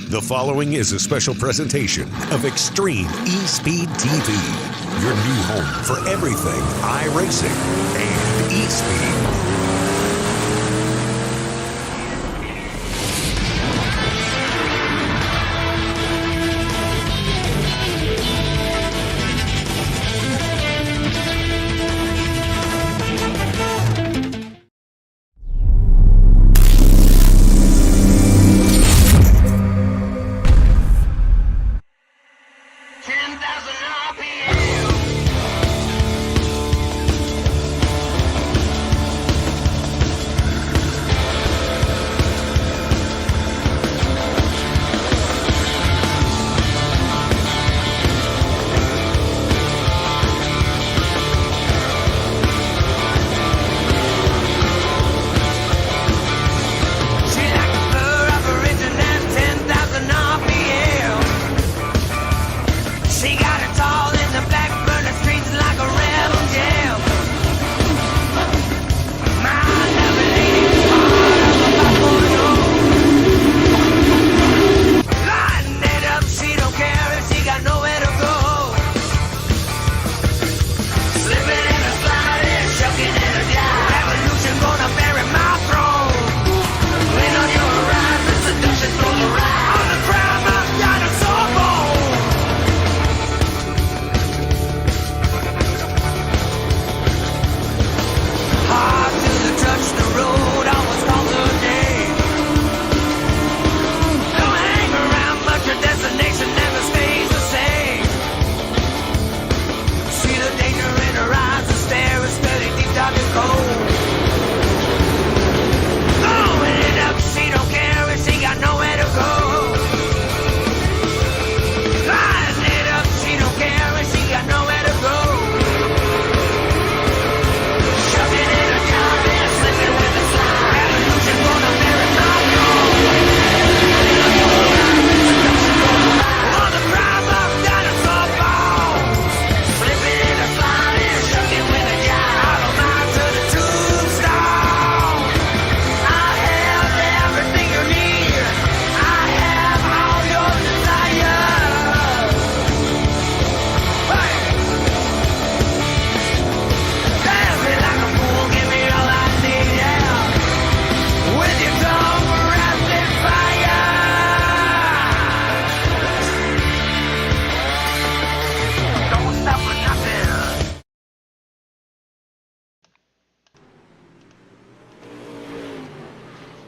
The following is a special presentation of Extreme eSpeed TV, your new home for everything iRacing and eSpeed.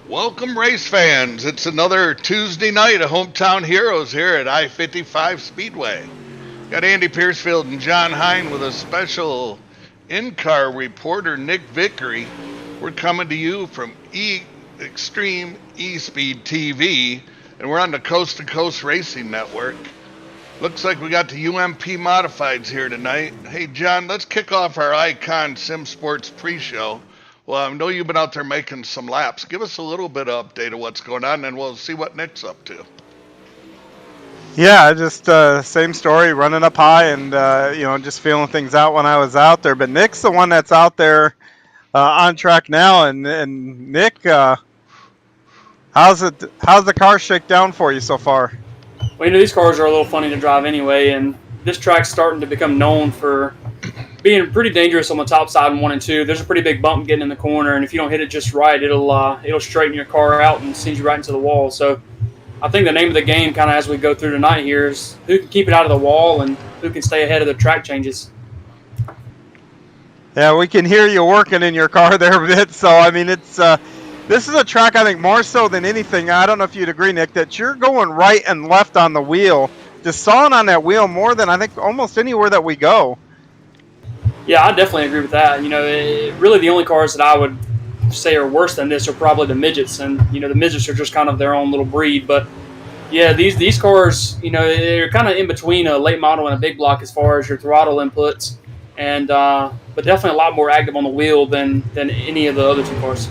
Welcome, race fans. It's another Tuesday night of Hometown Heroes here at I-55 Speedway. Got Andy Piercefield and John Hine with a special in-car reporter, Nick Vickery. We're coming to you from Extreme eSpeed TV, and we're on the Coast to Coast Racing Network. Looks like we got the UMP Modifieds here tonight. Hey, John, let's kick off our Icon Sim Sports pre-show. Well, I know you've been out there making some laps. Give us a little bit of update of what's going on, and we'll see what Nick's up to. Yeah, just same story, running up high and, just feeling things out when I was out there. But Nick's the one that's out there on track now. And Nick, how's the car shake down for you so far? Well, these cars are a little funny to drive anyway, and this track's starting to become known for being pretty dangerous on the top side in 1 and 2. There's a pretty big bump getting in the corner, and if you don't hit it just right, it'll straighten your car out and send you right into the wall. So I think the name of the game, kind of as we go through tonight here, is who can keep it out of the wall and who can stay ahead of the track changes. Yeah, we can hear you working in your car there a bit. So I mean, it's this is a track I think more so than anything. I don't know if you'd agree, Nick, that you're going right and left on the wheel, just sawing on that wheel more than I think almost anywhere that we go. Yeah, I definitely agree with that. Really the only cars that I would say are worse than this are probably the midgets, and the midgets are just kind of their own little breed. But yeah, these cars, they're kind of in between a late model and a big block as far as your throttle inputs, and but definitely a lot more active on the wheel than any of the other two cars.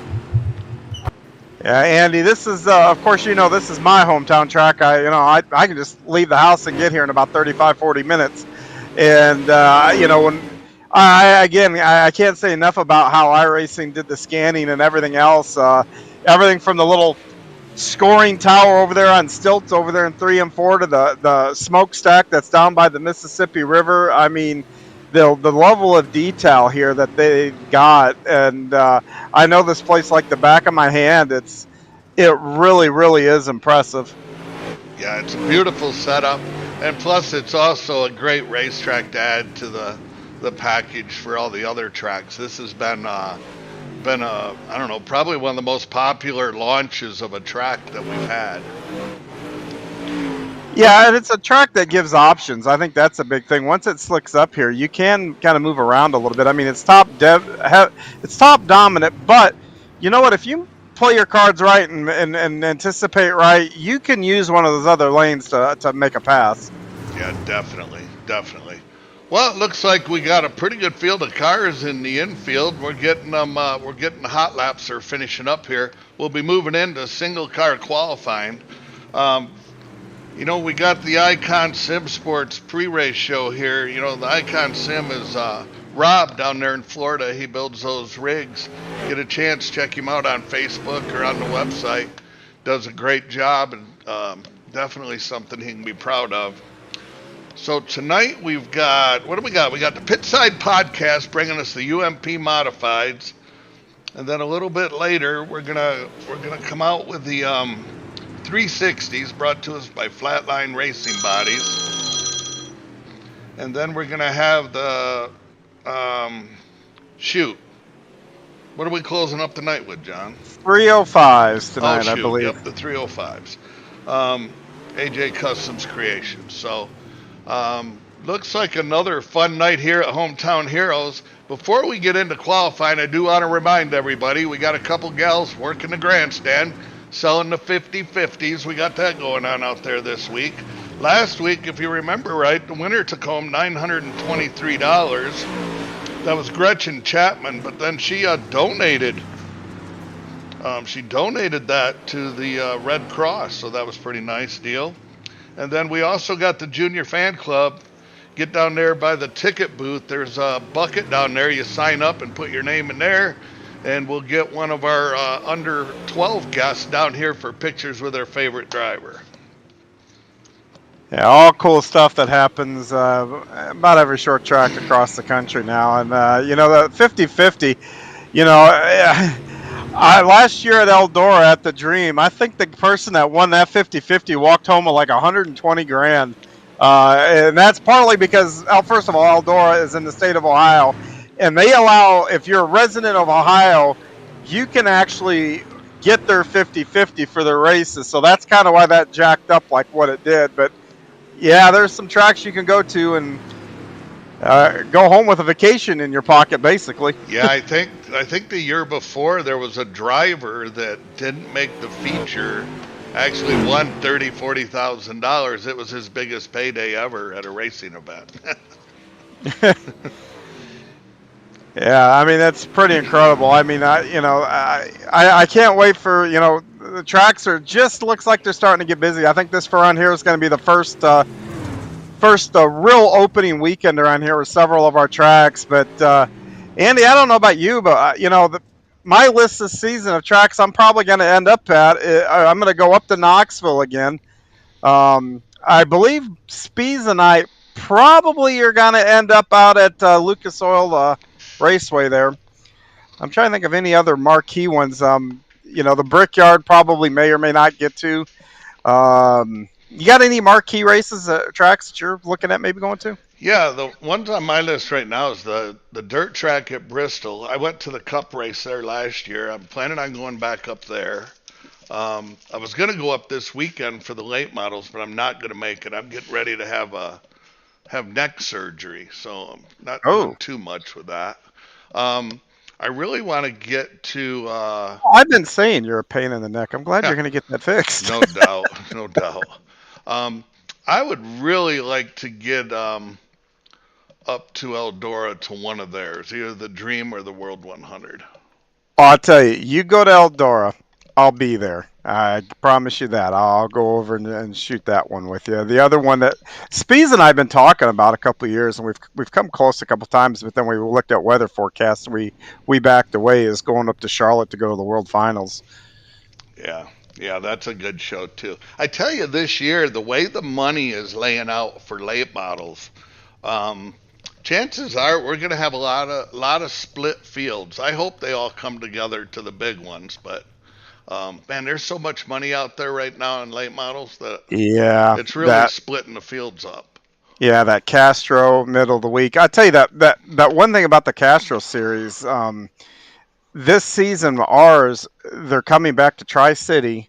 Yeah, Andy, this is of course this is my hometown track. I can just leave the house and get here in about 35-40 minutes, and when I can't say enough about how iRacing did the scanning and everything else. Everything from the little scoring tower over there on stilts over there in 3 and 4 to the smokestack that's down by the Mississippi River. I mean, the level of detail here that they got, and I know this place like the back of my hand. It really is impressive. Yeah, it's a beautiful setup, and plus it's also a great racetrack to add to the package for all the other tracks. This has been a I don't know, probably one of the most popular launches of a track that we've had. Yeah, and it's a track that gives options. I think that's a big thing. Once it slicks up here, you can kind of move around a little bit. I mean, it's top dominant, but you know what? If you play your cards right and anticipate right, you can use one of those other lanes to make a pass. Yeah, definitely. Well, it looks like we got a pretty good field of cars in the infield. We're getting them. We're getting the hot laps are finishing up here. We'll be moving into single car qualifying. We got the Icon Sim Sports pre-race show here. The Icon Sim is Rob down there in Florida. He builds those rigs. Get a chance, check him out on Facebook or on the website. Does a great job, and definitely something he can be proud of. So tonight we've got, what do we got? We got the Pitside Podcast bringing us the UMP Modifieds, and then a little bit later we're gonna come out with the 360s brought to us by Flatline Racing Bodies, and then we're gonna have the shoot. What are we closing up tonight with, John? 305s tonight, I believe. Yep, the 305s. AJ Customs Creations. So. Looks like another fun night here at Hometown Heroes. Before we get into qualifying, I do want to remind everybody we got a couple gals working the grandstand, selling the 50/50s. We got that going on out there this week. Last week, if you remember right, the winner took home $923. That was Gretchen Chapman, but then she donated. She donated that to the Red Cross, so that was a pretty nice deal. And then we also got the Junior Fan Club. Get down there by the ticket booth. There's a bucket down there. You sign up and put your name in there, and we'll get one of our under 12 guests down here for pictures with their favorite driver. Yeah, all cool stuff that happens about every short track across the country now. And, the 50/50, last year at Eldora at the Dream, I think the person that won that 50/50 walked home with like 120 grand. And that's partly because, first of all, Eldora is in the state of Ohio, and they allow, if you're a resident of Ohio, you can actually get their 50/50 for their races. So that's kind of why that jacked up like what it did. But yeah, there's some tracks you can go to and go home with a vacation in your pocket, basically. Yeah, I think the year before there was a driver that didn't make the feature, actually won $40,000. It was his biggest payday ever at a racing event. Yeah, I mean that's pretty incredible. I mean, I can't wait for the tracks are just looks like they're starting to get busy. I think this around here is going to be the first real opening weekend around here with several of our tracks. But Andy, I don't know about you, but my list this season of tracks I'm probably going to end up at. I'm going to go up to Knoxville again. I believe Spees and I probably are going to end up out at Lucas Oil Raceway there. I'm trying to think of any other marquee ones. The Brickyard probably may or may not get to. You got any marquee races, tracks that you're looking at maybe going to? Yeah, the ones on my list right now is the dirt track at Bristol. I went to the Cup race there last year. I'm planning on going back up there. I was going to go up this weekend for the late models, but I'm not going to make it. I'm getting ready to have neck surgery, so I'm not doing too much with that. I really want to get to... I've been saying you're a pain in the neck. I'm glad you're going to get that fixed. No doubt. No doubt. I would really like to get up to Eldora to one of theirs, either the Dream or the World 100. Oh, I'll tell you, you go to Eldora, I'll be there. I promise you that. I'll go over and shoot that one with you. The other one that Spees and I have been talking about a couple of years, and we've come close a couple of times, but then we looked at weather forecasts and we backed away, is going up to Charlotte to go to the World Finals. Yeah, Yeah, that's a good show too. I tell you, this year the way the money is laying out for late models, um, chances are we're going to have a lot of split fields. I hope they all come together to the big ones, but man, there's so much money out there right now in late models that Yeah, it's really that splitting the fields up. yeah, that Castro middle of the week. I tell you that one thing about the Castro series, this season ours, they're coming back to Tri City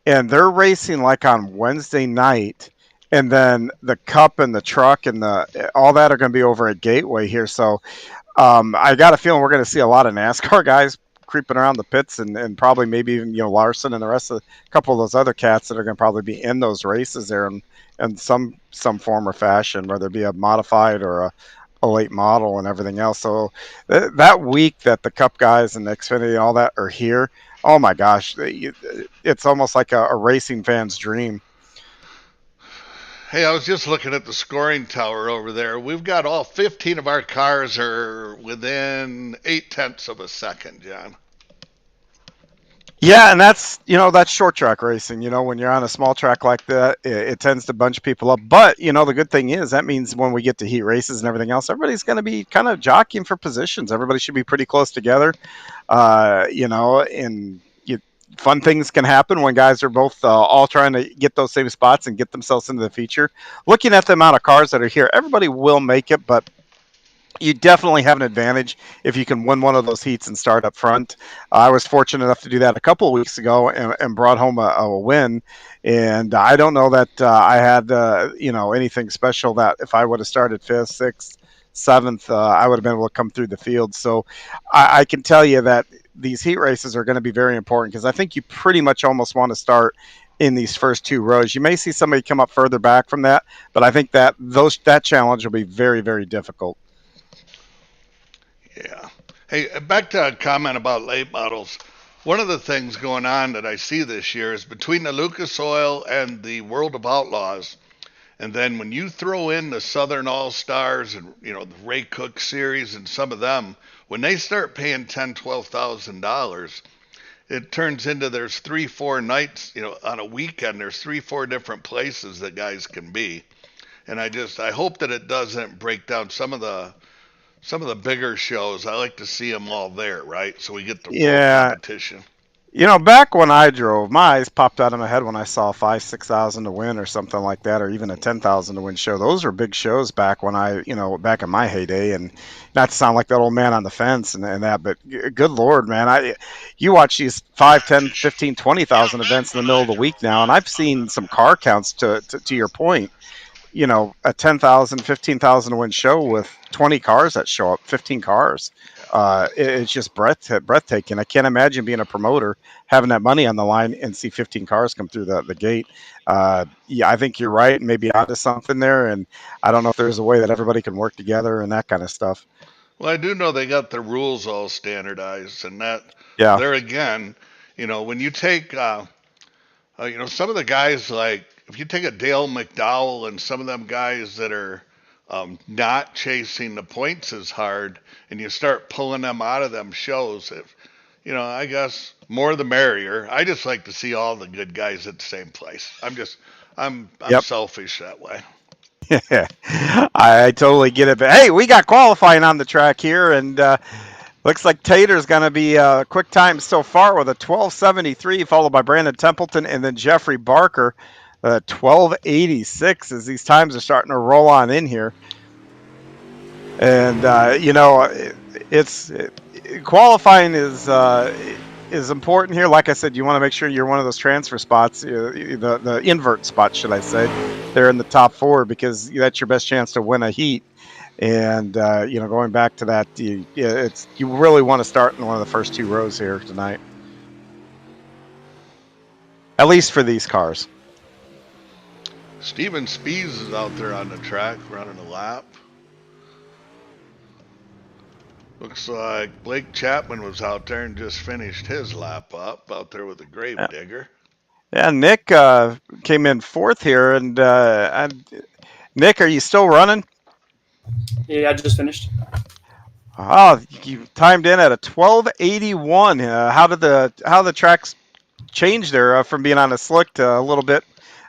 and they're racing like on Wednesday night, and then the Cup and the truck and the all that are going to be over at Gateway here. So I got a feeling we're going to see a lot of NASCAR guys creeping around the pits, and probably maybe even Larson and the rest of a couple of those other cats that are going to probably be in those races there in some form or fashion, whether it be a modified or a late model and everything else. So that week that the Cup guys and the Xfinity and all that are here, oh my gosh, it's almost like a racing fan's dream. Hey, I was just looking at the scoring tower over there. We've got all 15 of our cars are within 8 tenths of a second, John. Yeah, and that's short track racing. When you're on a small track like that, it tends to bunch people up. But the good thing is that means when we get to heat races and everything else, everybody's going to be kind of jockeying for positions. Everybody should be pretty close together. And fun things can happen when guys are both all trying to get those same spots and get themselves into the feature. Looking at the amount of cars that are here, everybody will make it, but you definitely have an advantage if you can win one of those heats and start up front. I was fortunate enough to do that a couple of weeks ago and brought home a win. And I don't know that I had anything special that if I would have started fifth, sixth, seventh, I would have been able to come through the field. So I can tell you that these heat races are going to be very important because I think you pretty much almost want to start in these first two rows. You may see somebody come up further back from that, but I think that challenge will be very, very difficult. Yeah. Hey, back to a comment about late models. One of the things going on that I see this year is between the Lucas Oil and the World of Outlaws, and then when you throw in the Southern All Stars and the Ray Cook series and some of them, when they start paying $10,000, $12,000, it turns into there's 3, 4 nights, on a weekend. There's 3, 4 different places that guys can be, and I hope that it doesn't break down some of the bigger shows. I like to see them all there, right? So we get the full Yeah, competition. back when I drove, my eyes popped out of my head when I saw 5,000, 6,000 to win or something like that, or even a 10,000 to win show. Those were big shows back when back in my heyday. And not to sound like that old man on the fence and that, but good Lord, man, you watch these 5, 10, 15, 20,000 events in the middle of the week now, and I've seen some car counts to your point. A 10,000, 15,000 to win show with 20 cars that show up, 15 cars. It's just breathtaking. I can't imagine being a promoter, having that money on the line and see 15 cars come through the gate. Yeah, I think you're right. Maybe onto something there. And I don't know if there's a way that everybody can work together and that kind of stuff. Well, I do know they got the rules all standardized, and that Yeah. there again, when you take, some of the guys like if you take a Dale McDowell and some of them guys that are not chasing the points as hard, and you start pulling them out of them shows, I guess more the merrier. I just like to see all the good guys at the same place. I'm Yep. selfish that way. I totally get it. But hey, we got qualifying on the track here, and looks like Tater's going to be quick time so far with a 12:73, followed by Brandon Templeton and then Jeffrey Barker, 12:86. As these times are starting to roll on in here, and it's qualifying is important here. Like I said, you want to make sure you're one of those transfer spots, the invert spots, should I say? They're in the top four because that's your best chance to win a heat. And going back to that, you really want to start in one of the first two rows here tonight, at least for these cars. Steven Spees is out there on the track running a lap. Looks like Blake Chapman was out there and just finished his lap up out there with the grave digger. Yeah, Nick came in fourth here, and Nick, are you still running? Yeah, I just finished. Oh, you timed in at a 12:81. How the tracks change there from being on a slick to a little bit.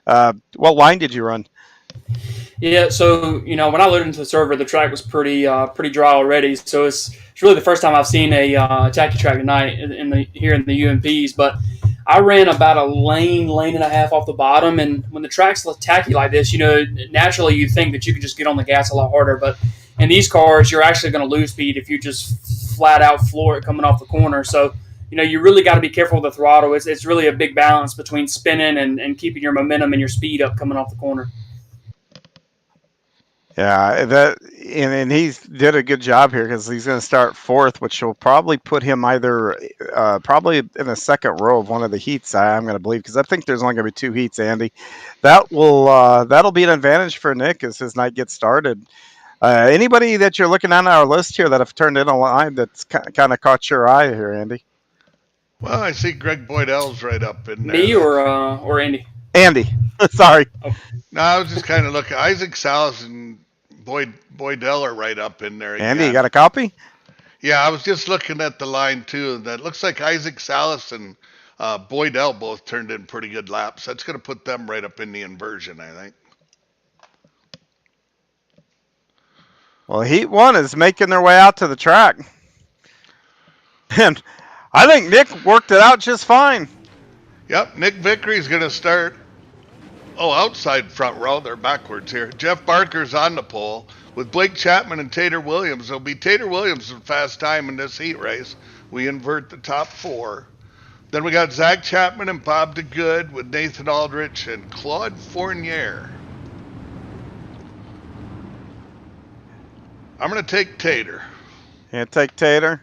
What line did you run? Yeah, so when I loaded into the server, the track was pretty dry already. So it's really the first time I've seen a tacky track tonight here in the UMPs. But I ran about a lane and a half off the bottom, and when the track's tacky like this, naturally you think that you could just get on the gas a lot harder. But in these cars, you're actually going to lose speed if you just flat out floor it coming off the corner. So you really got to be careful with the throttle. It's really a big balance between spinning and keeping your momentum and your speed up coming off the corner. Yeah, and he did a good job here because he's going to start fourth, which will probably put him either probably in the second row of one of the heats. I'm going to believe because I think there's only going to be 2 heats. Andy, that'll be an advantage for Nick as his night gets started. Anybody that you're looking on our list here that have turned in a line that's kind of caught your eye here, Andy? Well, I see Greg Boydell's right up in there. Me or Andy? Andy, sorry. Oh. No, I was just kind of looking. Isaac Salas and Boydell are right up in there again. Andy, you got a copy? Yeah, I was just looking at the line too. That looks like Isaac Salas and Boydell both turned in pretty good laps. That's going to put them right up in the inversion, I think. Well, Heat 1 is making their way out to the track. And I think Nick worked it out just fine. Yep, Nick Vickery's going to start. Oh, outside front row. They're backwards here. Jeff Barker's on the pole with Blake Chapman and Tater Williams. It'll be Tater Williams' fast time in this heat race. We invert the top 4. Then we got Zach Chapman and Bob DeGood with Nathan Aldrich and Claude Fournier. I'm going to take Tater. You take Tater?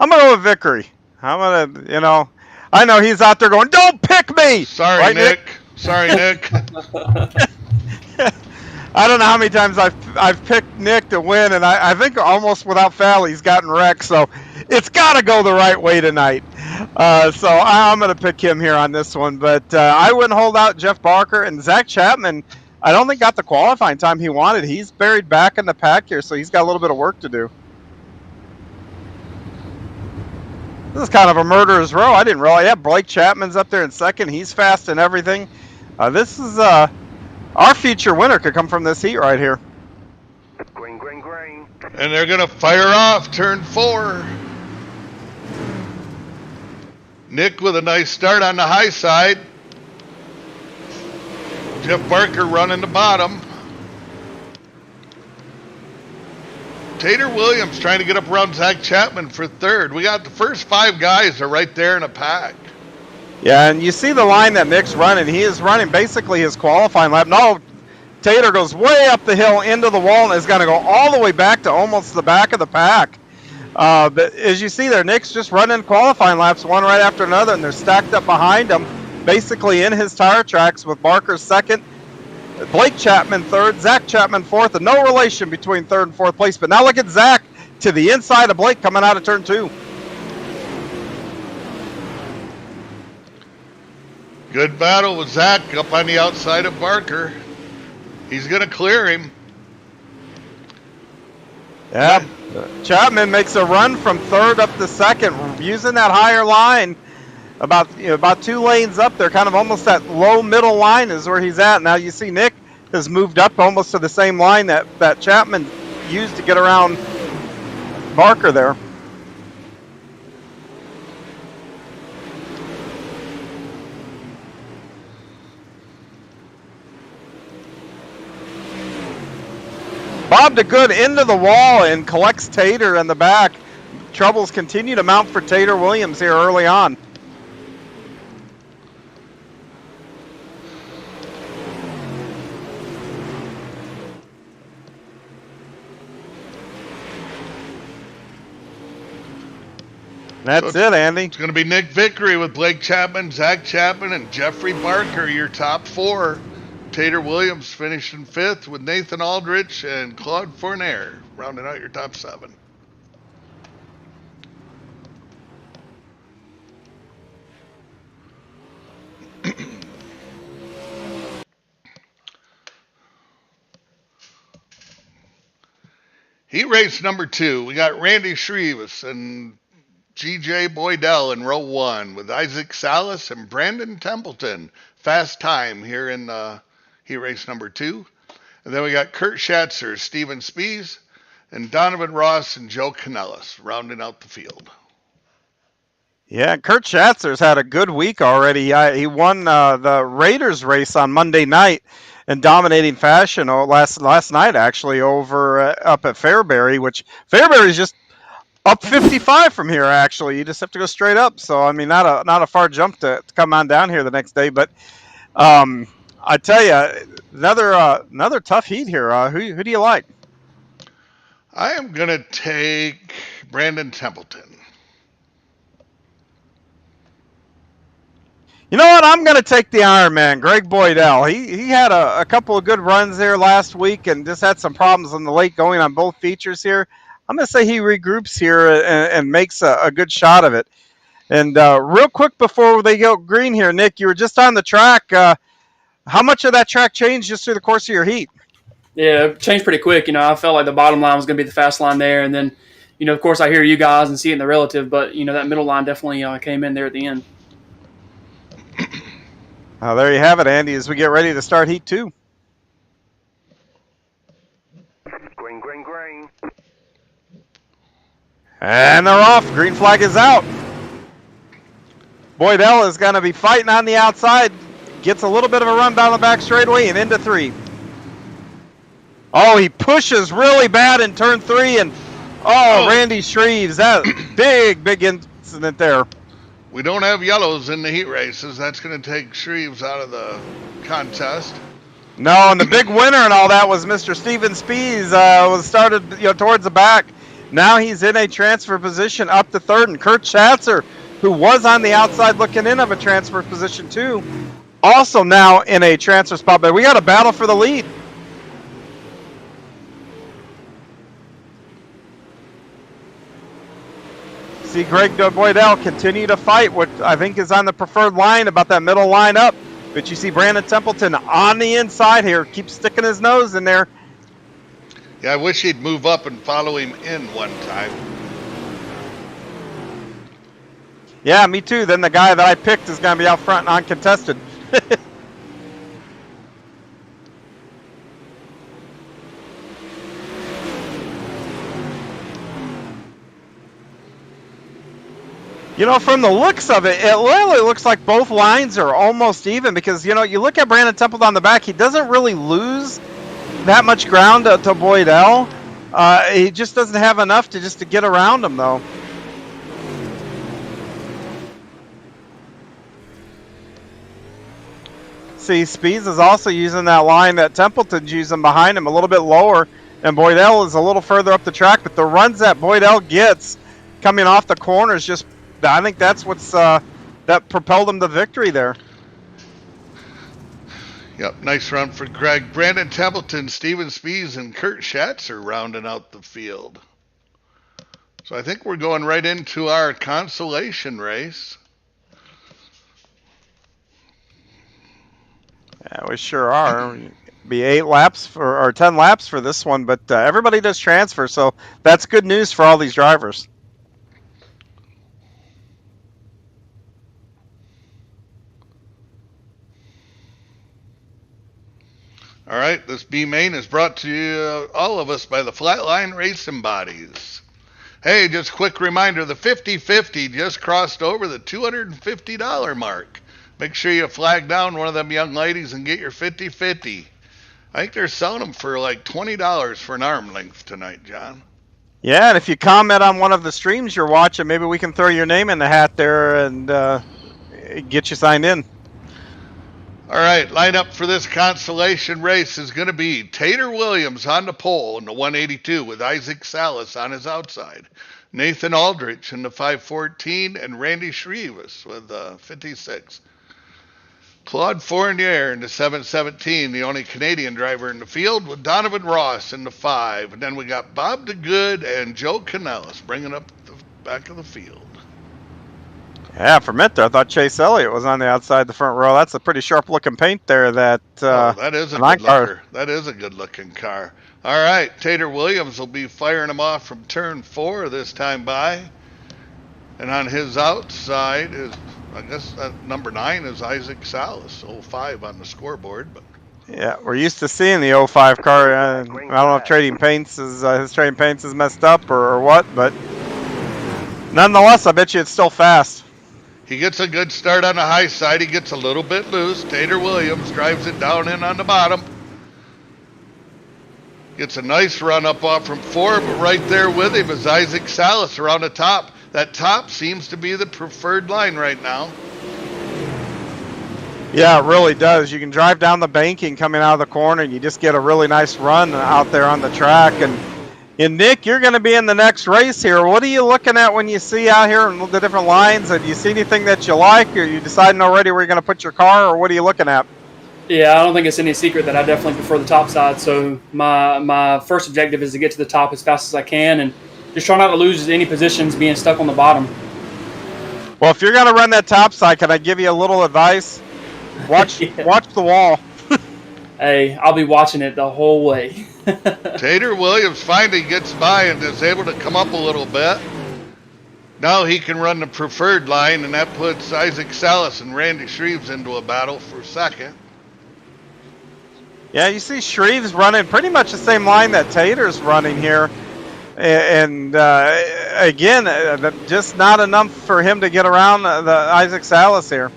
I'm going to go with Vickery. I'm going to, I know he's out there going, don't pick me! Sorry, right, Nick. Sorry, Nick. I don't know how many times I've picked Nick to win, and I think almost without fail he's gotten wrecked, so it's got to go the right way tonight. So I'm going to pick him here on this one, but I wouldn't hold out Jeff Barker. And Zach Chapman, I don't think got the qualifying time he wanted. He's buried back in the pack here, so he's got a little bit of work to do. This is kind of a murderer's row. I didn't realize. Yeah, Blake Chapman's up there in second. He's fast and everything. This is our future winner could come from this heat right here. Green, green, green. And they're going to fire off turn 4. Nick with a nice start on the high side. Jeff Barker running the bottom. Tater Williams trying to get up around Zach Chapman for third. We got the first 5 guys are right there in a pack. Yeah, and you see the line that Nick's running. He is running basically his qualifying lap. No, Tater goes way up the hill into the wall and is going to go all the way back to almost the back of the pack. But as you see there, Nick's just running qualifying laps one right after another, and they're stacked up behind him, basically in his tire tracks with Barker second, Blake Chapman third, Zach Chapman fourth, and no relation between third and fourth place. But now look at Zach to the inside of Blake coming out of turn 2. Good battle with Zach up on the outside of Barker. He's going to clear him. Yeah, Chapman makes a run from third up to second, using that higher line. About 2 lanes up there, kind of almost that low middle line is where he's at. Now you see Nick has moved up almost to the same line that Chapman used to get around Barker there. Bob DeGood into the wall and collects Tater in the back. Troubles continue to mount for Tater Williams here early on. That's it, Andy. It's going to be Nick Vickery with Blake Chapman, Zach Chapman, and Jeffrey Barker, your top 4. Tater Williams finishing 5th with Nathan Aldrich and Claude Fournier, rounding out your top 7. Heat race number 2. We got Randy Shrieves and G.J. Boydell in row 1 with Isaac Salas and Brandon Templeton. Fast time here in heat race number 2. And then we got Kurt Schatzer, Steven Spies, and Donovan Ross and Joe Canellis rounding out the field. Yeah, Kurt Schatzer's had a good week already. He won the Raiders race on Monday night in dominating fashion. Last night actually over up at Fairbury, which Fairbury's just up 55 from here. Actually, you just have to go straight up. So I mean, not a far jump to come on down here the next day. But I tell you, another tough heat here. Who do you like? I am gonna take Brandon Templeton. You know what? I'm going to take the Iron Man, Greg Boydell. He had a couple of good runs there last week and just had some problems in the late going on both features here. I'm going to say he regroups here and makes a good shot of it. And real quick before they go green here, Nick, you were just on the track. How much of that track changed just through the course of your heat? Yeah, it changed pretty quick. I felt like the bottom line was going to be the fast line there. And then, of course, I hear you guys and see it in the relative. But, that middle line definitely came in there at the end. There you have it, Andy, as we get ready to start Heat 2. Green, green, green. And they're off. Green flag is out. Boydell is going to be fighting on the outside. Gets a little bit of a run down the back straightaway and into 3. Oh, he pushes really bad in turn 3. And, Randy Shreves. That big incident there. We don't have yellows in the heat races. That's going to take Shreves out of the contest. No, and the big winner and all that was Mr. Steven Spies. Was started towards the back. Now he's in a transfer position up to 3rd. And Kurt Schatzer, who was on the outside looking in of a transfer position too, also now in a transfer spot. But we got a battle for the lead. See Greg Boydell continue to fight what I think is on the preferred line about that middle line up. But you see Brandon Templeton on the inside here. Keeps sticking his nose in there. Yeah, I wish he'd move up and follow him in one time. Yeah, me too. Then the guy that I picked is going to be out front and uncontested. From the looks of it, it literally looks like both lines are almost even because, you look at Brandon Templeton on the back, he doesn't really lose that much ground to Boydell. He just doesn't have enough to get around him, though. See, Spies is also using that line that Templeton's using behind him a little bit lower, and Boydell is a little further up the track, but the runs that Boydell gets coming off the corners just I think that's what's that propelled him to victory there. Yep, nice run for Greg. Brandon Templeton, Steven Spies, and Kurt Schatzer rounding out the field. So I think we're going right into our consolation race. Yeah, we sure are. Be 8 laps or 10 laps for this one, but everybody does transfer, so that's good news for all these drivers. All right, this B main is brought to you, all of us, by the Flatline Racing Bodies. Hey, just a quick reminder, the 50-50 just crossed over the $250 mark. Make sure you flag down one of them young ladies and get your 50-50. I think they're selling them for like $20 for an arm length tonight, John. Yeah, and if you comment on one of the streams you're watching, maybe we can throw your name in the hat there and get you signed in. All right, lineup for this consolation race is going to be Tater Williams on the pole in the 182 with Isaac Salas on his outside, Nathan Aldrich in the 514, and Randy Shreves with 56. Claude Fournier in the 717, the only Canadian driver in the field, with Donovan Ross in the 5. And then we got Bob DeGood and Joe Canellis bringing up the back of the field. Yeah, for a minute there, I thought Chase Elliott was on the outside the front row. That's a pretty sharp-looking paint there. That is a good looker. That is a good-looking car. All right, Tater Williams will be firing them off from turn 4 this time by. And on his outside is, I guess, number 9 is Isaac Salas, 05 on the scoreboard. But Yeah, we're used to seeing the '05 car. I don't know if Trading Paints is his Trading Paints is messed up or what, but nonetheless, I bet you it's still fast. he gets a good start on the high side. He gets a little bit loose. Tater Williams drives it down in on the bottom. Gets a nice run up off from 4, but right there with him is Isaac Salas around the top. That top seems to be the preferred line right now. Yeah, it really does. You can drive down the banking coming out of the corner, and you just get a really nice run out there on the track. And Nick, you're going to be in the next race here. What are you looking at when you see out here and the different lines? And do you see anything that you like? Or are you deciding already where you're going to put your car, or what are you looking at? Yeah, I don't think it's any secret that I definitely prefer the top side. So my first objective is to get to the top as fast as I can and just try not to lose any positions being stuck on the bottom. Well, if you're going to run that top side, can I give you a little advice? Watch the wall. Hey, I'll be watching it the whole way. Tater Williams finally gets by and is able to come up a little bit. Now he can run the preferred line, and that puts Isaac Salas and Randy Shreves into a battle for second. Yeah, you see Shreves running pretty much the same line that Tater's running here. And again, just not enough for him to get around the Isaac Salas here.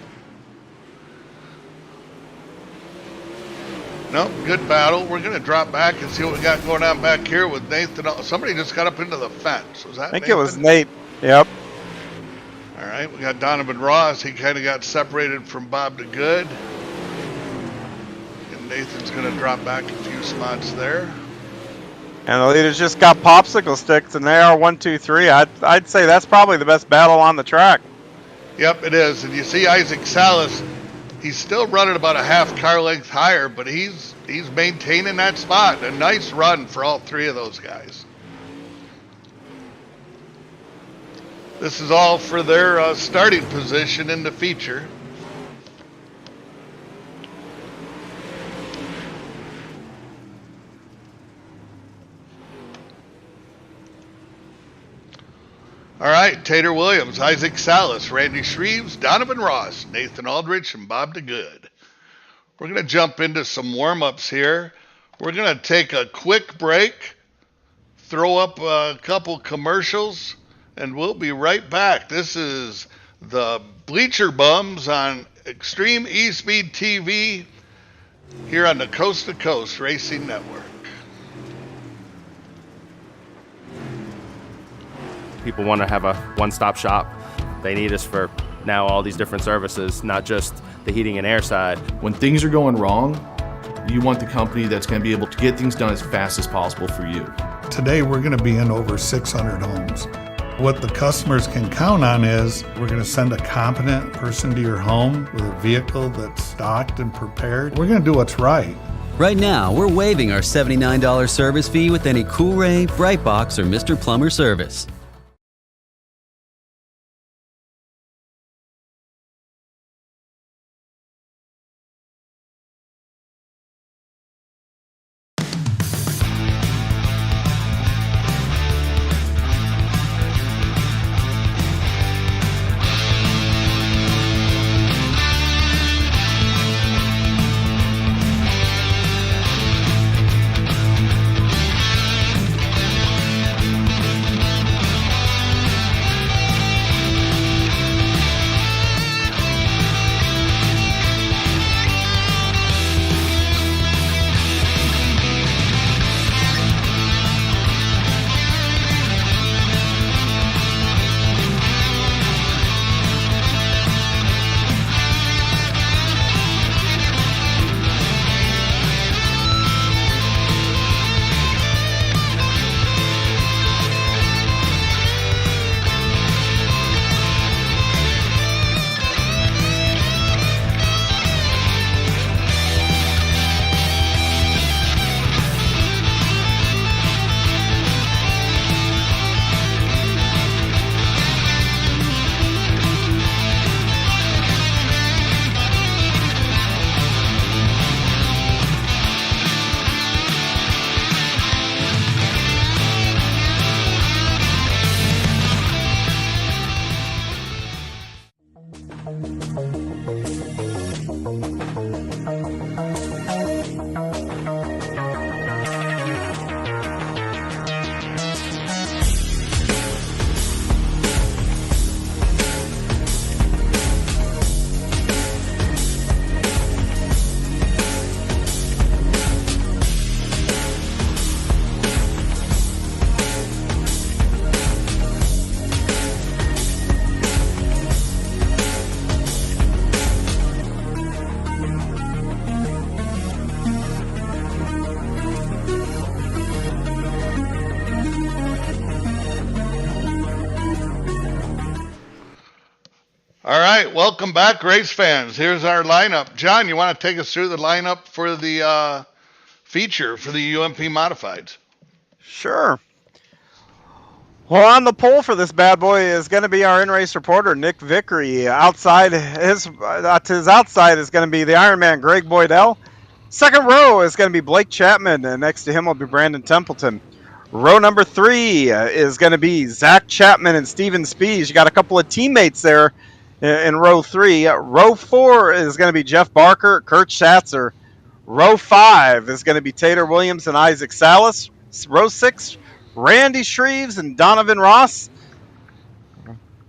Nope, good battle. We're going to drop back and see what we got going on back here with Nathan. Somebody just got up into the fence. Was that I think Nathan? it was Nate. Yep. All right, we got Donovan Ross. He kind of got separated from Bob to Good. And Nathan's going to drop back a few spots there. And the leaders just got popsicle sticks, and they are 1, 2, 3. I'd say that's probably the best battle on the track. Yep, it is. And you see Isaac Salas, he's still running about a half car length higher, but he's maintaining that spot. A nice run for all 3 of those guys. This is all for their starting position in the feature. All right, Tater Williams, Isaac Salas, Randy Shreves, Donovan Ross, Nathan Aldrich, and Bob DeGood. We're going to jump into some warm-ups here. We're going to take a quick break, throw up a couple commercials, and we'll be right back. This is the Bleacher Bums on Extreme eSpeed TV here on the Coast to Coast Racing Network. People want to have a one-stop shop. They need us for now all these different services, not just the heating and air side. When things are going wrong, you want the company that's going to be able to get things done as fast as possible for you. Today we're going to be in over 600 homes. What the customers can count on is we're going to send a competent person to your home with a vehicle that's stocked and prepared. We're going to do what's right. Right now, we're waiving our $79 service fee with any Cool-Ray, Brightbox, or Mr. Plumber service. All right, welcome back, race fans. Here's our lineup. John, you want to take us through the lineup for the feature for the UMP Modifieds? Sure. Well, on the pole for this bad boy is going to be our in-race reporter, Nick Vickery. Outside, to his outside is going to be the Ironman, Greg Boydell. Second row is going to be Blake Chapman, and next to him will be Brandon Templeton. Row number 3 is going to be Zach Chapman and Steven Spees. You got a couple of teammates there in row 3. Row 4 is going to be Jeff Barker, Kurt Schatzer. Row 5 is going to be Tater Williams and Isaac Salas. Row 6, Randy Shreves and Donovan Ross.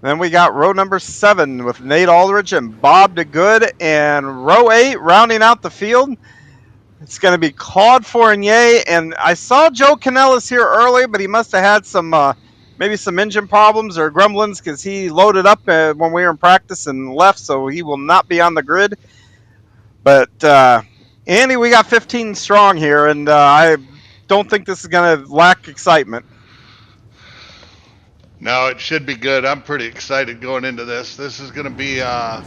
Then we got row number 7 with Nate Aldridge and Bob DeGood. And row 8, rounding out the field, it's going to be Claude Fournier. And I saw Joe Canellis here earlier, but he must have had some maybe some engine problems or grumblings because he loaded up when we were in practice and left, so he will not be on the grid. But Andy, we got 15 strong here, and I don't think this is going to lack excitement. No, it should be good. I'm pretty excited going into this. This is going to be, I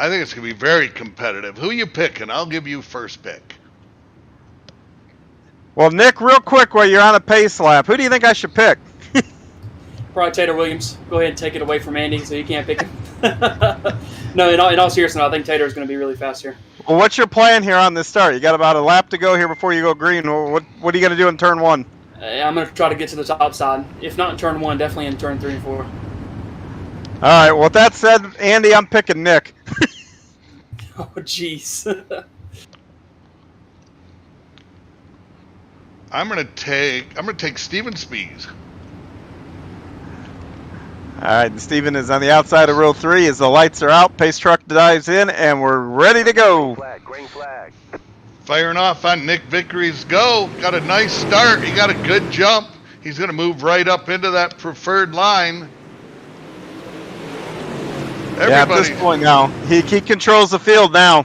think it's going to be very competitive. Who you picking? I'll give you first pick. Well, Nick, real quick while you're on a pace lap, who do you think I should pick? Probably Tater Williams. Go ahead and take it away from Andy so you can't pick him. No, in all seriousness, I think Tater is going to be really fast here. Well, what's your plan here on this start? You got about a lap to go here before you go green. What are you going to do in turn 1? I'm going to try to get to the top side. If not in turn 1, definitely in turn 3 and 4. All right. Well, with that said, Andy, I'm picking Nick. Oh, jeez. I'm gonna take Steven Spees. All right, Steven is on the outside of row 3 as the lights are out. Pace truck dives in, and we're ready to go. Green flag. Firing off on Nick Vickery's go. Got a nice start. He got a good jump. He's gonna move right up into that preferred line. Yeah, at this point now, he controls the field now.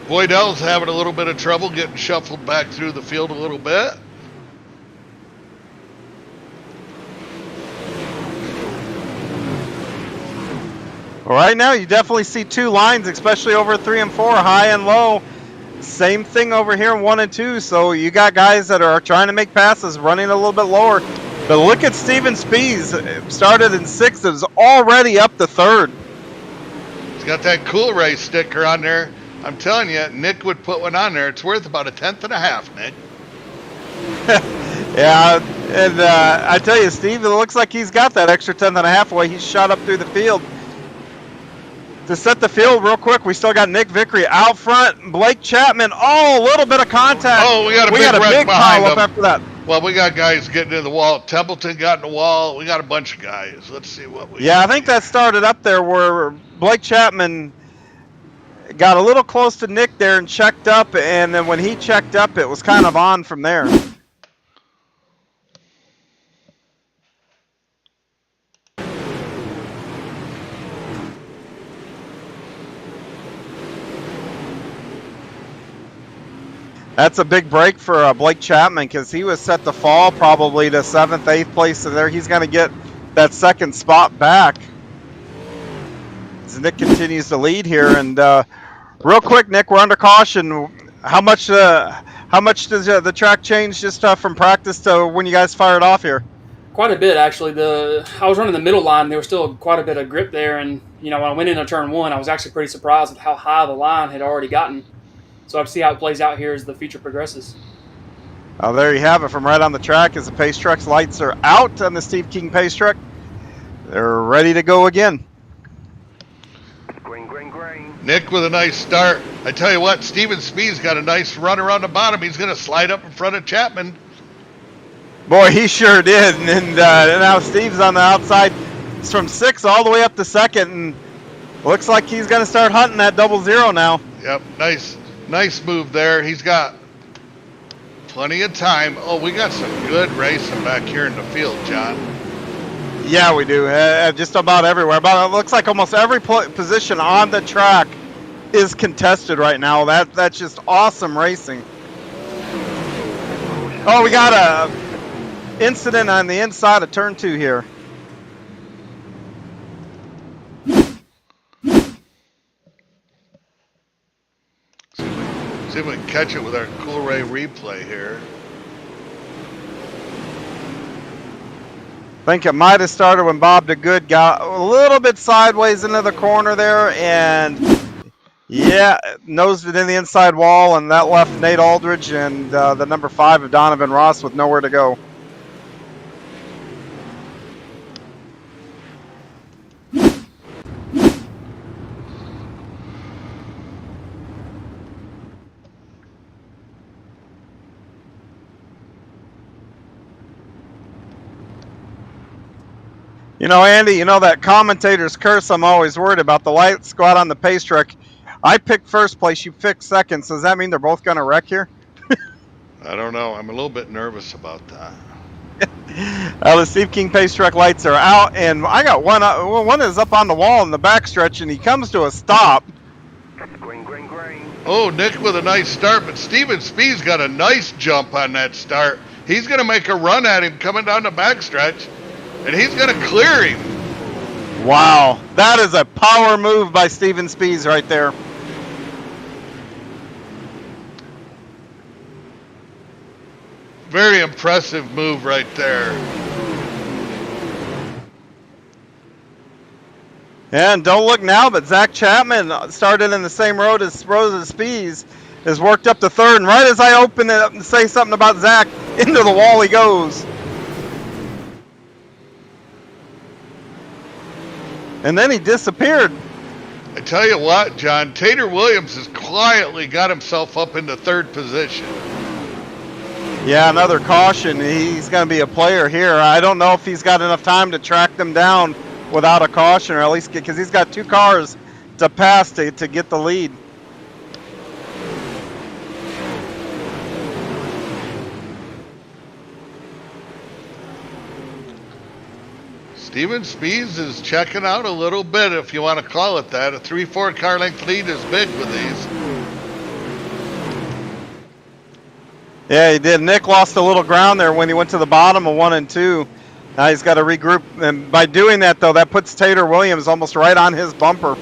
Boydell's having a little bit of trouble getting shuffled back through the field a little bit. Well, right now, you definitely see 2 lines, especially over 3 and 4, high and low. Same thing over here in 1 and 2. So you got guys that are trying to make passes, running a little bit lower. But look at Steven Spees. Started in 6th, is already up to 3rd. He's got that Cool Race sticker on there. I'm telling you, Nick would put one on there. It's worth about 1/10 and a half, Nick. Yeah, and I tell you, Steve, it looks like he's got that extra 10 and a half way. He's shot up through the field. To set the field real quick, we still got Nick Vickery out front. Blake Chapman, a little bit of contact. Oh, we got a big pile behind up after that. Well, we got guys getting in the wall. Templeton got in the wall. We got a bunch of guys. Let's see what we Yeah, I think that started up there where Blake Chapman got a little close to Nick there and checked up, and then when he checked up, it was kind of on from there. That's a big break for Blake Chapman because he was set to fall probably to 7th, 8th place. So there he's going to get that 2nd spot back. As Nick continues to lead here. And real quick, Nick, we're under caution. How much does the track change just from practice to when you guys fired off here? Quite a bit, actually. I was running the middle line. There was still quite a bit of grip there. And, when I went into turn 1, I was actually pretty surprised with how high the line had already gotten. So I'll see how it plays out here as the feature progresses. Oh, there you have it from right on the track as the pace truck's lights are out on the Steve King pace truck. They're ready to go again. Green. Nick with a nice start. I tell you what, Steven Speed's got a nice run around the bottom. He's going to slide up in front of Chapman. Boy, he sure did. And now Steve's on the outside. It's from 6th all the way up to 2nd. And looks like he's going to start hunting that 00 now. Yep, nice move there. He's got plenty of time. Oh, we got some good racing back here in the field, John. Yeah, we do. Just about everywhere. It looks like almost every position on the track is contested right now. That's just awesome racing. Oh, we got a incident on the inside of turn 2 here. catch it with our Cool Ray replay here. I think it might have started when Bob DeGood got a little bit sideways into the corner there, and yeah, nosed it in the inside wall, and that left Nate Aldridge and the number 5 of Donovan Ross with nowhere to go. You know, Andy, you know that commentator's curse I'm always worried about. The lights go out on the pace track. I picked first place, you picked second. So does that mean they're both going to wreck here? I don't know. I'm a little bit nervous about that. The Steve King pace track lights are out, and I got one is up on the wall in the backstretch, and he comes to a stop. Green, green, green. Oh, Nick with a nice start, but Steven Speed's got a nice jump on that start. He's going to make a run at him coming down the backstretch, and he's going to clear him. Wow, that is a power move by Steven Spees right there. Very impressive move right there. And don't look now, but Zach Chapman started in the same road as Spees, has worked up to third, and right as I open it up and say something about Zach, into the wall he goes. And then he disappeared. I tell you what, John, Tater Williams has quietly got himself up into third position. Yeah, another caution. He's going to be a player here. I don't know if he's got enough time to track them down without a caution, or at least because he's got 2 cars to pass to get the lead. Steven Spees is checking out a little bit, if you want to call it that. A 3-4 car length lead is big with these. Yeah, he did. Nick lost a little ground there when he went to the bottom of 1 and 2. Now he's got to regroup, and by doing that, though, that puts Tater Williams almost right on his bumper.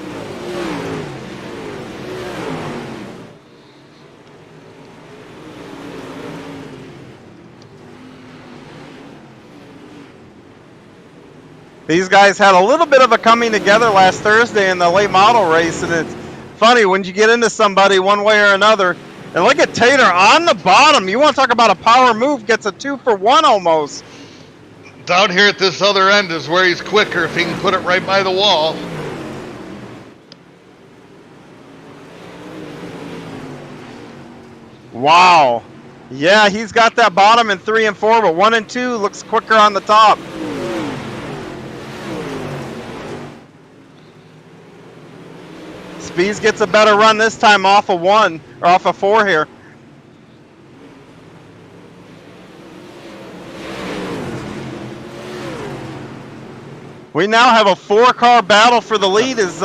These guys had a little bit of a coming together last Thursday in the late model race, and it's funny when you get into somebody one way or another. And look at Tater on the bottom. You want to talk about a power move, gets a 2-for-1 almost. Down here at this other end is where he's quicker if he can put it right by the wall. Wow. Yeah, he's got that bottom in 3 and 4, but 1 and 2 looks quicker on the top. Spees gets a better run this time off of 1, or off of 4 here. We now have a 4-car battle for the lead as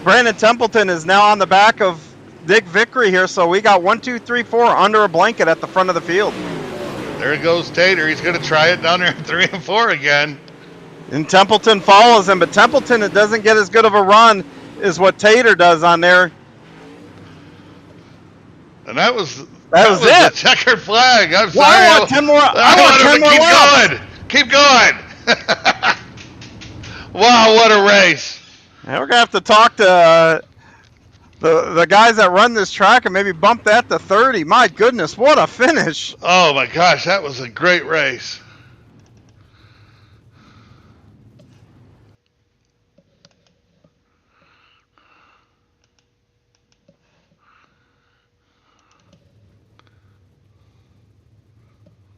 Brandon Templeton is now on the back of Dick Vickery here. So we got 1, 2, 3, 4 under a blanket at the front of the field. There goes Tater. He's going to try it down there at 3 and 4 again. And Templeton follows him, but Templeton, it doesn't get as good of a run as what Tater does on there. And that was it. The checkered flag. I'm sorry. I want 10 more. I want 10 more laps. Keep going. Wow, what a race. Now we're going to have to talk to the guys that run this track and maybe bump that to 30. My goodness, what a finish. Oh, my gosh, that was a great race.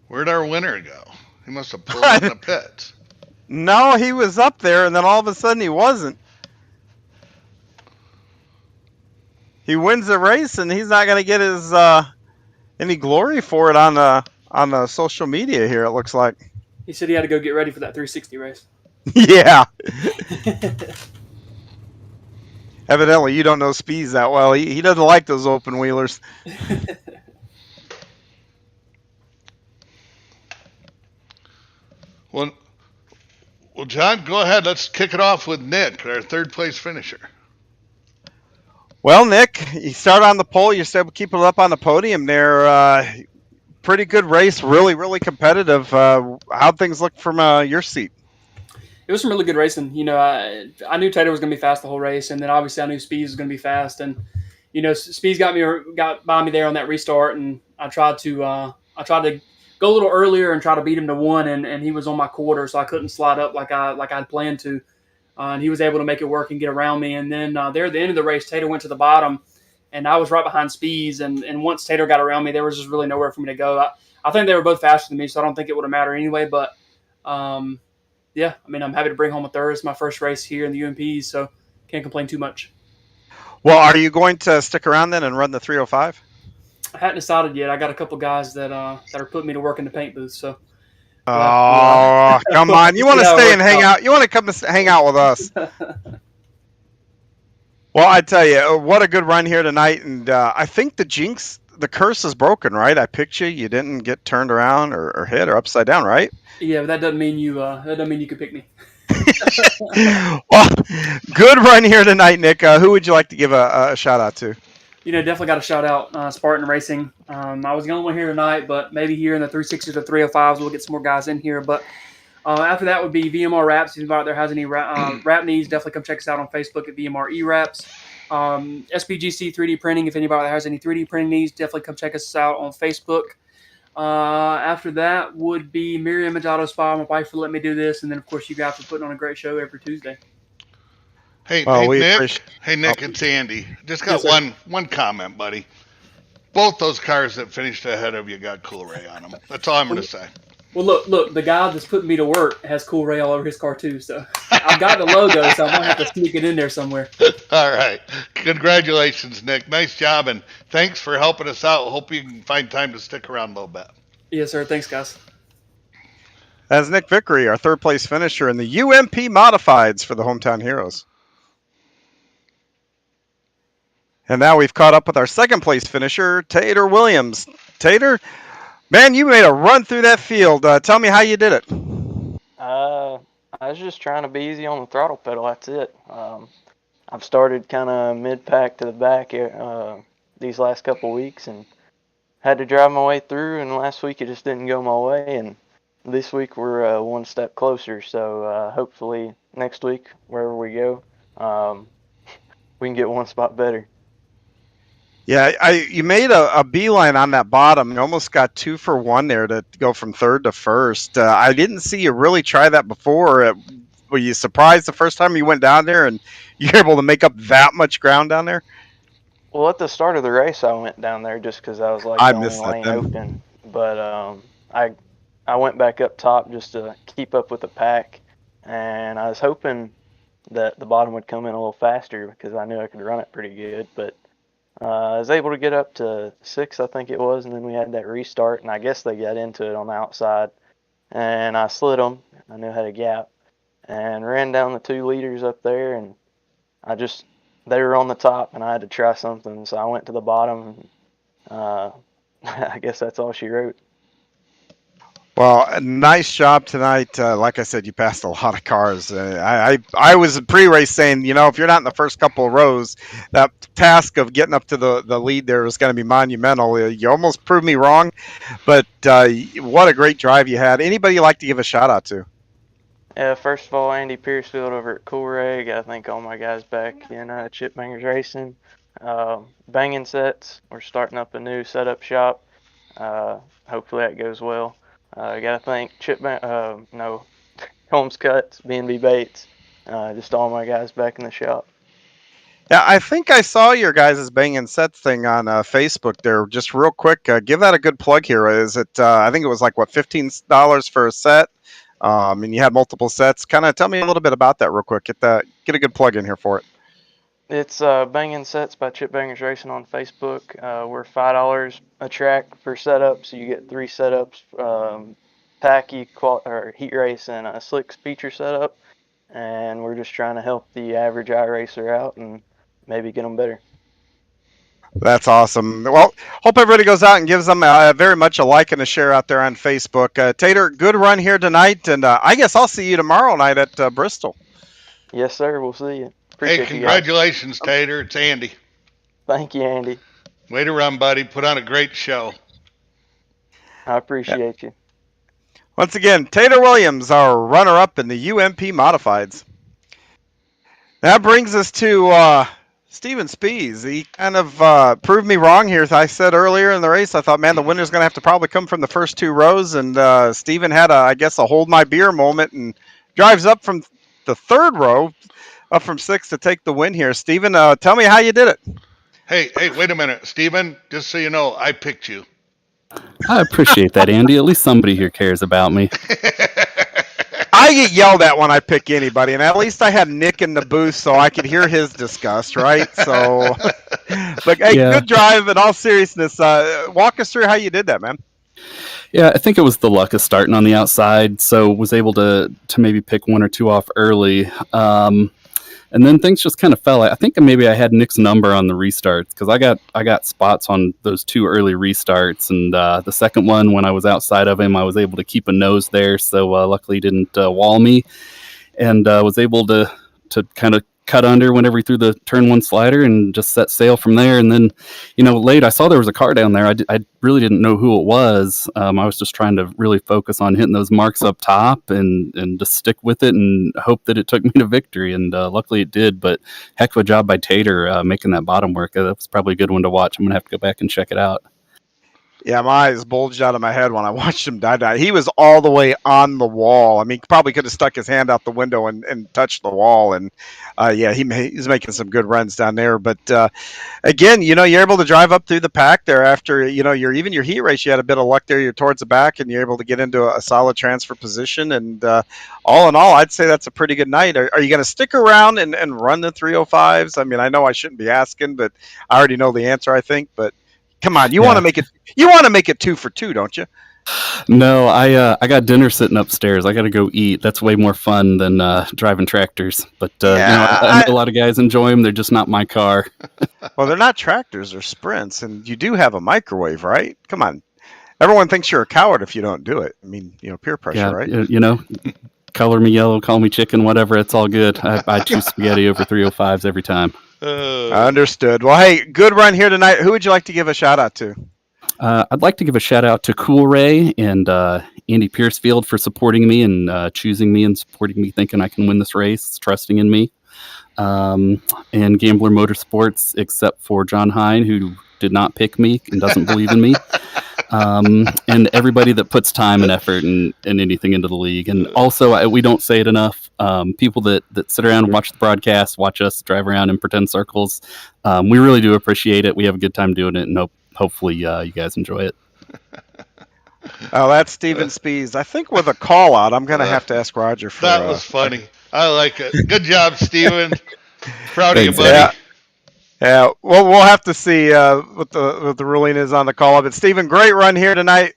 Where'd our winner go? He must have pulled in the pits. No, he was up there, and then all of a sudden he wasn't. He wins the race, and he's not going to get his any glory for it on the social media here. It looks like. He said he had to go get ready for that 360 race. Yeah. Evidently, you don't know Spees that well. He doesn't like those open wheelers. Well, John, go ahead. Let's kick it off with Nick, our third place finisher. Well, Nick, you start on the pole. You start keeping it up on the podium there. Pretty good race. Really, really competitive. How'd things look from your seat? It was some really good racing. I knew Tater was going to be fast the whole race, and then obviously I knew Speed was going to be fast, and Speeds got by me there on that restart, and I tried to go a little earlier and try to beat him to one, and he was on my quarter, so I couldn't slide up like I'd planned to, and he was able to make it work and get around me, and then there at the end of the race, Tater went to the bottom, and I was right behind Speeds, and once Tater got around me, there was just really nowhere for me to go. I think they were both faster than me, so I don't think it would have mattered anyway, but. Yeah, I mean, I'm happy to bring home a third. It's my first race here in the UMPs, so can't complain too much. Well, are you going to stick around then and run the 305? I hadn't decided yet. I got a couple guys that are putting me to work in the paint booth, so. Oh, come on! You want to stay and hang out? You want to come hang out with us? Well, I tell you, what a good run here tonight, and I think the curse is broken, right? I picked you. You didn't get turned around or hit or upside down, right? Yeah, but that doesn't mean you. That doesn't mean you can pick me. Well, good run here tonight, Nick. Who would you like to give a shout out to? Definitely got to shout out Spartan Racing. I was the only one here tonight, but maybe here in the 360s or 305s, we'll get some more guys in here. But after that would be VMR Wraps. If anybody out there has any wrap needs, definitely come check us out on Facebook at VMR E-Wraps. SPGC 3D Printing. If anybody has any 3D printing needs, definitely come check us out on Facebook. After that would be Miriam Machado Spa, my wife, for letting me do this, and then of course you guys for putting on a great show every Tuesday. Hey, Nick, it's Andy. Just got one comment, buddy. Both those cars that finished ahead of you got Cool Ray on them. That's all I'm going to say. Well, look, the guy that's putting me to work has Cool Ray all over his car too, so I've got the logo, so I'm going to have to sneak it in there somewhere. All right. Congratulations, Nick. Nice job, and thanks for helping us out. Hope you can find time to stick around a little bit. Yes, sir. Thanks, guys. That's Nick Vickery, our third place finisher in the UMP Modifieds for the Hometown Heroes. And now we've caught up with our second place finisher, Tater Williams. Tater, man, you made a run through that field. Tell me how you did it. I was just trying to be easy on the throttle pedal. That's it. I've started kind of mid-pack to the back these last couple weeks and had to drive my way through. And last week it just didn't go my way. And this week we're one step closer. So hopefully next week, wherever we go, we can get one spot better. Yeah, you made a beeline on that bottom. You almost got 2 for 1 there to go from third to first. I didn't see you really try that before. Were you surprised the first time you went down there and you were able to make up that much ground down there? Well, at the start of the race, I went down there just because I was like the only lane open. But I went back up top just to keep up with the pack, and I was hoping that the bottom would come in a little faster because I knew I could run it pretty good. But I was able to get up to 6, I think it was, and then we had that restart, and I guess they got into it on the outside. And I slid them. I knew I had a gap, and ran down the 2 leaders up there, and they were on the top, and I had to try something, so I went to the bottom. And, I guess that's all she wrote. Well, nice job tonight. Like I said, you passed a lot of cars. I was pre-race saying, if you're not in the first couple of rows, that task of getting up to the lead there is going to be monumental. You almost proved me wrong, but what a great drive you had. Anybody you'd like to give a shout out to? Yeah, first of all, Andy Piercefield over at Cool Ray. Got to thank all my guys back in Chip Bangers Racing. Banging Sets. We're starting up a new setup shop. Hopefully that goes well. I got to thank Holmes Cuts, B&B Baits, just all my guys back in the shop. Yeah, I think I saw your guys' Bangin' Sets thing on Facebook there. Just real quick, give that a good plug here. Is it? I think it was like $15 for a set, and you had multiple sets. Kind of tell me a little bit about that real quick. Get a good plug in here for it. It's Bangin' Sets by Chip Bangers Racing on Facebook. We're $5 a track per setup, so you get 3 setups, tacky, heat race, and a slick feature setup. And we're just trying to help the average iRacer out and maybe get them better. That's awesome. Well, hope everybody goes out and gives them very much a like and a share out there on Facebook. Tater, good run here tonight, and I guess I'll see you tomorrow night at Bristol. Yes, sir. We'll see you. Hey, congratulations, Tater. It's Andy. Thank you, Andy. Way to run, buddy. Put on a great show. I appreciate you. Once again, Tater Williams, our runner-up in the UMP Modifieds. That brings us to Steven Spies. He kind of proved me wrong here. As I said earlier in the race, I thought, man, the winner's going to have to probably come from the first two rows. And Steven had, a hold my beer moment and drives up from the third row, up from 6 to take the win here. Steven, tell me how you did it. Hey, wait a minute. Steven, just so you know, I picked you. I appreciate that, Andy. At least somebody here cares about me. I get yelled at when I pick anybody, and at least I had Nick in the booth so I could hear his disgust, right? So, but hey, Yeah. Good drive. In all seriousness, walk us through how you did that, man. Yeah, I think it was the luck of starting on the outside, so was able to maybe pick one or two off early. And then things just kind of fell. I think maybe I had Nick's number on the restarts because I got spots on those two early restarts, and the second one when I was outside of him, I was able to keep a nose there. So luckily he didn't wall me, and was able to kind of cut under whenever he threw the turn one slider and just set sail from there. And then, late I saw there was a car down there. I really didn't know who it was. I was just trying to really focus on hitting those marks up top and just stick with it and hope that it took me to victory. And luckily it did, but heck of a job by Tater making that bottom work. That was probably a good one to watch. I'm going to have to go back and check it out. Yeah, my eyes bulged out of my head when I watched him dive. He was all the way on the wall. I mean, probably could have stuck his hand out the window and touched the wall. And he's making some good runs down there. But again, you're able to drive up through the pack there after, your heat race. You had a bit of luck there. You're towards the back, and you're able to get into a solid transfer position. And all in all, I'd say that's a pretty good night. Are you going to stick around and run the 305s? I mean, I know I shouldn't be asking, but I already know the answer, I think. But come on, you want to make it. You want to make it 2 for 2, don't you? No, I got dinner sitting upstairs. I got to go eat. That's way more fun than driving tractors. But I know a lot of guys enjoy them. They're just not my car. Well, they're not tractors; they're sprints, and you do have a microwave, right? Come on, everyone thinks you're a coward if you don't do it. I mean, peer pressure, right? Color me yellow, call me chicken, whatever. It's all good. I choose spaghetti over 305s every time. Understood. Well, hey, good run here tonight. Who would you like to give a shout out to? I'd like to give a shout out to Cool Ray and Andy Piercefield for supporting me and choosing me and supporting me, thinking I can win this race, trusting in me. And Gambler Motorsports, except for John Hine, who did not pick me and doesn't believe in me. And everybody that puts time and effort and anything into the league. And also, we don't say it enough, people that sit around and watch the broadcast, watch us drive around and pretend circles. We really do appreciate it. We have a good time doing it, and hopefully you guys enjoy it. Oh, that's Steven Spies. I think with a call out, I'm going to have to ask Roger for that. Was funny. I like it. Good job, Steven. Proud of you, buddy. Yeah, well, we'll have to see what the ruling is on the call up. But Steven, great run here tonight.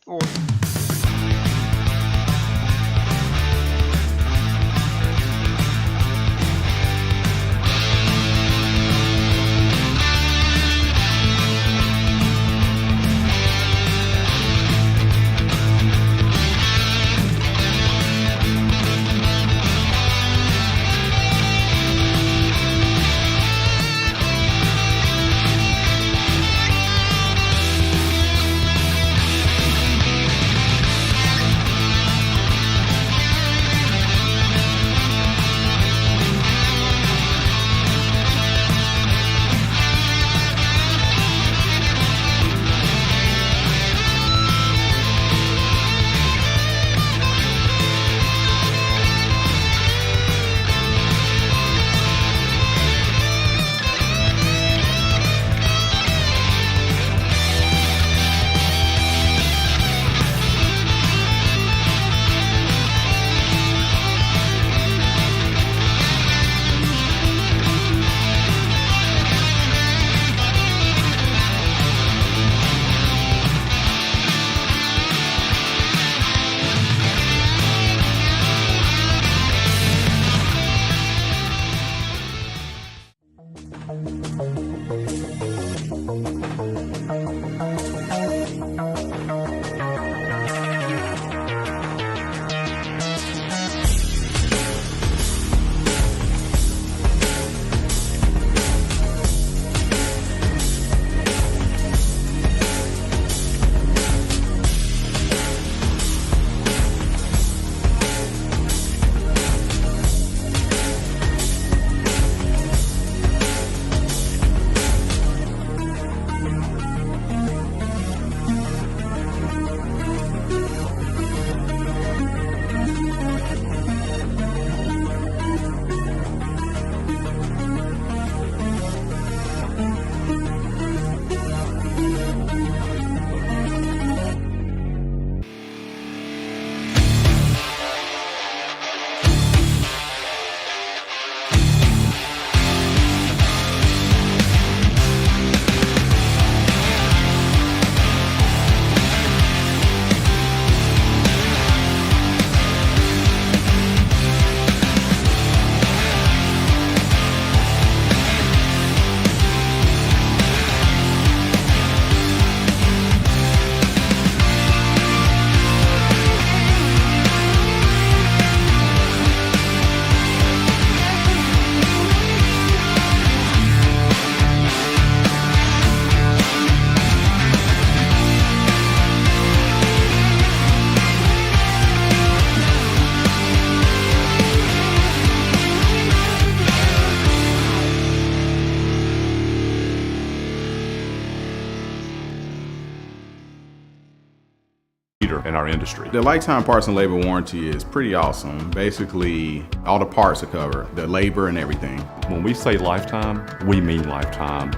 our industry. The lifetime parts and labor warranty is pretty awesome. Basically, all the parts are covered, the labor and everything. When we say lifetime, we mean lifetime,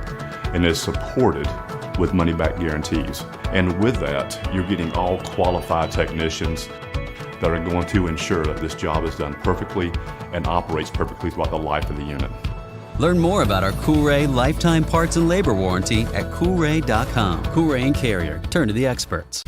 and it's supported with money-back guarantees. And with that, you're getting all qualified technicians that are going to ensure that this job is done perfectly and operates perfectly throughout the life of the unit. Learn more about our Coolray lifetime parts and labor warranty at Coolray.com. Coolray and Carrier. Turn to the experts.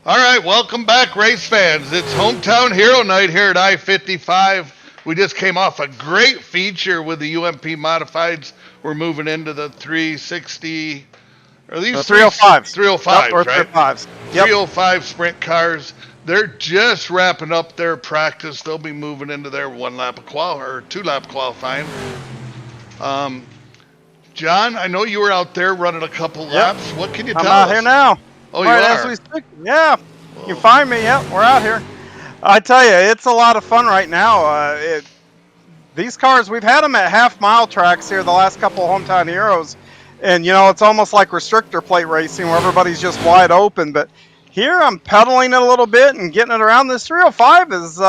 All right, welcome back, race fans. It's Hometown Hero Night here at I-55. We just came off a great feature with the UMP Modifieds. We're moving into the 360. Are these 305s? 305s, or right? 305s. Yep. 305 sprint cars. They're just wrapping up their practice. They'll be moving into their 2-lap qualifying. John, I know you were out there running a couple laps. What can you tell us? I'm out here now. Oh, right, you as are? we speak. Yeah, you can find me. Yep, we're out here. I tell you, it's a lot of fun right now. These cars, we've had them at half-mile tracks here the last couple of Hometown Heroes, and it's almost like restrictor plate racing where everybody's just wide open. But here, I'm pedaling it a little bit and getting it around. This 305 is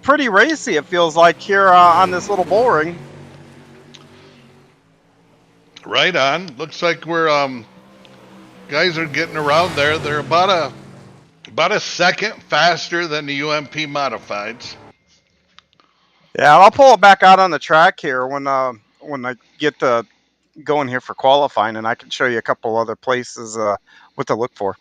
pretty racy. It feels like here on this little bull ring. Right on. Looks like we're guys are getting around there. They're about a second faster than the UMP Modifieds. Yeah, I'll pull it back out on the track here when I get going here for qualifying, and I can show you a couple other places what to look for.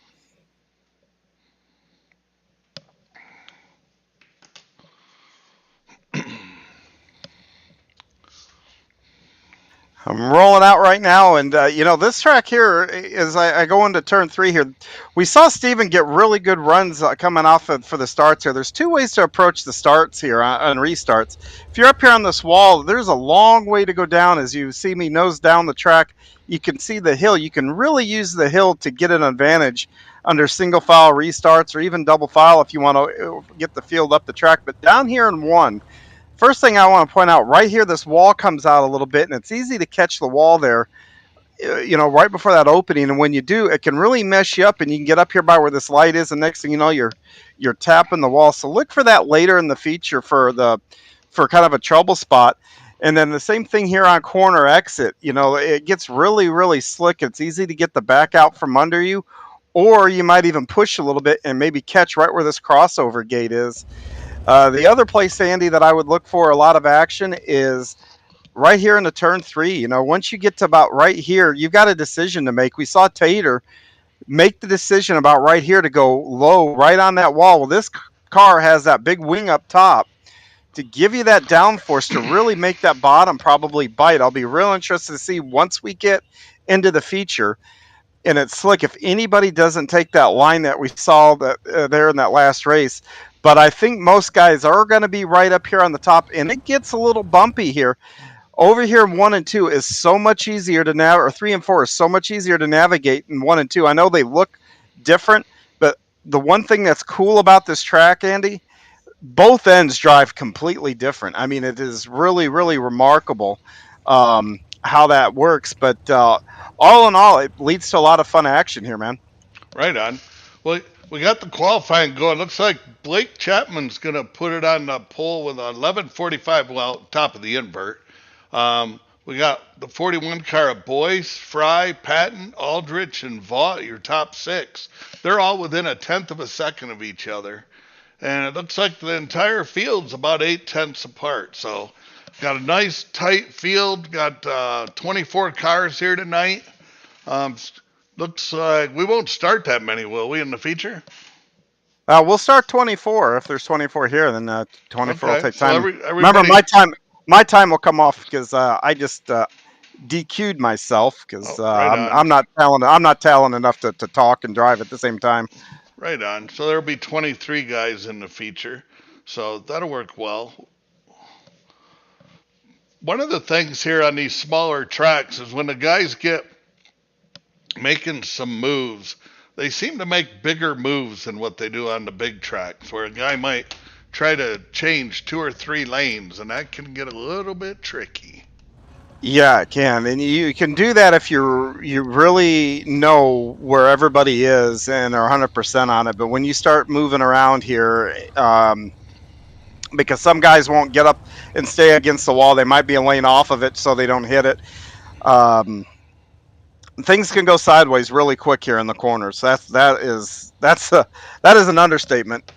I'm rolling out right now, and this track here is I go into turn 3 here. We saw Steven get really good runs coming off for the starts here. There's two ways to approach the starts here on restarts. If you're up here on this wall, there's a long way to go down. As you see me nose down the track, you can see the hill. You can really use the hill to get an advantage under single file restarts or even double file if you want to get the field up the track. But down here in 1, first thing I want to point out, right here, this wall comes out a little bit, and it's easy to catch the wall there, right before that opening. And when you do, it can really mess you up, and you can get up here by where this light is, and next thing you know, you're tapping the wall. So look for that later in the feature for kind of a trouble spot. And then the same thing here on corner exit. It gets really, really slick. It's easy to get the back out from under you, or you might even push a little bit and maybe catch right where this crossover gate is. The other place, Andy, that I would look for a lot of action is right here in the turn 3. Once you get to about right here, you've got a decision to make. We saw Tater make the decision about right here to go low right on that wall. Well, this car has that big wing up top to give you that downforce to really make that bottom probably bite. I'll be real interested to see once we get into the feature. And it's slick if anybody doesn't take that line that we saw that there in that last race. But I think most guys are going to be right up here on the top, and it gets a little bumpy here. Over here, 1 and 2 is so much easier to navigate, or 3 and 4 is so much easier to navigate than 1 and 2. I know they look different, but the one thing that's cool about this track, Andy, both ends drive completely different. I mean, it is really, really remarkable how that works. But all in all, it leads to a lot of fun action here, man. Right on. Well, we got the qualifying going. Looks like Blake Chapman's going to put it on the pole with 11:45, well, top of the invert. We got the 41 car of Boyce, Fry, Patton, Aldrich, and Vaught, your top six. They're all within a tenth of a second of each other. And it looks like the entire field's about 8/10 apart. So got a nice tight field. Got 24 cars here tonight. Um, looks like we won't start that many, will we, in the feature? We'll start 24. If there's 24 here, then 24 will Okay, take so time. everybody. Remember, my time will come off because I just DQ'd myself because right on. I'm not talented enough to talk and drive at the same time. Right on. So there'll be 23 guys in the feature. So that'll work well. One of the things here on these smaller tracks is when the guys get making some moves, they seem to make bigger moves than what they do on the big tracks, where a guy might try to change 2 or 3 lanes, and that can get a little bit tricky. Yeah, it can, and you can do that if you really know where everybody is and are 100% on it. But when you start moving around here, because some guys won't get up and stay against the wall, they might be a lane off of it so they don't hit it. Things can go sideways really quick here in the corners. That is an understatement.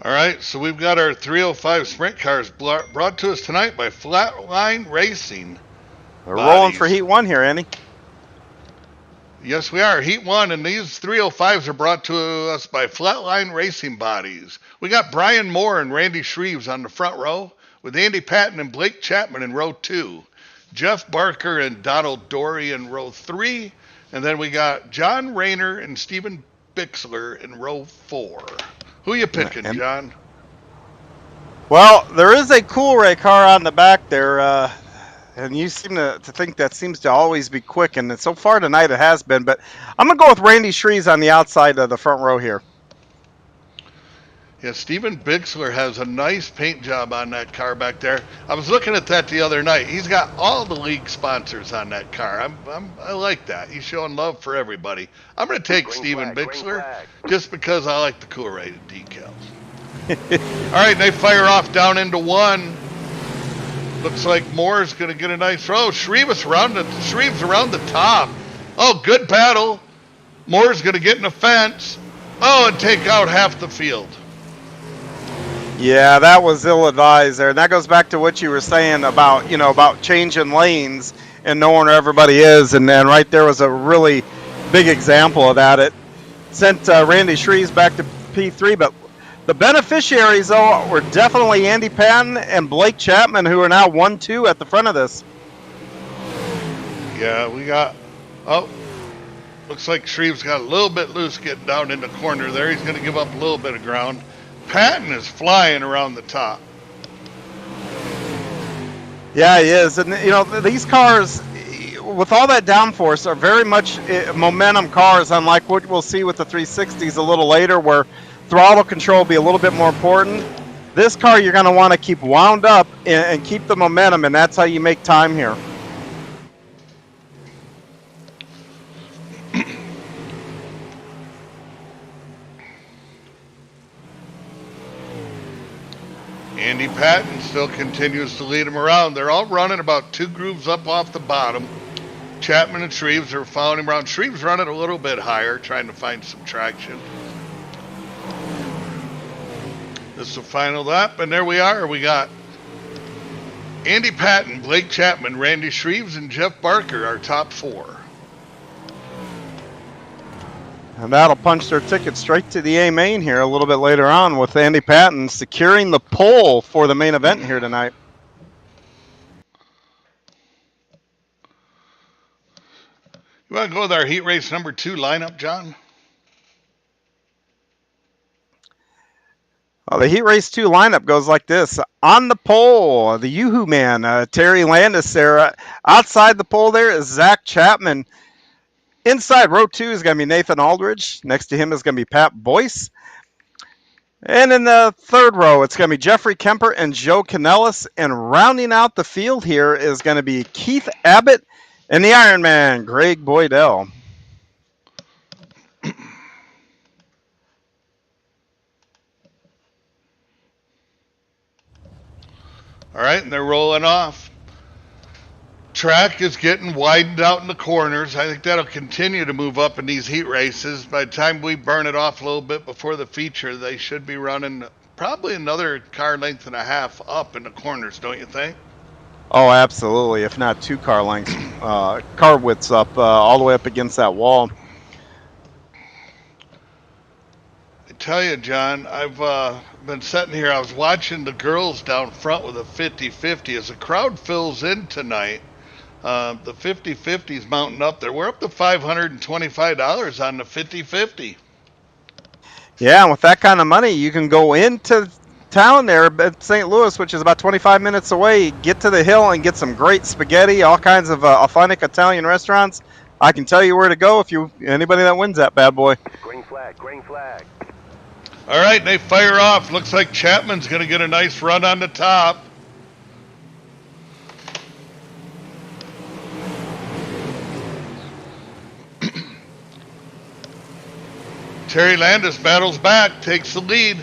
All right, so we've got our 305 sprint cars brought to us tonight by Flatline Racing. We're rolling for Heat 1 here, Andy. Yes, we are. Heat 1, and these 305s are brought to us by Flatline Racing Bodies. We got Brian Moore and Randy Shreves on the front row, with Andy Patton and Blake Chapman in row 2, Jeff Barker and Donald Dory in row 3, and then we got John Rayner and Stephen Bixler in row 4. Who you picking, John? Well, there is a Cool Ray car on the back there, and you seem to think that seems to always be quick, and so far tonight it has been. But I'm going to go with Randy Shreves on the outside of the front row here. Yeah, Stephen Bixler has a nice paint job on that car back there. I was looking at that the other night. He's got all the league sponsors on that car. I like that. He's showing love for everybody. I'm going to take Stephen Bixler just because I like the Cool Ray decals. All right, they fire off down into 1. Looks like Moore's going to get a nice throw. Shreves around the top. Oh, good battle. Moore's going to get in the fence. Oh, and take out half the field. Yeah, that was ill-advised there. And that goes back to what you were saying about changing lanes and knowing where everybody is. And right there was a really big example of that. It sent Randy Shreves back to P3. But the beneficiaries, though, were definitely Andy Patton and Blake Chapman, who are now 1-2 at the front of this. Yeah, we got... Oh, looks like Shreves got a little bit loose getting down in the corner there. He's going to give up a little bit of ground. Patton is flying around the top. Yeah, he is. And, these cars, with all that downforce, are very much momentum cars, unlike what we'll see with the 360s a little later, where throttle control will be a little bit more important. This car, you're going to want to keep wound up and keep the momentum, and that's how you make time here. Andy Patton still continues to lead them around. They're all running about 2 grooves up off the bottom. Chapman and Shreves are following him around. Shreves running a little bit higher, trying to find some traction. This is the final lap, and there we are. We got Andy Patton, Blake Chapman, Randy Shreves, and Jeff Barker, our top 4. And that'll punch their ticket straight to the A main here a little bit later on, with Andy Patton securing the pole for the main event here tonight. You want to go with our heat race number 2 lineup, John? Well, the heat race 2 lineup goes like this. On the pole, the Yoo-Hoo Man, Terry Landis there. Outside the pole there is Zach Chapman. Inside row 2 is going to be Nathan Aldridge. Next to him is going to be Pat Boyce. And in the third row, it's going to be Jeffrey Kemper and Joe Canellis. And rounding out the field here is going to be Keith Abbott and the Iron Man, Greg Boydell. All right, and they're rolling off. track is getting widened out in the corners. I think that'll continue to move up in these heat races. By the time we burn it off a little bit before the feature, they should be running probably another car length and a half up in the corners, don't you think? Oh, absolutely. If not 2 car lengths, car widths up, all the way up against that wall. I tell you, John, I've been sitting here. I was watching the girls down front with a 50-50. As the crowd fills in tonight, the 50-50 is mounting up there. We're up to $525 on the 50-50. Yeah, and with that kind of money, you can go into town there at St. Louis, which is about 25 minutes away, get to the hill and get some great spaghetti, all kinds of authentic Italian restaurants. I can tell you where to go if anybody that wins that bad boy. Green flag, green flag. All right, they fire off. Looks like Chapman's going to get a nice run on the top. Terry Landis battles back, takes the lead.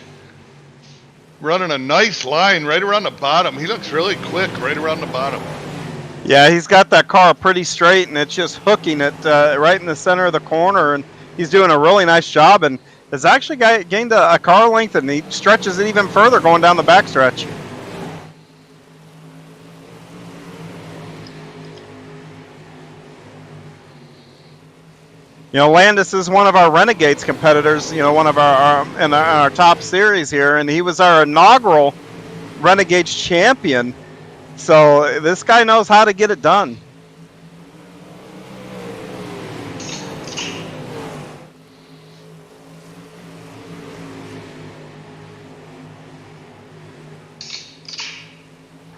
Running a nice line right around the bottom. He looks really quick right around the bottom. Yeah, he's got that car pretty straight, and it's just hooking it right in the center of the corner, and he's doing a really nice job, and has actually gained a car length, and he stretches it even further going down the backstretch. You know, Landis is one of our Renegades competitors, you know, one of our top series here, and he was our inaugural Renegades champion. So this guy knows how to get it done.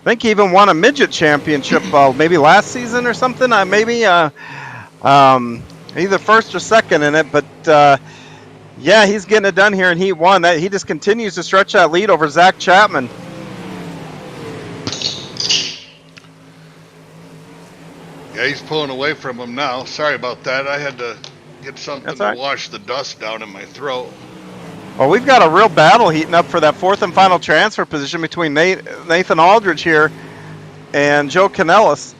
I think he even won a midget championship maybe last season or something. Either first or second in it, but yeah, he's getting it done here in Heat 1. He just continues to stretch that lead over Zach Chapman. Yeah, he's pulling away from him now. Sorry about that. I had to get something to wash the dust down in my throat. Well, we've got a real battle heating up for that 4th and final transfer position between Nathan Aldridge here and Joe Canellis.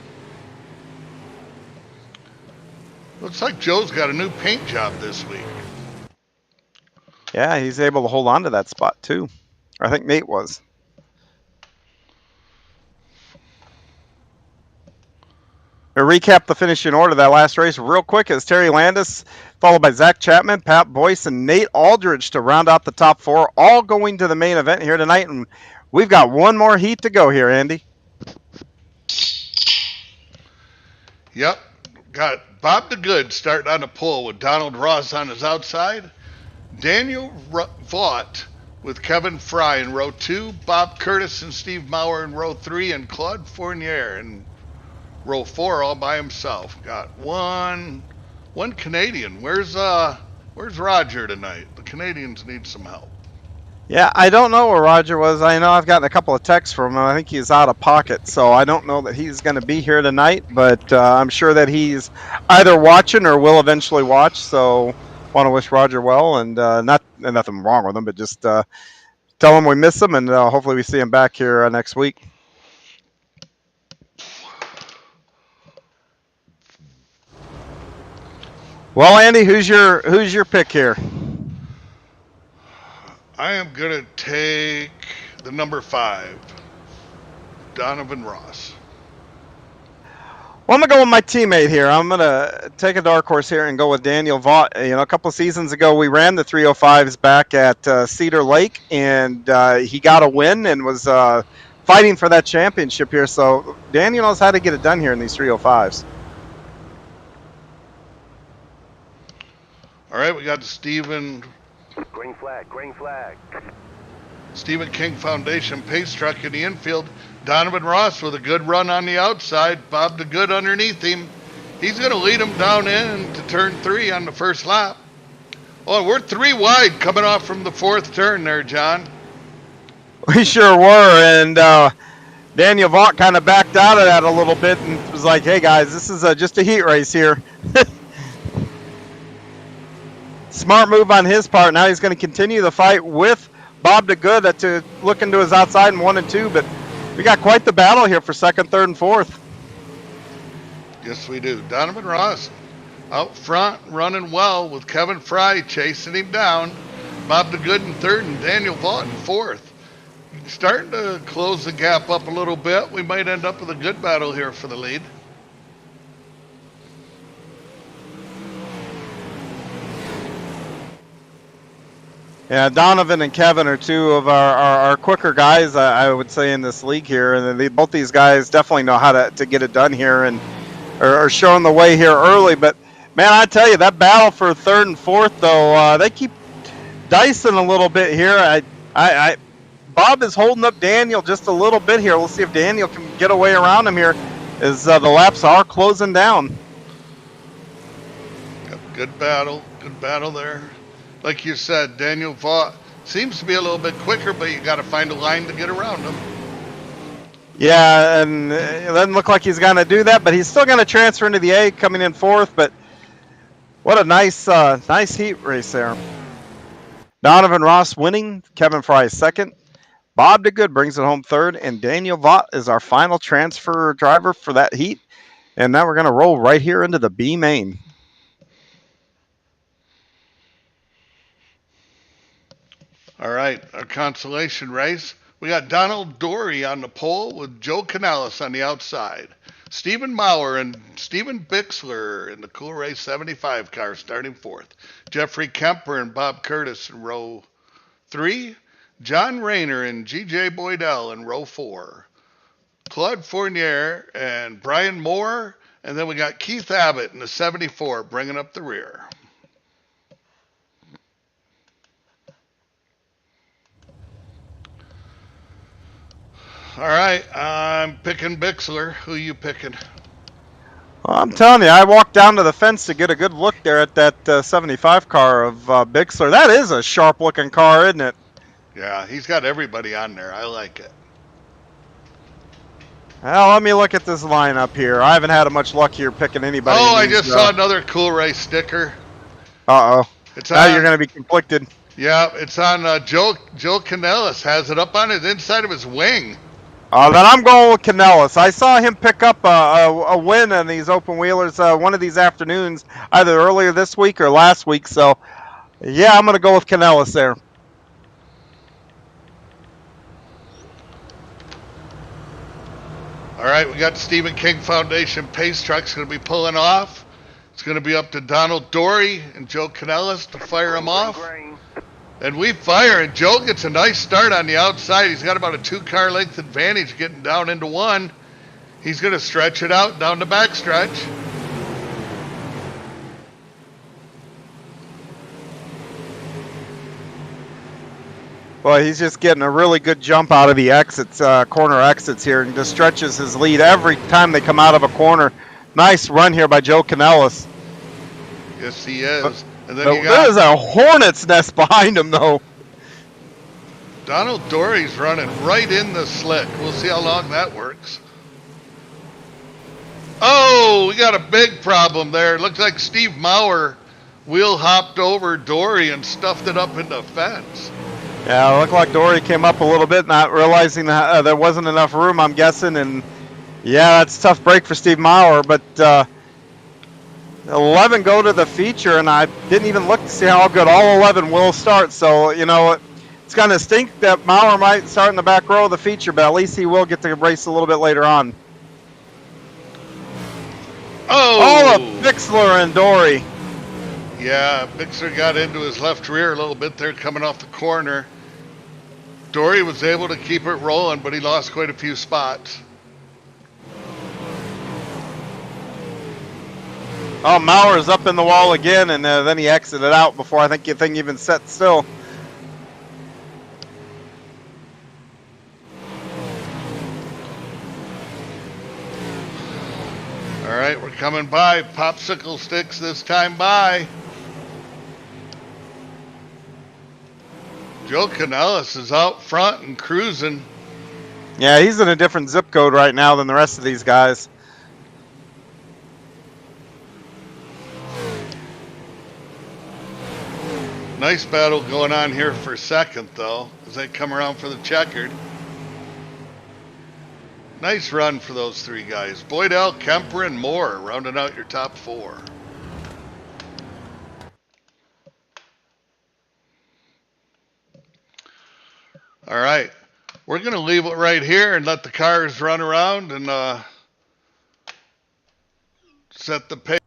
Looks like Joe's got a new paint job this week. Yeah, he's able to hold on to that spot too. I think Nate was. To recap the finishing order of that last race real quick is Terry Landis, followed by Zach Chapman, Pat Boyce, and Nate Aldridge to round out the top 4, all going to the main event here tonight. And we've got one more heat to go here, Andy. Yep. Got Bob the Good starting on the pole with Donald Ross on his outside. Daniel Vaught with Kevin Fry in row 2. Bob Curtis and Steve Maurer in row 3. And Claude Fournier in row 4 all by himself. Got one Canadian. Where's Roger tonight? The Canadians need some help. Yeah, I don't know where Roger was. I know I've gotten a couple of texts from him. I think he's out of pocket, so I don't know that he's going to be here tonight, but I'm sure that he's either watching or will eventually watch, so want to wish Roger well, and nothing wrong with him, but just tell him we miss him, and hopefully we see him back here next week. Well, Andy, who's your pick here? I am going to take the number 5, Donovan Ross. Well, I'm going to go with my teammate here. I'm going to take a dark horse here and go with Daniel Vaught. You know, a couple of seasons ago, we ran the 305s back at Cedar Lake, and he got a win and was fighting for that championship here. So Daniel knows how to get it done here in these 305s. All right, we got Stephen. Green flag, green flag. Stephen King Foundation pace truck in the infield. Donovan Ross with a good run on the outside. Bob the Good underneath him. He's going to lead him down in to turn 3 on the first lap. Oh, we're 3 wide coming off from the 4th turn there, John. We sure were, and Daniel Vaught kind of backed out of that a little bit and was like, hey, guys, this is just a heat race here. Smart move on his part. Now he's going to continue the fight with Bob the Good to look into his outside in 1 and 2, but we got quite the battle here for 2nd, 3rd, and 4th. Yes, we do. Donovan Ross out front, running well with Kevin Fry chasing him down. Bob DeGood in third and Daniel Vaught in fourth. Starting to close the gap up a little bit. We might end up with a good battle here for the lead. Yeah, Donovan and Kevin are two of our quicker guys, I would say, in this league here. And both these guys definitely know how to get it done here and are showing the way here early. But, man, I tell you, that battle for third and fourth, though, they keep dicing a little bit here. Bob is holding up Daniel just a little bit here. We'll see if Daniel can get away around him here as the laps are closing down. Yep, good battle there. Like you said, Daniel Vaught seems to be a little bit quicker, but you got to find a line to get around him. Yeah, and it doesn't look like he's going to do that, but he's still going to transfer into the A, coming in fourth. But what a nice heat race there. Donovan Ross winning, Kevin Fry second. Bob DeGood brings it home third, and Daniel Vaught is our final transfer driver for that heat. And now we're going to roll right here into the B main. All right, our consolation race. We got Donald Dory on the pole with Joe Canales on the outside. Stephen Maurer and Steven Bixler in the Cool Race 75 car starting fourth. Jeffrey Kemper and Bob Curtis in row 3. John Rayner and G.J. Boydell in row 4. Claude Fournier and Brian Moore. And then we got Keith Abbott in the 74 bringing up the rear. All right, I'm picking Bixler. Who you picking? Well, I'm telling you, I walked down to the fence to get a good look there at that 75 car of Bixler. That is a sharp-looking car, isn't it? Yeah, he's got everybody on there. I like it. Well, let me look at this lineup here. I haven't had much luck here picking anybody. Oh, I just saw another Cool Race sticker. Uh-oh. Now you're going to be conflicted. Yeah, it's on Joe Canales. Has it up on his inside of his wing. Then I'm going with Canales. I saw him pick up a win in these open wheelers one of these afternoons, either earlier this week or last week. So, yeah, I'm going to go with Canales there. All right, we got Stephen King Foundation Pace Trucks going to be pulling off. It's going to be up to Donald Dory and Joe Canales to fire him off. And we fire, and Joe gets a nice start on the outside. He's got about a 2-car length advantage getting down into one. He's going to stretch it out down the back stretch. Well, he's just getting a really good jump out of the exits, corner exits here, and just stretches his lead every time they come out of a corner. Nice run here by Joe Canales. Yes, he is. And then there's a hornet's nest behind him, though. Donald Dory's running right in the slick. We'll see how long that works. Oh, we got a big problem there. It looks like Steve Maurer wheel hopped over Dory and stuffed it up in the fence. Yeah, it looked like Dory came up a little bit, not realizing that there wasn't enough room, I'm guessing. And, yeah, that's a tough break for Steve Maurer, but 11 go to the feature, and I didn't even look to see how good all 11 will start. So, you know, it's going to stink that Maurer might start in the back row of the feature, but at least he will get to race a little bit later on. Oh! Bixler and Dory. Yeah, Bixler got into his left rear a little bit there coming off the corner. Dory was able to keep it rolling, but he lost quite a few spots. Oh, Maurer's up in the wall again, and then he exited out before I think the thing even set still. All right, we're coming by. Popsicle sticks this time by. Joe Canales is out front and cruising. Yeah, he's in a different zip code right now than the rest of these guys. Nice battle going on here for second, though, as they come around for the checkered. Nice run for those three guys. Boydell, Kemper, and Moore rounding out your top four. All right. We're going to leave it right here and let the cars run around and set the pace.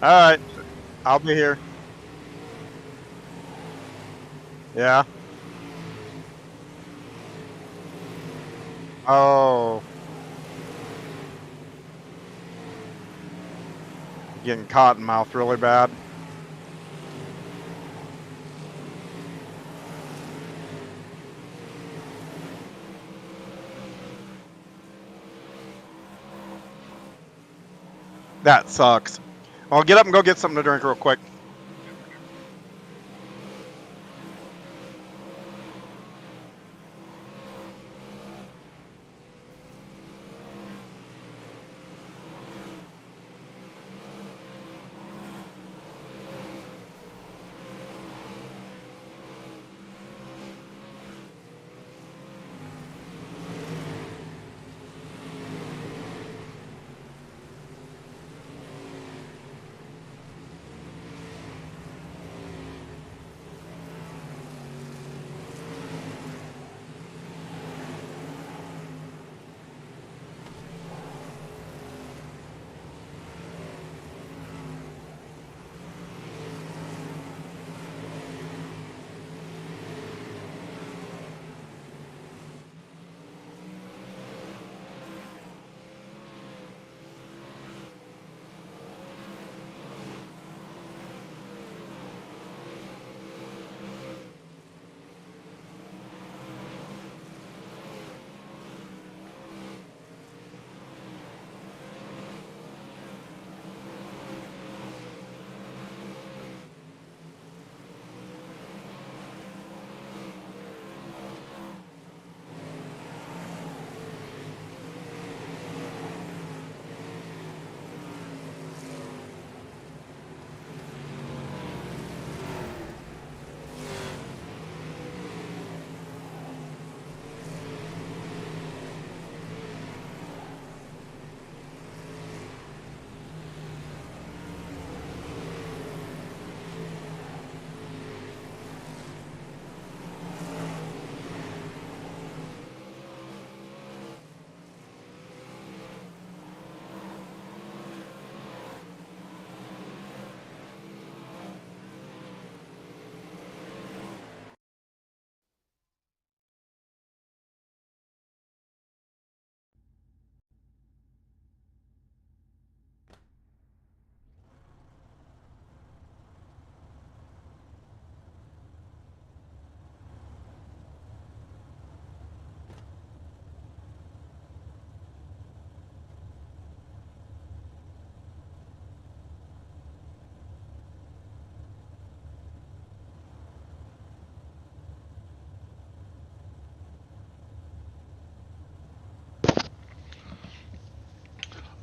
All right, I'll be here. Yeah. Oh. Getting cotton mouth really bad. That sucks. Well, get up and go get something to drink real quick.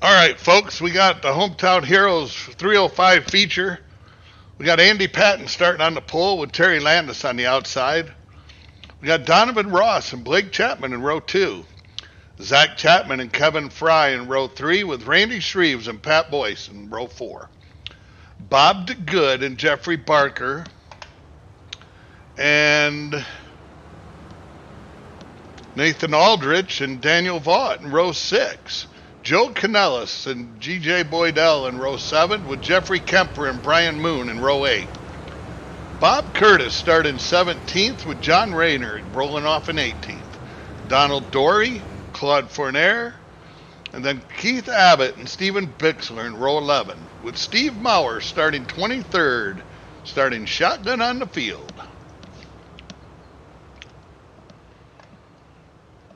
All right, folks, we got the Hometown Heroes 305 feature. We got Andy Patton starting on the pole with Terry Landis on the outside. We got Donovan Ross and Blake Chapman in row 2. Zach Chapman and Kevin Fry in row 3 with Randy Shreves and Pat Boyce in row 4. Bob DeGood and Jeffrey Barker and Nathan Aldrich and Daniel Vaught in row 6. Joe Canellis and G.J. Boydell in row 7 with Jeffrey Kemper and Brian Moon in row 8. Bob Curtis started 17th with John Rayner rolling off in 18th. Donald Dory, Claude Fournier, and then Keith Abbott and Stephen Bixler in row 11 with Steve Maurer starting 23rd, starting shotgun on the field.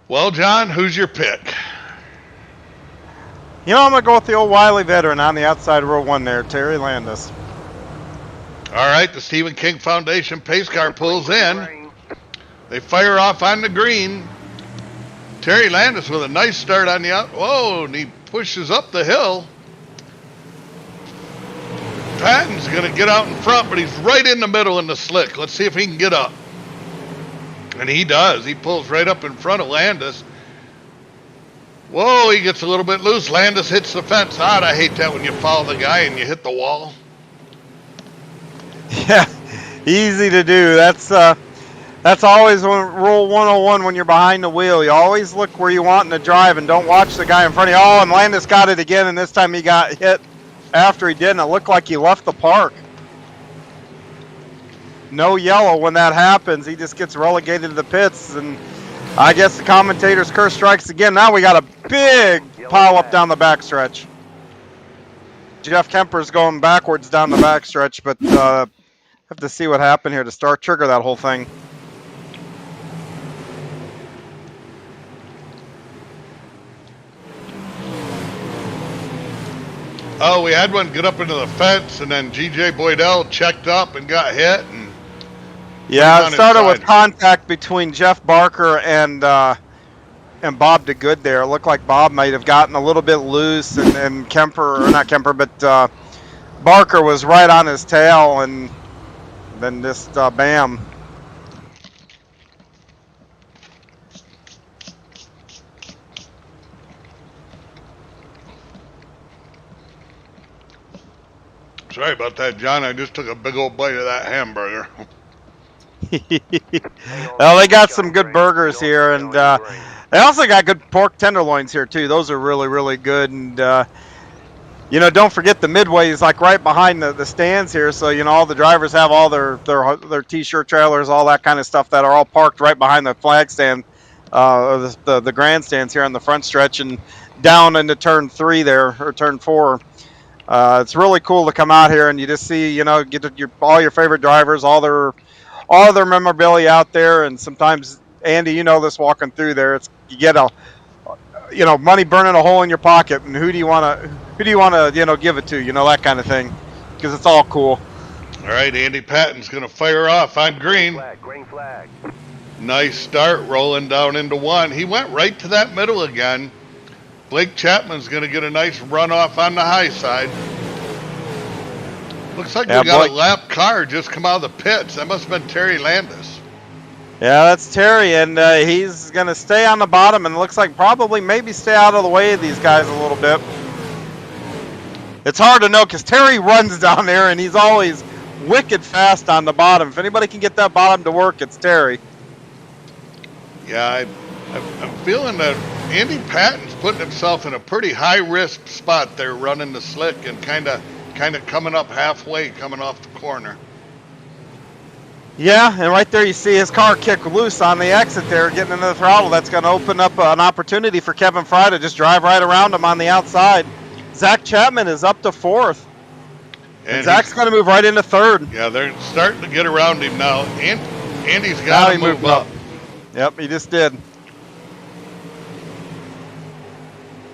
Well, John, who's your pick? You know, I'm going to go with the old wily veteran on the outside row 1 there, Terry Landis. All right, the Stephen King Foundation pace car pulls in. They fire off on the green. Terry Landis with a nice start on the out. Whoa, and he pushes up the hill. Patton's going to get out in front, but he's right in the middle in the slick. Let's see if he can get up. And he does. He pulls right up in front of Landis. Whoa, he gets a little bit loose. Landis hits the fence. I hate that when you follow the guy and you hit the wall. Yeah, easy to do. That's always rule 101 when you're behind the wheel. You always look where you want in the drive and don't watch the guy in front of you. Oh, and Landis got it again, and this time he got hit after he did, and it looked like he left the park. No yellow when that happens. He just gets relegated to the pits, and I guess the commentator's curse strikes again. Now we got a big pile up down the backstretch. Jeff Kemper's going backwards down the backstretch, but have to see what happened here to trigger that whole thing. Oh, we had one get up into the fence, and then G.J. Boydell checked up and got hit. And yeah, it started with contact between Jeff Barker and Bob DeGood there. It looked like Bob might have gotten a little bit loose, and Kemper, or not Kemper, but Barker was right on his tail, and then just bam. Sorry about that, John. I just took a big old bite of that hamburger. Well, they got some good burgers here, and they also got good pork tenderloins here too. Those are really, really good. And don't forget the midway is like right behind the stands here. So all the drivers have all their t-shirt trailers, all that kind of stuff that are all parked right behind the flag stand, or the grandstands here on the front stretch and down into turn 3 there, or turn 4. It's really cool to come out here and you just see, get all your favorite drivers, all their memorabilia out there. And sometimes, Andy, this walking through there, you get money burning a hole in your pocket, and who do you want to give it to, that kind of thing, because it's all cool. All right, Andy Patton's going to fire off on green. Green flag. Nice start, rolling down into 1. He went right to that middle again. Blake Chapman's going to get a nice runoff on the high side. Looks like we got a lap car just come out of the pits. That must have been Terry Landis. Yeah, that's Terry, and he's going to stay on the bottom, and it looks like maybe stay out of the way of these guys a little bit. It's hard to know because Terry runs down there, and he's always wicked fast on the bottom. If anybody can get that bottom to work, it's Terry. Yeah, I'm feeling that Andy Patton's putting himself in a pretty high-risk spot there, running the slick and kind of coming up halfway, coming off the corner. Yeah, and right there you see his car kick loose on the exit there, getting into the throttle. That's going to open up an opportunity for Kevin Fry to just drive right around him on the outside. Zach Chapman is up to 4th. And Zach's going to move right into 3rd. Yeah, they're starting to get around him now. Andy's got to move up. Yep, he just did.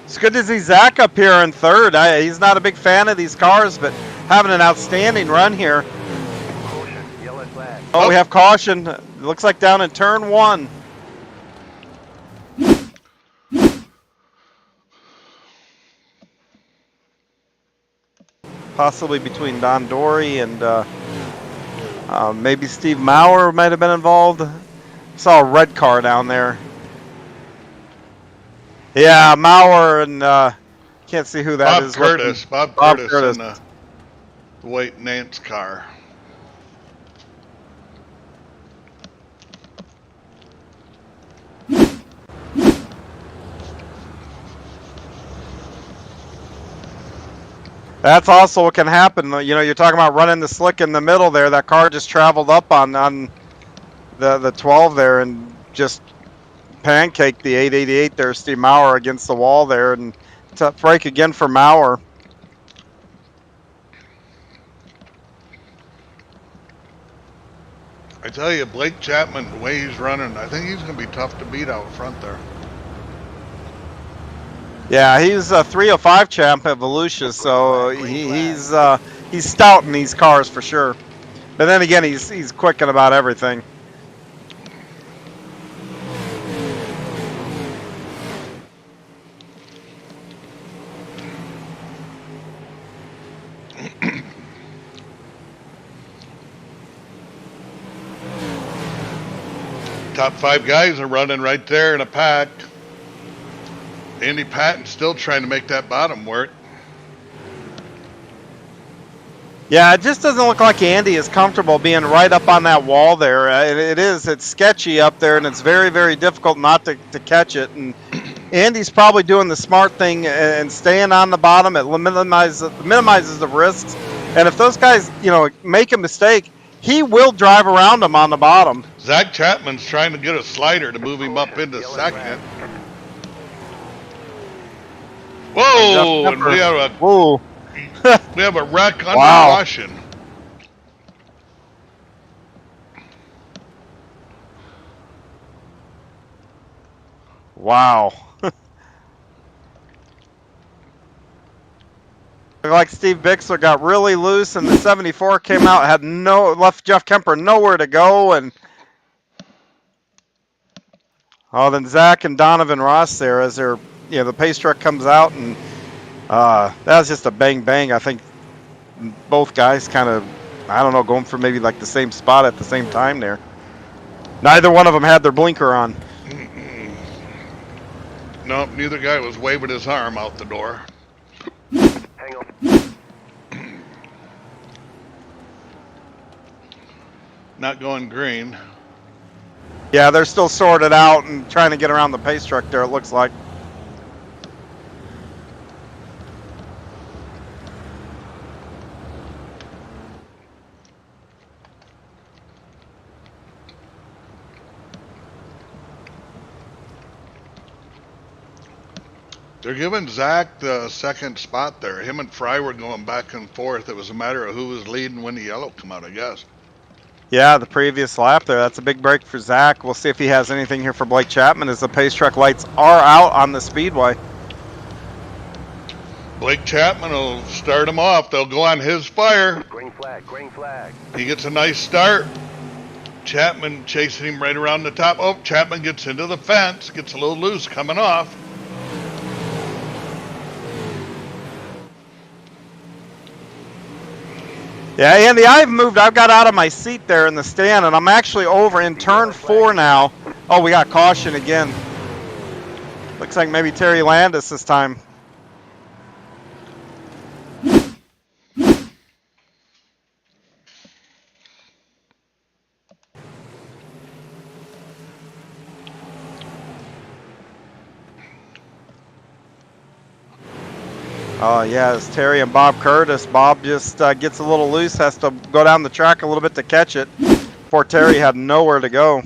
It's good to see Zach up here in 3rd. He's not a big fan of these cars, but having an outstanding run here. Caution, yellow flag. Oh, we have caution. It looks like down in turn 1. Possibly between Don Dory and maybe Steve Maurer might have been involved. Saw a red car down there. Yeah, Maurer and can't see who that is. Bob Curtis in the White Nance car. That's also what can happen. You're talking about running the slick in the middle there. That car just traveled up on the 12 there and just pancaked the 888 there, Steve Maurer, against the wall there, and tough break again for Maurer. I tell you, Blake Chapman, the way he's running, I think he's going to be tough to beat out front there. Yeah, he's a 305 champ at Volusia, so he's stout in these cars for sure. But then again, he's quick at about everything. Top 5 guys are running right there in a pack. Andy Patton's still trying to make that bottom work. Yeah, it just doesn't look like Andy is comfortable being right up on that wall there. It's sketchy up there, and it's very, very difficult not to catch it. And Andy's probably doing the smart thing and staying on the bottom. It minimizes the risks. And if those guys, make a mistake, he will drive around them on the bottom. Zach Chapman's trying to get a slider to move him up into second. Whoa! And we have a wreck under caution. Wow. Like Steve Bixler got really loose, and the 74 came out, left Jeff Kemper nowhere to go, and then Zach and Donovan Ross there as the pace truck comes out, and that was just a bang bang. I think both guys kind of, going for maybe like the same spot at the same time there. Neither one of them had their blinker on. Nope, neither guy was waving his arm out the door. Hang on. Not going green. Yeah, they're still sorted out and trying to get around the pace truck there, it looks like. They're giving Zach the second spot there. Him and Fry were going back and forth. It was a matter of who was leading when the yellow come out, I guess. Yeah, the previous lap there. That's a big break for Zach. We'll see if he has anything here for Blake Chapman as the pace truck lights are out on the speedway. Blake Chapman will start him off. They'll go on his fire. Green flag, green flag. He gets a nice start. Chapman chasing him right around the top. Oh, Chapman gets into the fence. Gets a little loose coming off. Yeah, Andy, I've got out of my seat there in the stand, and I'm actually over in turn 4 now. Oh, we got caution again. Looks like maybe Terry Landis this time. Yeah, it's Terry and Bob Curtis. Bob just gets a little loose, has to go down the track a little bit to catch it. Poor Terry had nowhere to go.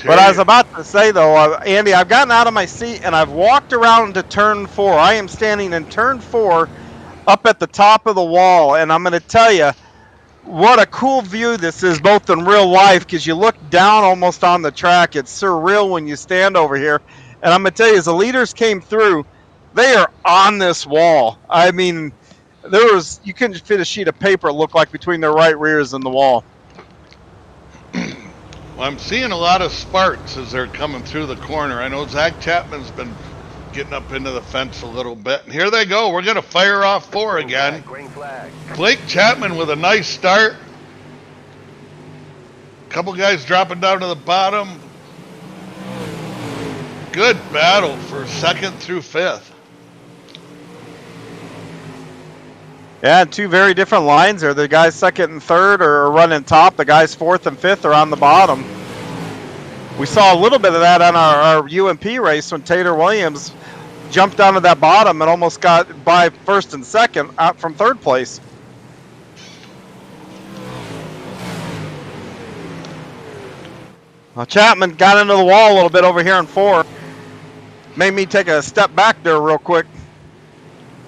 But I was about to say, though, Andy, I've gotten out of my seat and I've walked around to turn 4. I am standing in turn 4 up at the top of the wall, and I'm going to tell you what a cool view this is, both in real life, because you look down almost on the track. It's surreal when you stand over here. And I'm going to tell you, as the leaders came through, they are on this wall. I mean, you couldn't fit a sheet of paper, it looked like, between their right rears and the wall. Well, I'm seeing a lot of sparks as they're coming through the corner. I know Zach Chapman's been getting up into the fence a little bit. And here they go. We're going to fire off 4 again. Green flag. Blake Chapman with a nice start. Couple guys dropping down to the bottom. Good battle for 2nd through 5th. Yeah, 2 very different lines there. The guys 2nd and 3rd are running top. The guys 4th and 5th are on the bottom. We saw a little bit of that on our UMP race when Tater Williams jumped down to that bottom and almost got by 1st and 2nd out from 3rd place. Well, Chapman got into the wall a little bit over here in 4. Made me take a step back there real quick.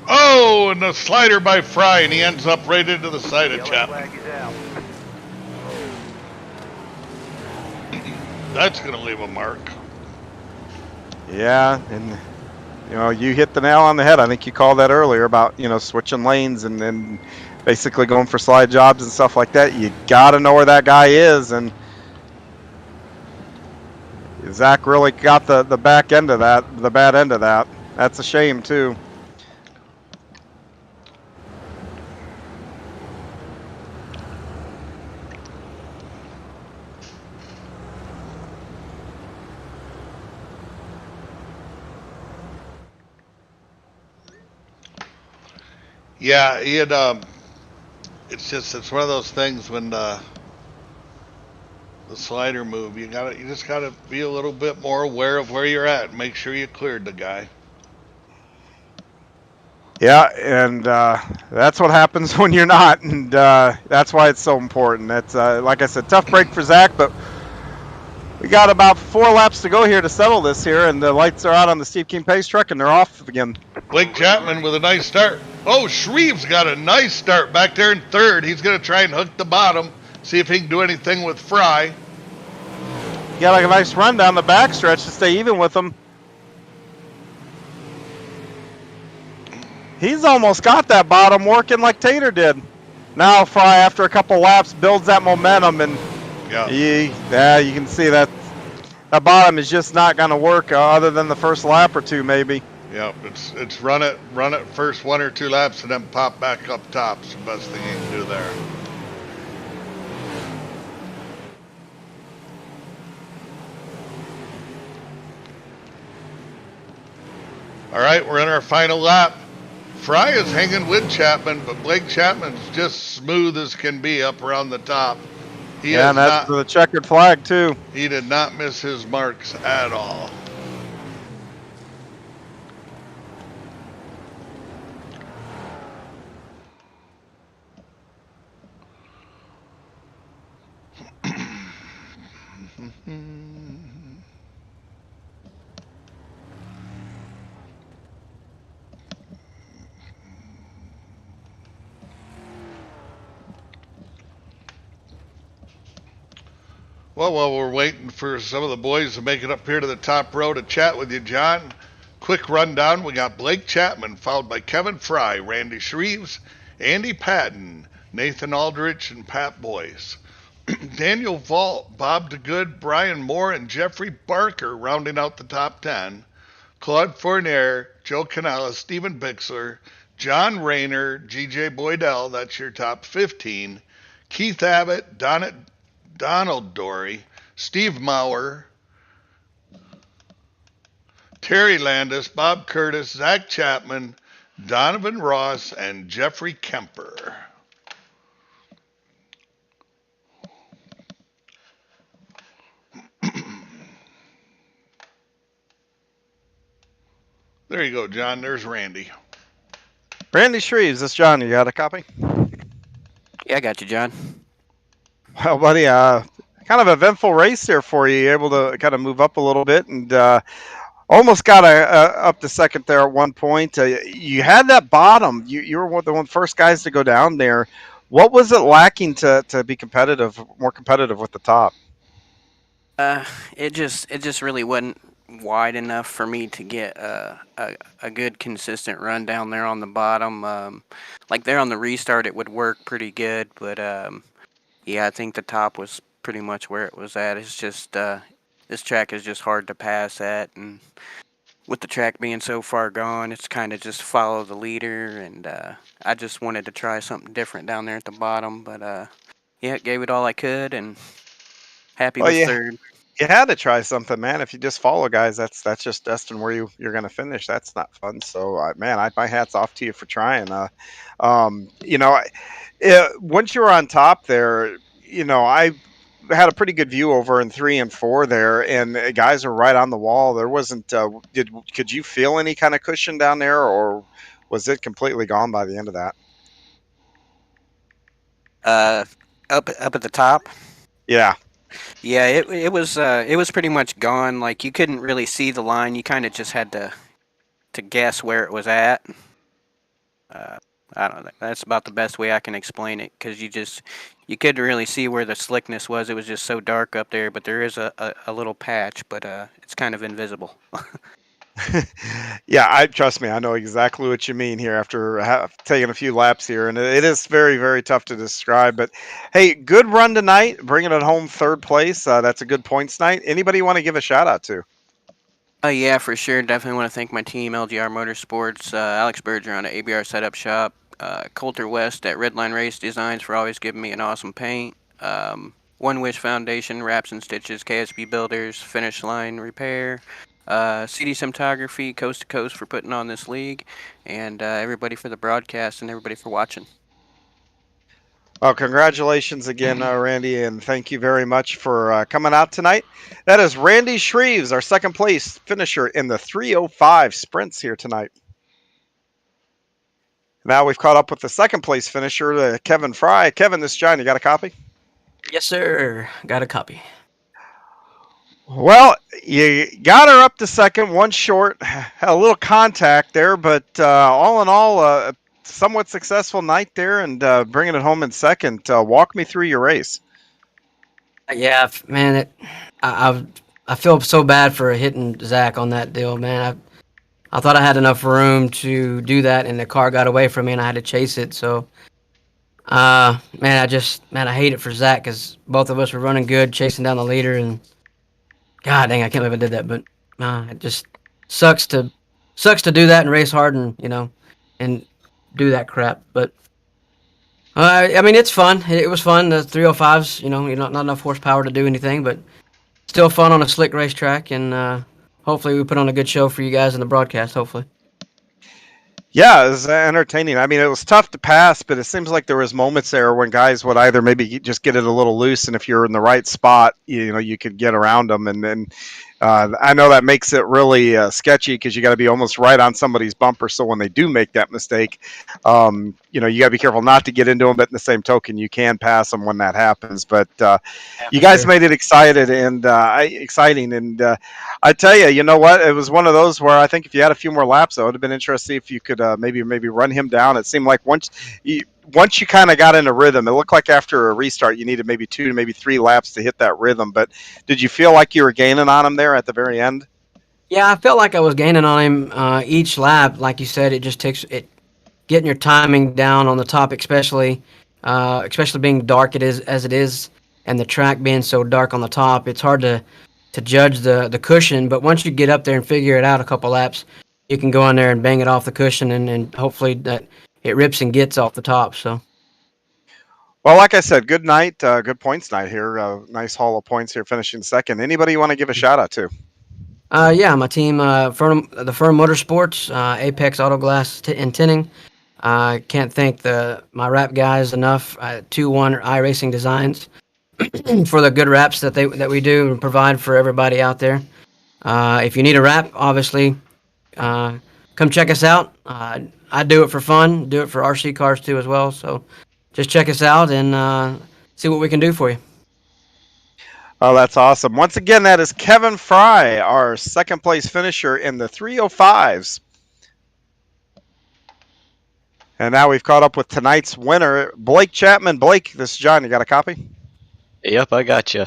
Oh, and the slider by Fry, and he ends up right into the side of Chapman. That's going to leave a mark. Yeah, and you hit the nail on the head. I think you called that earlier about switching lanes and basically going for slide jobs and stuff like that. You got to know where that guy is, and Zach really got the back end of that, the bad end of that. That's a shame too. Yeah, he had. It's one of those things when the slider move. You just gotta be a little bit more aware of where you're at. Make sure you cleared the guy. Yeah, and that's what happens when you're not, and that's why it's so important. That's like I said, tough break for Zach, but we got about 4 laps to go here to settle this here, and the lights are out on the Steve King pace truck, and they're off again. Blake Chapman with a nice start. Oh, Shreve's got a nice start back there in third. He's going to try and hook the bottom, see if he can do anything with Fry. You got like a nice run down the backstretch to stay even with him. He's almost got that bottom working like Tater did. Now Fry, after a couple laps, builds that momentum, and you can see that bottom is just not going to work other than the first lap or two, maybe. Yep, it's run it first 1 or 2 laps and then pop back up top. It's the best thing you can do there. All right, we're in our final lap. Fry is hanging with Chapman, but Blake Chapman's just smooth as can be up around the top. And that's for the checkered flag too. He did not miss his marks at all. Well, while we're waiting for some of the boys to make it up here to the top row to chat with you, John, quick rundown. We got Blake Chapman, followed by Kevin Fry, Randy Shreves, Andy Patton, Nathan Aldrich, and Pat Boyce. Daniel Vault, Bob DeGood, Brian Moore, and Jeffrey Barker rounding out the top 10. Claude Fournier, Joe Canella, Stephen Bixler, John Rayner, G.J. Boydell, that's your top 15. Keith Abbott, Donald Dory, Steve Maurer, Terry Landis, Bob Curtis, Zach Chapman, Donovan Ross, and Jeffrey Kemper. There you go, John. There's Randy. Randy Shreves, this John. You got a copy? Yeah, I got you, John. Well, buddy, kind of eventful race there for you. You're able to kind of move up a little bit and almost got up to second there at one point. You had that bottom. You were one of the first guys to go down there. What was it lacking to be competitive, more competitive with the top? It just really wasn't wide enough for me to get a good consistent run down there on the bottom. Like there on the restart, it would work pretty good, but yeah, I think the top was pretty much where it was at. It's just this track is just hard to pass at, and with the track being so far gone, it's kind of just follow the leader, and I just wanted to try something different down there at the bottom, but yeah, gave it all I could, and happy with third. You had to try something, man. If you just follow guys, that's just destined where you're going to finish. That's not fun. So, man, my hat's off to you for trying. Once you were on top there, I had a pretty good view over in 3 and 4 there, and guys are right on the wall. There wasn't. Could you feel any kind of cushion down there, or was it completely gone by the end of that? Up at the top. Yeah. Yeah, it was pretty much gone. Like you couldn't really see the line. You kind of just had to guess where it was at. I don't know. That's about the best way I can explain it, because you couldn't really see where the slickness was. It was just so dark up there. But there is a little patch, but it's kind of invisible. Yeah, I trust me. I know exactly what you mean here after taking a few laps here, and it is very, very tough to describe. But hey, good run tonight, bringing it home third place. That's a good points night. Anybody you want to give a shout out to? Yeah, for sure. Definitely want to thank my team, LGR Motorsports, Alex Bergeron at ABR Setup Shop, Coulter West at Redline Race Designs for always giving me an awesome paint, One Wish Foundation, Wraps and Stitches, KSB Builders, Finish Line Repair, CD Cinematography, Coast to Coast for putting on this league, and everybody for the broadcast and everybody for watching. Well, congratulations again, Randy, and thank you very much for coming out tonight. That is Randy Shreves, our second place finisher in the 305 sprints here tonight. Now we've caught up with the second place finisher, Kevin Fry. Kevin, this is John. You got a copy? Yes, sir. Got a copy. Well, you got her up to second, one short, had a little contact there, but all in all, somewhat successful night there and bringing it home in second. Walk me through your race. Yeah, man, I feel so bad for hitting Zach on that deal, man. I thought I had enough room to do that, and the car got away from me, and I had to chase it. So, man, I hate it for Zach because both of us were running good, chasing down the leader, and God dang, I can't believe I did that. But it just sucks to do that and race hard and and do that crap. But I mean, it's fun. It was fun. The 305s, you're not enough horsepower to do anything, but still fun on a slick racetrack. And hopefully, we put on a good show for you guys in the broadcast. Hopefully. Yeah, it was entertaining. I mean, it was tough to pass, but it seems like there was moments there when guys would either maybe just get it a little loose, and if you're in the right spot, you could get around them. And then I know that makes it really sketchy because you got to be almost right on somebody's bumper. So when they do make that mistake, you got to be careful not to get into them. But in the same token, you can pass them when that happens. But you guys made it exciting, and I tell you, you know what? It was one of those where I think if you had a few more laps, it would have been interesting if you could maybe run him down. It seemed like once you kind of got in a rhythm, it looked like after a restart you needed maybe 2 to maybe 3 laps to hit that rhythm. But did you feel like you were gaining on him there at the very end? Yeah, I felt like I was gaining on him each lap. Like you said, it just takes getting your timing down on the top, especially being dark as it is, and the track being so dark on the top. It's hard to judge the cushion, but once you get up there and figure it out a couple laps, you can go in there and bang it off the cushion, and hopefully that it rips and gets off the top. So. Well, like I said, good night, good points night here. Nice haul of points here, finishing second. Anybody you want to give a shout out to? Yeah, my team, the Firm Motorsports, Apex Auto Glass and Tinning. Can't thank my wrap guys enough. 2-1 iRacing Designs for the good wraps that we do and provide for everybody out there. If you need a wrap, obviously, come check us out. I do it for fun, do it for RC cars too as well. So just check us out and see what we can do for you. Oh, that's awesome. Once again, that is Kevin Fry, our second place finisher in the 305s. And now we've caught up with tonight's winner, Blake Chapman. Blake, this is John. You got a copy? Yep, I got you.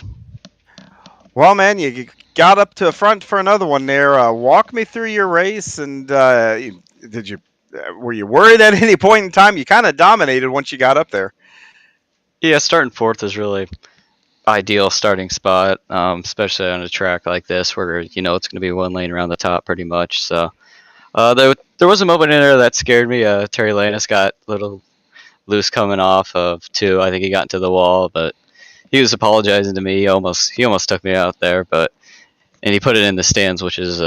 Well, man, you got up to the front for another one there. Walk me through your race, and were you worried at any point in time? You kind of dominated once you got up there. Yeah, starting fourth is really ideal starting spot, especially on a track like this where it's going to be one lane around the top pretty much. So there was a moment in there that scared me. Terry Lannis got a little loose coming off of 2. I think he got into the wall, but he was apologizing to me. He almost took me out there, and he put it in the stands, which is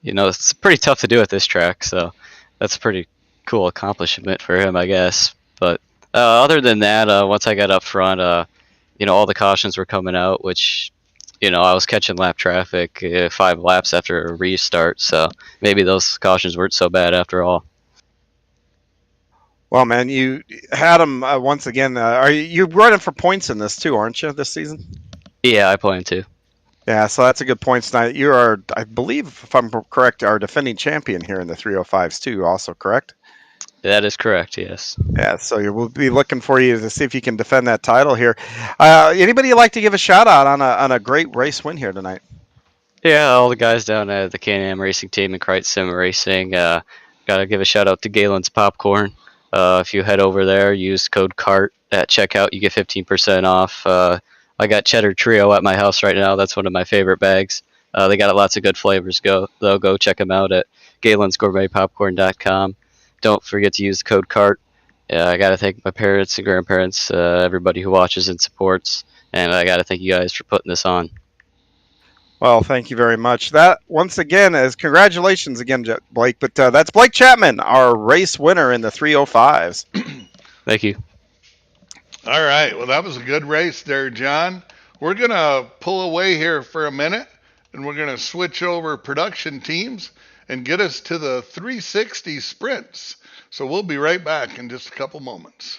it's pretty tough to do at this track. So that's a pretty cool accomplishment for him, I guess. But other than that, once I got up front, all the cautions were coming out, which, I was catching lap traffic 5 laps after a restart. So maybe those cautions weren't so bad after all. Well, man, you had them once again. You're running for points in this too, aren't you, this season? Yeah, I plan to. Yeah, so that's a good points night. You are, I believe, if I'm correct, our defending champion here in the 305s too, also, correct? That is correct, yes. Yeah, so we'll be looking for you to see if you can defend that title here. Anybody you'd like to give a shout out on a great race win here tonight? Yeah, all the guys down at the Can-Am Racing Team and Krite Sim Racing. Gotta give a shout out to Galen's Popcorn. If you head over there, use code CART at checkout, you get 15% off. I got Cheddar Trio at my house right now. That's one of my favorite bags. They got lots of good flavors. Go check them out at galensgourmetpopcorn.com. Don't forget to use the code CART. I gotta thank my parents and grandparents, everybody who watches and supports, and I gotta thank you guys for putting this on. Well, thank you very much. That, once again, is congratulations again, Blake. But that's Blake Chapman, our race winner in the 305s. Thank you. All right. Well, that was a good race there, John. We're going to pull away here for a minute, and we're going to switch over production teams and get us to the 360 sprints. So we'll be right back in just a couple moments.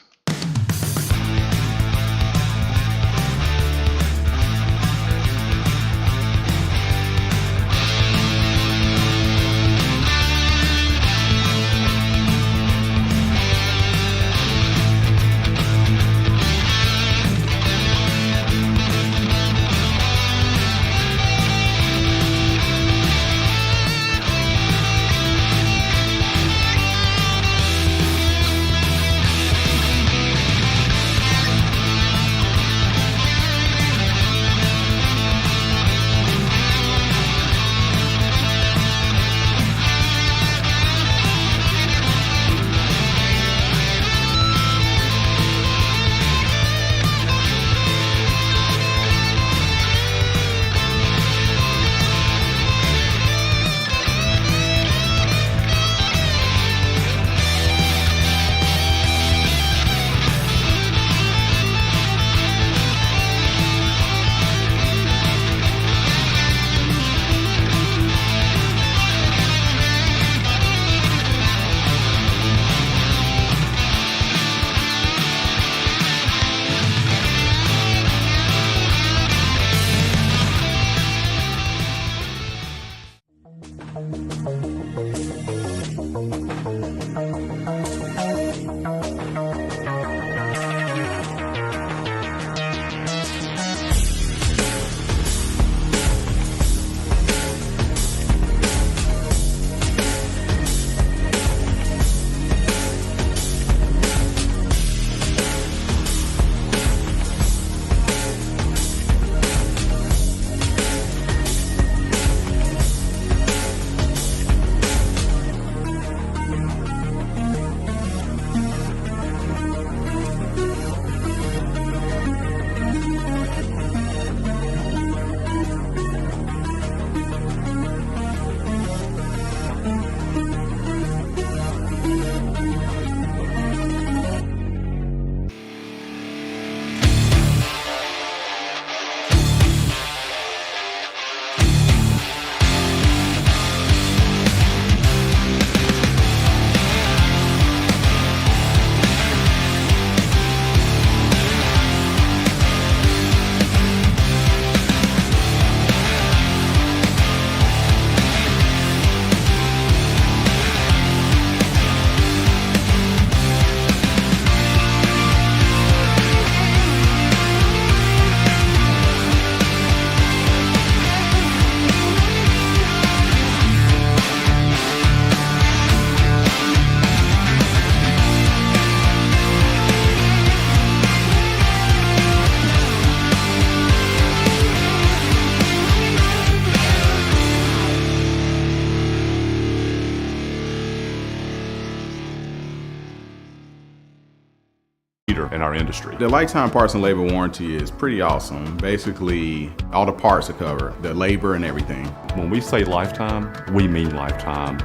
In our industry. The lifetime parts and labor warranty is pretty awesome. Basically, all the parts are covered, the labor and everything. When we say lifetime, we mean lifetime,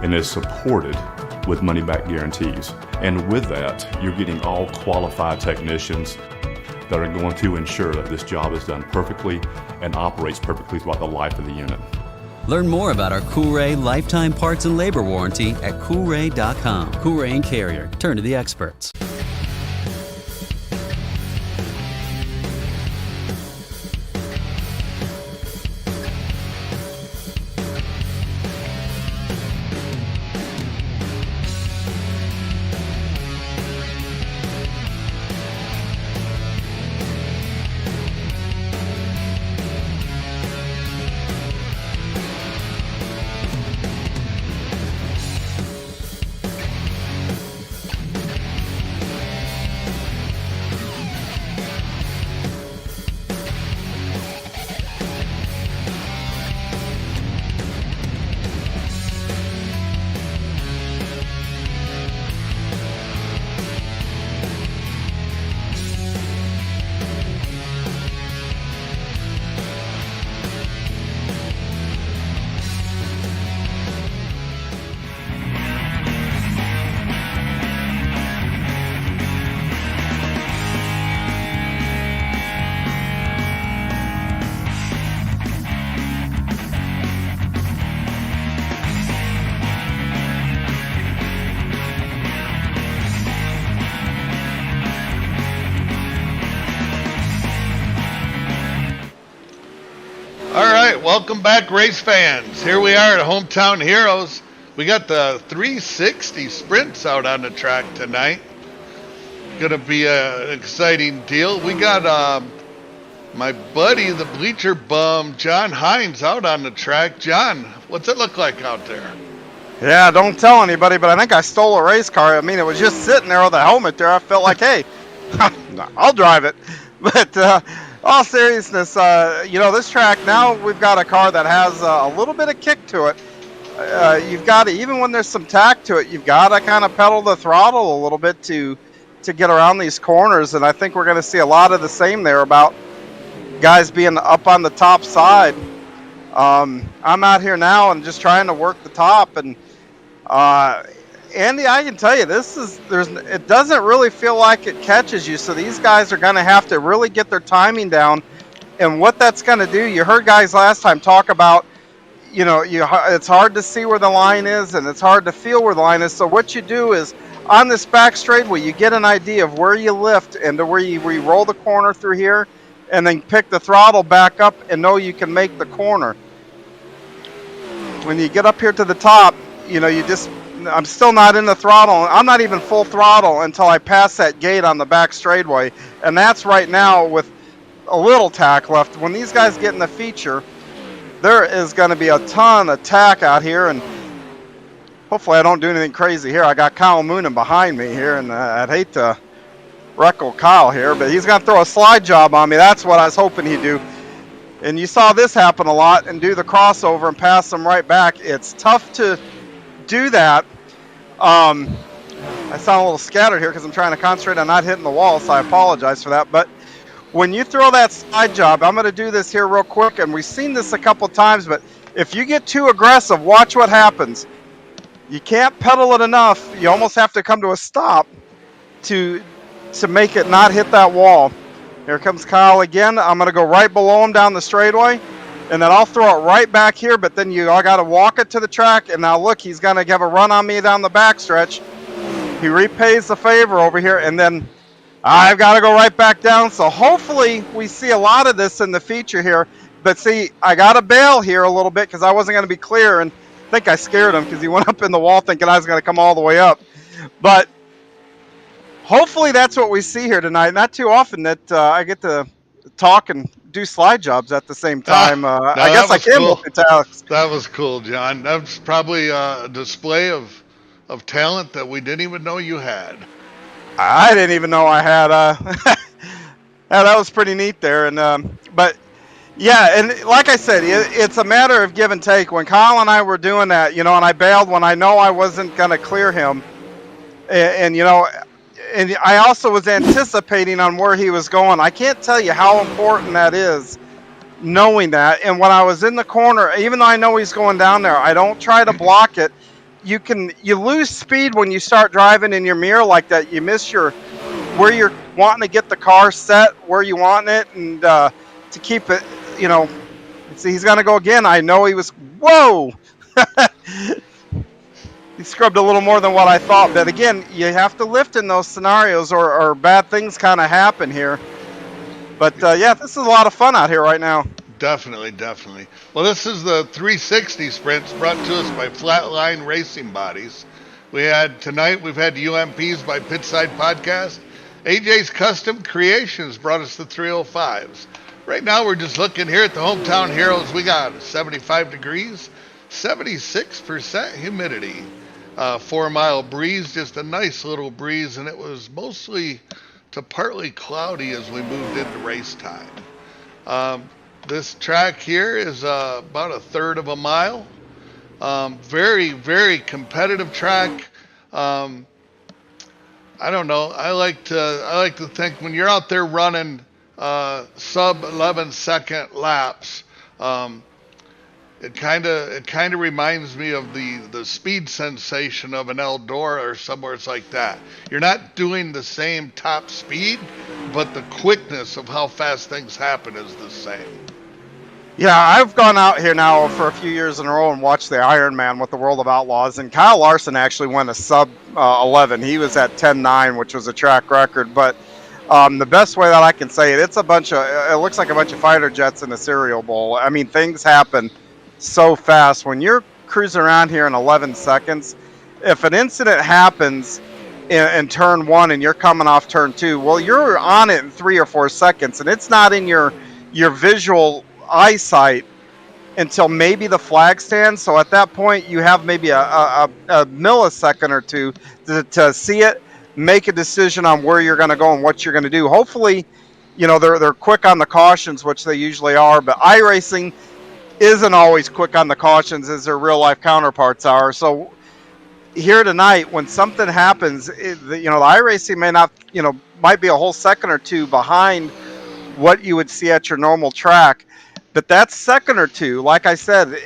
and it's supported with money-back guarantees. And with that, you're getting all qualified technicians that are going to ensure that this job is done perfectly and operates perfectly throughout the life of the unit. Learn more about our Coolray lifetime parts and labor warranty at Coolray.com. Coolray and Carrier. Turn to the experts. Welcome back, race fans. Here we are at Hometown Heroes. We got the 360 sprints out on the track tonight. Gonna be an exciting deal. We got my buddy, the bleacher bum, John Hines, out on the track. John, what's it look like out there? Yeah, don't tell anybody, but I think I stole a race car. I mean, it was just sitting there with a helmet there. I felt like, hey, I'll drive it. But all seriousness, this track, now we've got a car that has a little bit of kick to it. You've got to, even when there's some tack to it, you've got to kind of pedal the throttle a little bit to get around these corners. And I think we're going to see a lot of the same there about guys being up on the top side. I'm out here now and just trying to work the top. And Andy, I can tell you, it doesn't really feel like it catches you. So these guys are going to have to really get their timing down. And what that's going to do, you heard guys last time talk about, it's hard to see where the line is and it's hard to feel where the line is. So what you do is on this back straightaway, you get an idea of where you lift and to where you roll the corner through here and then pick the throttle back up and know you can make the corner. When you get up here to the top, I'm still not in the throttle. I'm not even full throttle until I pass that gate on the back straightaway. And that's right now with a little tack left. When these guys get in the feature, there is going to be a ton of tack out here, and hopefully I don't do anything crazy here. I got Kyle Moonen behind me here, and I'd hate to wreckle Kyle here, but he's going to throw a slide job on me. That's what I was hoping he'd do. And you saw this happen a lot and do the crossover and pass them right back. It's tough to do that. I sound a little scattered here because I'm trying to concentrate on not hitting the wall, so I apologize for that. But when you throw that slide job, I'm going to do this here real quick, and we've seen this a couple times, but if you get too aggressive, watch what happens. You can't pedal it enough. You almost have to come to a stop to make it not hit that wall. Here comes Kyle again. I'm going to go right below him down the straightaway, and then I'll throw it right back here, but then I got to walk it to the track, and now look, he's going to have a run on me down the back stretch. He repays the favor over here, and then I've got to go right back down. So hopefully we see a lot of this in the feature here. But see, I got to bail here a little bit because I wasn't going to be clear, and I think I scared him because he went up in the wall thinking I was going to come all the way up. But hopefully that's what we see here tonight. Not too often that I get to talk and do slide jobs at the same time. I guess I can multitask. That was cool, John. That was probably a display of talent that we didn't even know you had. I didn't even know I had. Yeah, that was pretty neat there. And but yeah, and like I said, it's a matter of give and take. When Kyle and I were doing that, and I bailed when I know I wasn't going to clear him, and I also was anticipating on where he was going. I can't tell you how important that is, knowing that. And when I was in the corner, even though I know he's going down there, I don't try to block it. You lose speed when you start driving in your mirror like that. You miss where you're wanting to get the car set, where you want it, and to keep it, see, he's going to go again. I know he was, whoa! He scrubbed a little more than what I thought. But again, you have to lift in those scenarios or bad things kind of happen here. But yeah, this is a lot of fun out here right now. Definitely. Well, this is the 360 sprints brought to us by Flatline Racing Bodies. We've had the UMPs by Pitside Podcast. AJ's Custom Creations brought us the 305s. Right now, we're just looking here at the Hometown Heroes. We got 75 degrees, 76% humidity, 4-mile breeze, just a nice little breeze, and it was mostly to partly cloudy as we moved into race time. This track here is about a third of a mile. Very, very competitive track. I don't know. I like to think when you're out there running sub 11-second laps, it kind of reminds me of the speed sensation of an Eldora or somewhere it's like that. You're not doing the same top speed, but the quickness of how fast things happen is the same. Yeah, I've gone out here now for a few years in a row and watched the Ironman with the World of Outlaws, and Kyle Larson actually went a sub 11. He was at 10.9, which was a track record. But The best way that I can say it, it looks like a bunch of fighter jets in a cereal bowl. I mean, things happen so fast. When you're cruising around here in 11 seconds, if an incident happens in turn one and you're coming off turn two, well, you're on it in 3 or 4 seconds, and it's not in your visual eyesight until maybe the flag stands. So at that point, you have maybe a millisecond or two to see it, make a decision on where you're going to go and what you're going to do. Hopefully, they're quick on the cautions, which they usually are, but iRacing isn't always quick on the cautions as their real life counterparts are. So here tonight, when something happens, the iRacing might be a whole second or two behind what you would see at your normal track. But that second or two, like I said,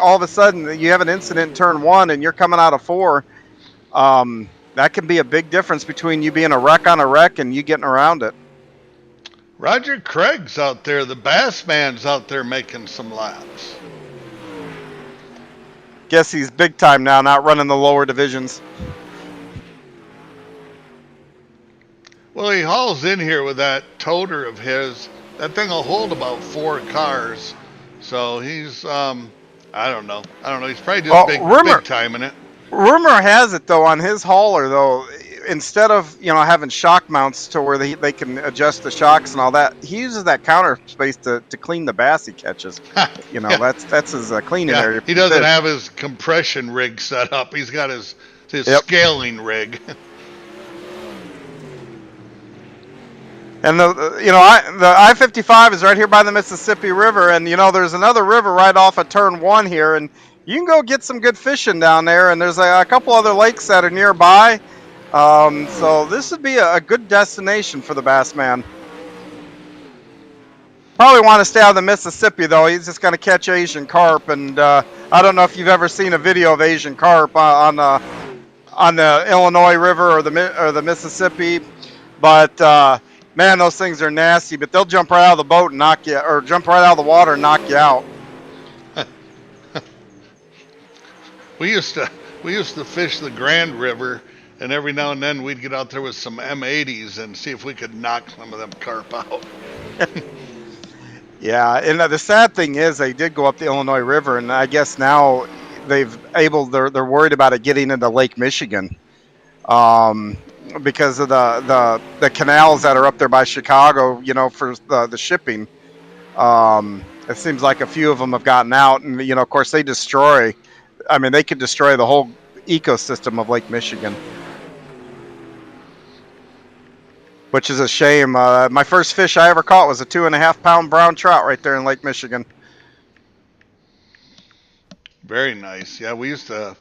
all of a sudden you have an incident in turn one and you're coming out of four. That can be a big difference between you being a wreck on a wreck and you getting around it. Roger Craig's out there. The Bass Man's out there making some laps. Guess he's big time now, not running the lower divisions. Well, he hauls in here with that toter of his. That thing will hold about 4 cars. So he's, I don't know. He's probably just big time in it. Rumor has it, though, on his hauler, though, instead of, having shock mounts to where they can adjust the shocks and all that, he uses that counter space to clean the bass he catches. Yeah. That's his cleaning area. He doesn't have his compression rig set up. He's got his scaling rig. And the I-55 is right here by the Mississippi River, and there's another river right off of turn one here, and you can go get some good fishing down there. And there's a couple other lakes that are nearby, so this would be a good destination for the Bass Man. Probably want to stay out of the Mississippi though. He's just going to catch Asian carp, and I don't know if you've ever seen a video of Asian carp on the Illinois River or the Mississippi, but. Man, those things are nasty, but they'll jump right out of the boat and knock you, or jump right out of the water and knock you out. We used to fish the Grand River, and every now and then we'd get out there with some M80s and see if we could knock some of them carp out. Yeah, and the sad thing is they did go up the Illinois River, and I guess now they're worried about it getting into Lake Michigan. Because of the canals that are up there by Chicago, for the shipping. It seems like a few of them have gotten out, and of course they could destroy the whole ecosystem of Lake Michigan, which is a shame. My first fish I ever caught was a 2.5 pound brown trout right there in Lake Michigan. Very nice. Yeah,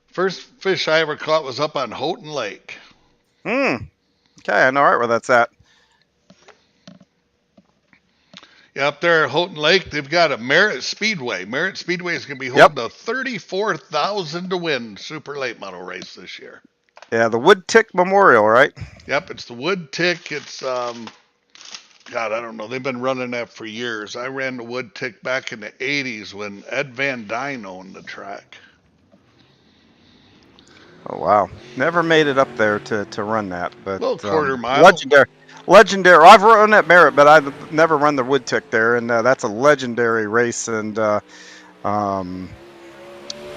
first fish I ever caught was up on Houghton Lake. Okay, I know right where that's at. Yeah, up there at Houghton Lake, they've got a Merritt Speedway. Merritt Speedway is going to be holding a 34,000 to win super late model race this year. Yeah, the Wood Tick Memorial, right? Yep, it's the Wood Tick. It's God, I don't know. They've been running that for years. I ran the Wood Tick back in the 80s when Ed Van Dyne owned the track. Oh wow! Never made it up there to run that, but little quarter mile. Legendary. I've run at Merritt, but I've never run the Wood Tick there, and that's a legendary race. And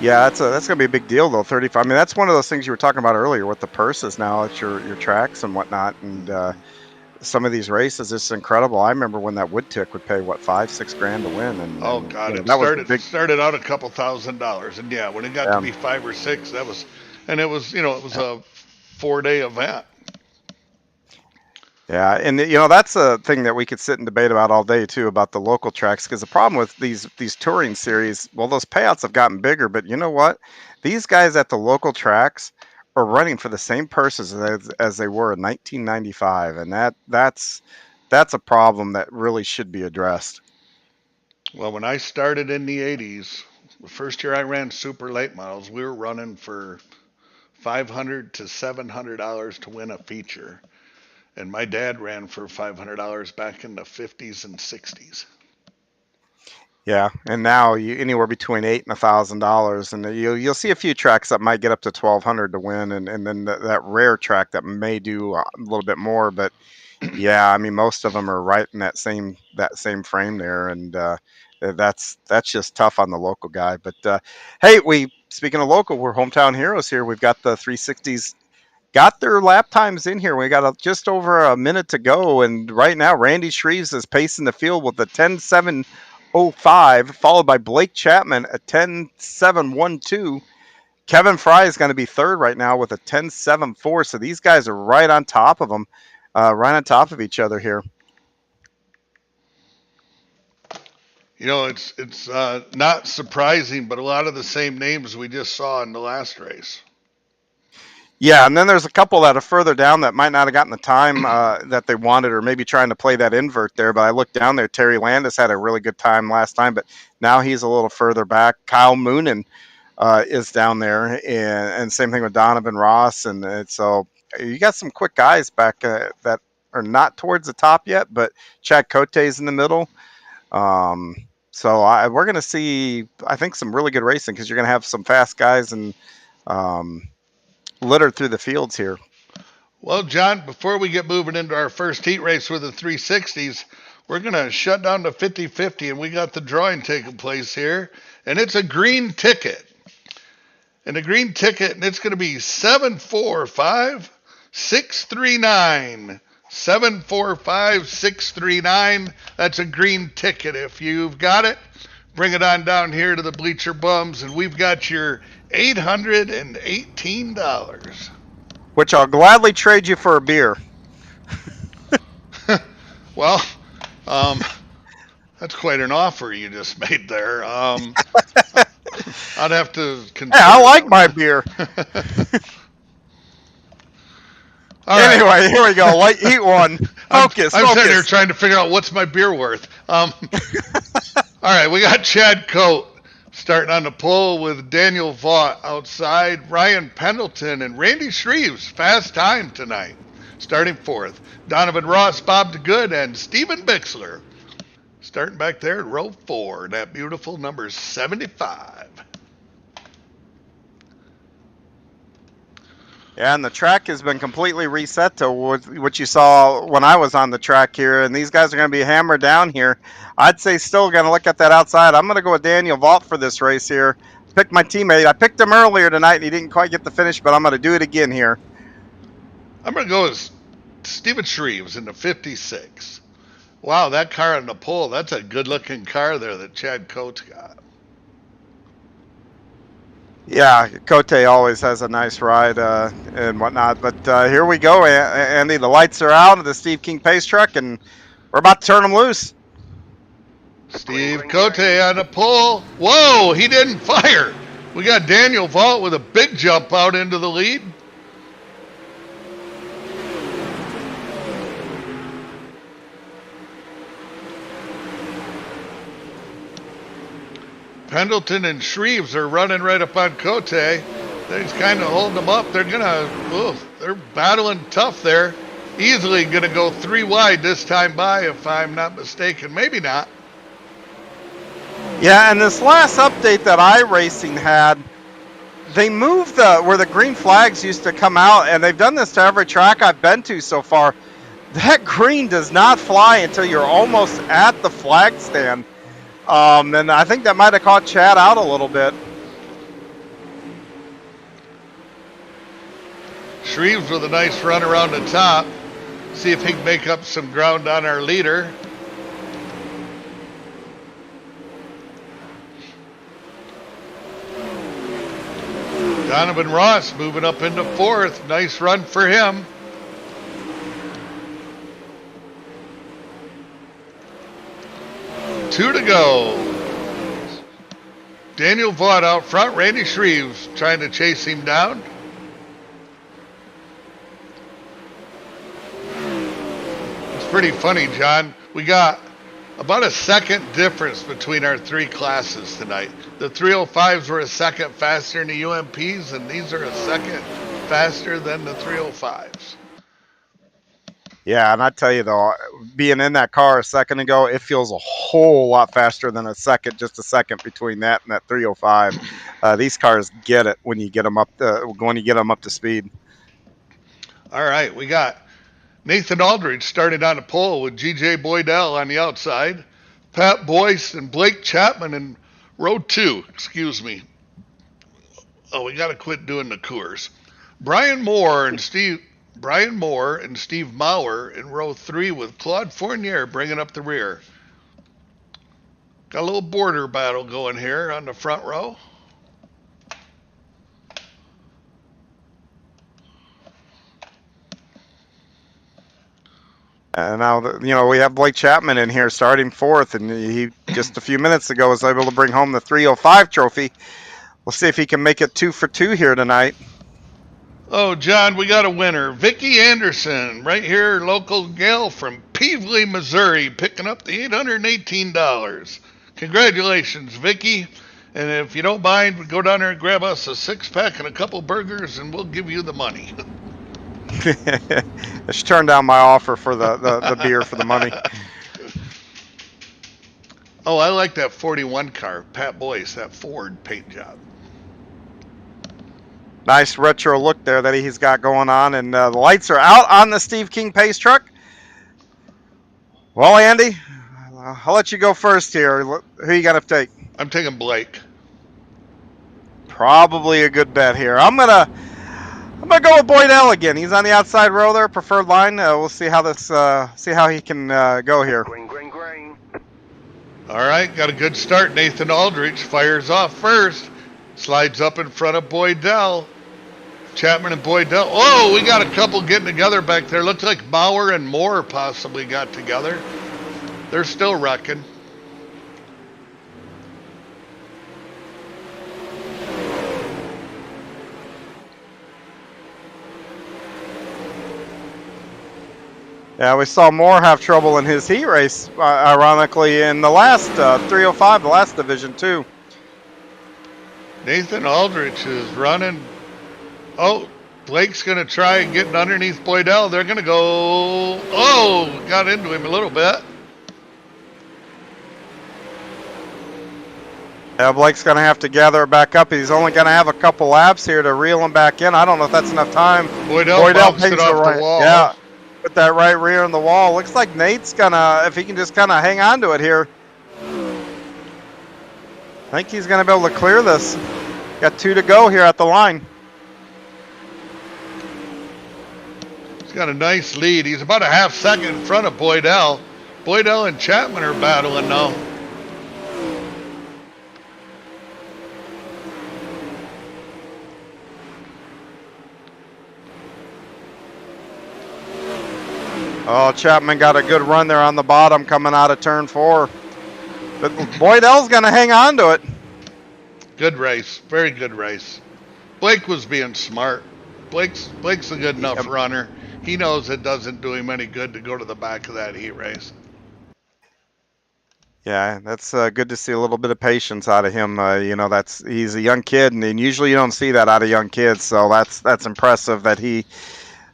yeah, that's gonna be a big deal though. 35. I mean, that's one of those things you were talking about earlier with the purses now at your tracks and whatnot, and some of these races, it's incredible. I remember when that Wood Tick would pay $5-6 grand to win, and oh god, it started out a couple $1,000s, and yeah, when it got to be 5 or 6, that was. And it was, it was a 4-day event. Yeah, and that's a thing that we could sit and debate about all day too, about the local tracks. Because the problem with these touring series, well, those payouts have gotten bigger, but you know what? These guys at the local tracks are running for the same purses as they were in 1995, and that's a problem that really should be addressed. Well, when I started in the 80s, the first year I ran super late models, we were running for $500 to $700 to win a feature, and my dad ran for $500 back in the 50s and 60s. Yeah, and now anywhere between $800 and $1,000, and you'll see a few tracks that might get up to $1,200 to win, and then that rare track that may do a little bit more. But Yeah, I mean most of them are right in that same frame there, and that's just tough on the local guy. But hey, we speaking of local, we're hometown heroes here. We've got the 360s got their lap times in here. We got just over a minute to go, and right now Randy Shreves is pacing the field with a 10.705, followed by Blake Chapman at 10.712. Kevin Fry is going to be third right now with a 10.74. So these guys are right on top of them, right on top of each other here. You know, it's not surprising, but a lot of the same names we just saw in the last race. Yeah, and then there's a couple that are further down that might not have gotten the time that they wanted, or maybe trying to play that invert there. But I looked down there. Terry Landis had a really good time last time, but now he's a little further back. Kyle Moonen is down there, and same thing with Donovan Ross. And so you got some quick guys back that are not towards the top yet, but Chad Cote's in the middle. So we're going to see, I think, some really good racing because you're going to have some fast guys and littered through the fields here. Well, John, before we get moving into our first heat race with the 360s, we're going to shut down to 50-50, and we got the drawing taking place here, and it's a green ticket. And the green ticket, and it's going to be 745-639. 745-639. That's a green ticket. If you've got it, bring it on down here to the Bleacher Bums, and we've got your $818. Which I'll gladly trade you for a beer. Well, that's quite an offer you just made there. I'd have to consider. Hey, I like my beer. Anyway, here we go. Light heat one. Focus. I'm sitting here trying to figure out what's my beer worth. All right, we got Chad Cote starting on the pole with Daniel Vaught outside. Ryan Pendleton and Randy Shreves, fast time tonight, starting fourth. Donovan Ross, Bob DeGood, and Steven Bixler starting back there in row 4. That beautiful number 75. Yeah, and the track has been completely reset to what you saw when I was on the track here, and these guys are going to be hammered down here. I'd say still going to look at that outside. I'm going to go with Daniel Vaught for this race here. Pick my teammate. I picked him earlier tonight, and he didn't quite get the finish, but I'm going to do it again here. I'm going to go with Steven Shreves in the 56. Wow, that car on the pole, that's a good-looking car there that Chad Coates got. Yeah, Cote always has a nice ride and whatnot. But here we go, Andy. The lights are out of the Steve King pace truck, and we're about to turn them loose. Steve Cote on the pole. Whoa, he didn't fire. We got Daniel Vaught with a big jump out into the lead. Pendleton and Shreves are running right up on Cote. They're kind of holding them up. They're they're battling tough there. Easily going to go 3 wide this time by, if I'm not mistaken. Maybe not. Yeah, and this last update that iRacing had, they moved where the green flags used to come out, and they've done this to every track I've been to so far. That green does not fly until you're almost at the flag stand. And I think that might have caught Chad out a little bit. Shreves with a nice run around the top. See if he can make up some ground on our leader. Donovan Ross moving up into 4th. Nice run for him. Two to go. Daniel Vaught out front. Randy Shreves trying to chase him down. It's pretty funny, John. We got about a second difference between our 3 classes tonight. The 305s were a second faster than the UMPs, and these are a second faster than the 305s. Yeah, and I tell you though, being in that car a second ago, it feels a whole lot faster than just a second between that and that 305. These cars get it when you get them up to speed. All right, we got Nathan Aldridge started on the pole with G.J. Boydell on the outside. Pat Boyce and Blake Chapman in row 2. Excuse me. Oh, we got to quit doing the Coors. Brian Moore and Steve Maurer in row 3 with Claude Fournier bringing up the rear. Got a little border battle going here on the front row. And now, we have Blake Chapman in here starting 4th, and he just a few minutes ago was able to bring home the 305 trophy. We'll see if he can make it 2 for 2 here tonight. Oh, John, we got a winner. Vicki Anderson, right here, local gal from Peevely, Missouri, picking up the $818. Congratulations, Vicki. And if you don't mind, go down there and grab us a 6-pack and a couple burgers, and we'll give you the money. She turned down my offer for the beer for the money. Oh, I like that 41 car, Pat Boyce, that Ford paint job. Nice retro look there that he's got going on, and the lights are out on the Steve King pace truck. Well, Andy, I'll let you go first here. Who you got to take? I'm taking Blake. Probably a good bet here. I'm gonna go with Boydell again. He's on the outside row there, preferred line. We'll see how he can go here. Green, green, green. All right, got a good start. Nathan Aldridge fires off first, slides up in front of Boydell. Chapman and Boydell. Oh, we got a couple getting together back there. Looks like Bauer and Moore possibly got together. They're still wrecking. Yeah, we saw Moore have trouble in his heat race, ironically, in the last 305, the last division, too. Nathan Aldrich is running. Oh, Blake's going to try getting underneath Boydell. They're going to go. Oh, got into him a little bit. Yeah, Blake's going to have to gather it back up. He's only going to have a couple laps here to reel him back in. I don't know if that's enough time. Boydell bounced it off the wall. Yeah, put that right rear in the wall. Looks like Nate's going to, if he can just kind of hang on to it here, I think he's going to be able to clear this. Got 2 to go here at the line. He's got a nice lead. He's about a half second in front of Boydell. Boydell and Chapman are battling now. Oh, Chapman got a good run there on the bottom coming out of turn 4. But Boydell's going to hang on to it. Good race. Very good race. Blake was being smart. Blake's a good enough runner. He knows it doesn't do him any good to go to the back of that heat race. Yeah, that's good to see a little bit of patience out of him. He's a young kid, and usually you don't see that out of young kids. So that's impressive that he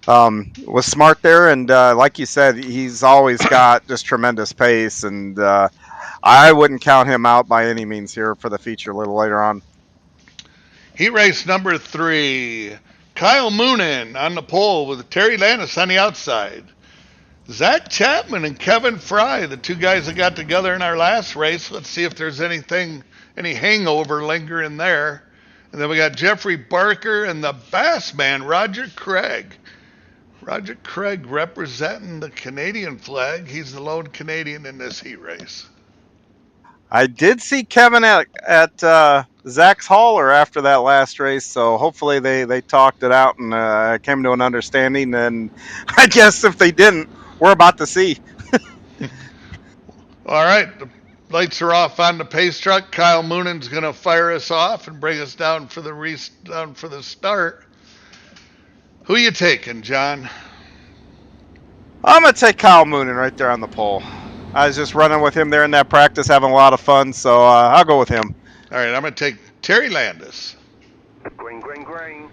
was smart there. And like you said, he's always got just tremendous pace. And I wouldn't count him out by any means here for the feature a little later on. Heat race number 3. Kyle Moonen on the pole with Terry Landis on the outside. Zach Chapman and Kevin Fry, the 2 guys that got together in our last race. Let's see if there's any hangover lingering there. And then we got Jeffrey Barker and the Bass Man, Roger Craig. Roger Craig representing the Canadian flag. He's the lone Canadian in this heat race. I did see Kevin at Zach's hauler after that last race, so hopefully they talked it out and came to an understanding. And I guess if they didn't, we're about to see. All right, the lights are off on the pace truck. Kyle Moonen's going to fire us off and bring us down for the start. Who you taking, John? I'm going to take Kyle Moonen right there on the pole. I was just running with him there in that practice, having a lot of fun, so I'll go with him. All right, I'm going to take Terry Landis. Green, green, green.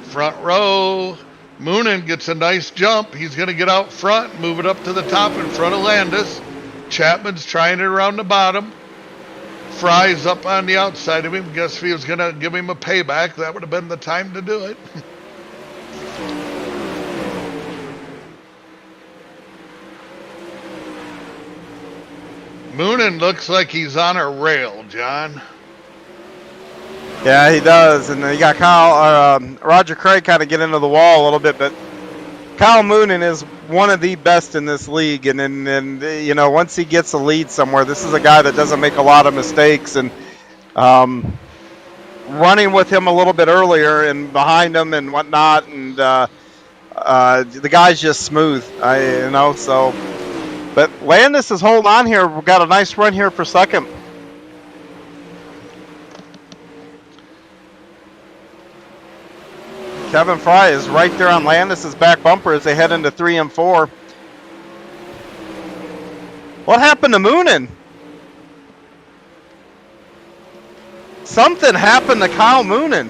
Front row. Moonen gets a nice jump. He's going to get out front, move it up to the top in front of Landis. Chapman's trying it around the bottom. Fry's up on the outside of him. Guess if he was going to give him a payback, that would have been the time to do it. Moonin looks like he's on a rail, John. Yeah, he does. And you got Roger Craig kind of get into the wall a little bit, but Kyle Moonin is one of the best in this league. And then, you know, once he gets a lead somewhere, this is a guy that doesn't make a lot of mistakes. And running with him a little bit earlier and behind him and whatnot, and the guy's just smooth, you know. So, but Landis is holding on here. We've got a nice run here for second. Kevin Fry is right there on Landis's back bumper as they head into 3 and 4. What happened to Moonin? Something happened to Kyle Moonin.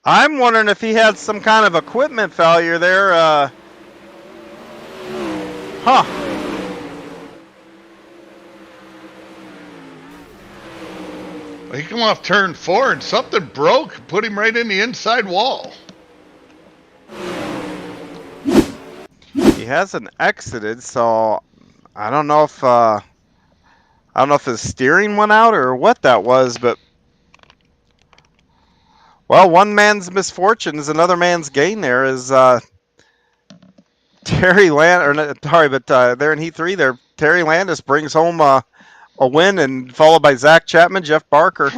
I'm wondering if he had some kind of equipment failure there. He come off turn 4 and something broke, put him right in the inside wall. He hasn't exited, so I don't know if his steering went out or what that was, but well, one man's misfortune is another man's gain. There is Terry there in Heat 3 there, Terry Landis brings home a win, and followed by Zach Chapman, Jeff Barker.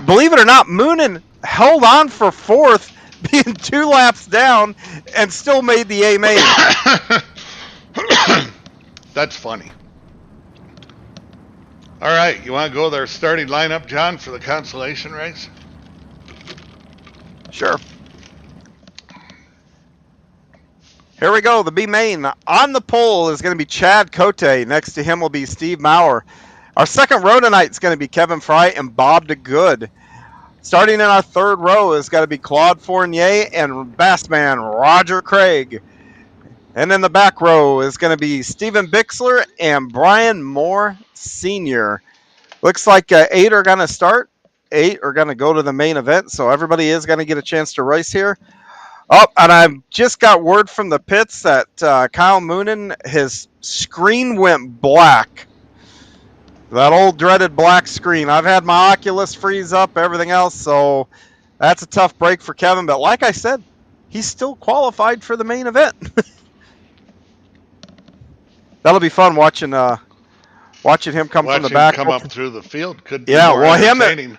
Believe it or not, Moonin held on for 4th, being 2 laps down, and still made the A main. That's funny. All right, you want to go with our starting lineup, John, for the consolation race? Sure. Here we go, the B main. On the pole is going to be Chad Cote. Next to him will be Steve Maurer. Our second row tonight is going to be Kevin Fry and Bob DeGood. Starting in our third row is going to be Claude Fournier and Bassman Roger Craig. And in the back row is going to be Steven Bixler and Brian Moore Sr. Looks like 8 are going to start. 8 are going to go to the main event, so everybody is going to get a chance to race here. Oh, and I just got word from the pits that Kyle Moonin, his screen went black. That old dreaded black screen. I've had my Oculus freeze up, everything else, so that's a tough break for Kevin. But like I said, he's still qualified for the main event. That'll be fun watching him come from the back. Come up through the field. Could be yeah, more well, entertaining.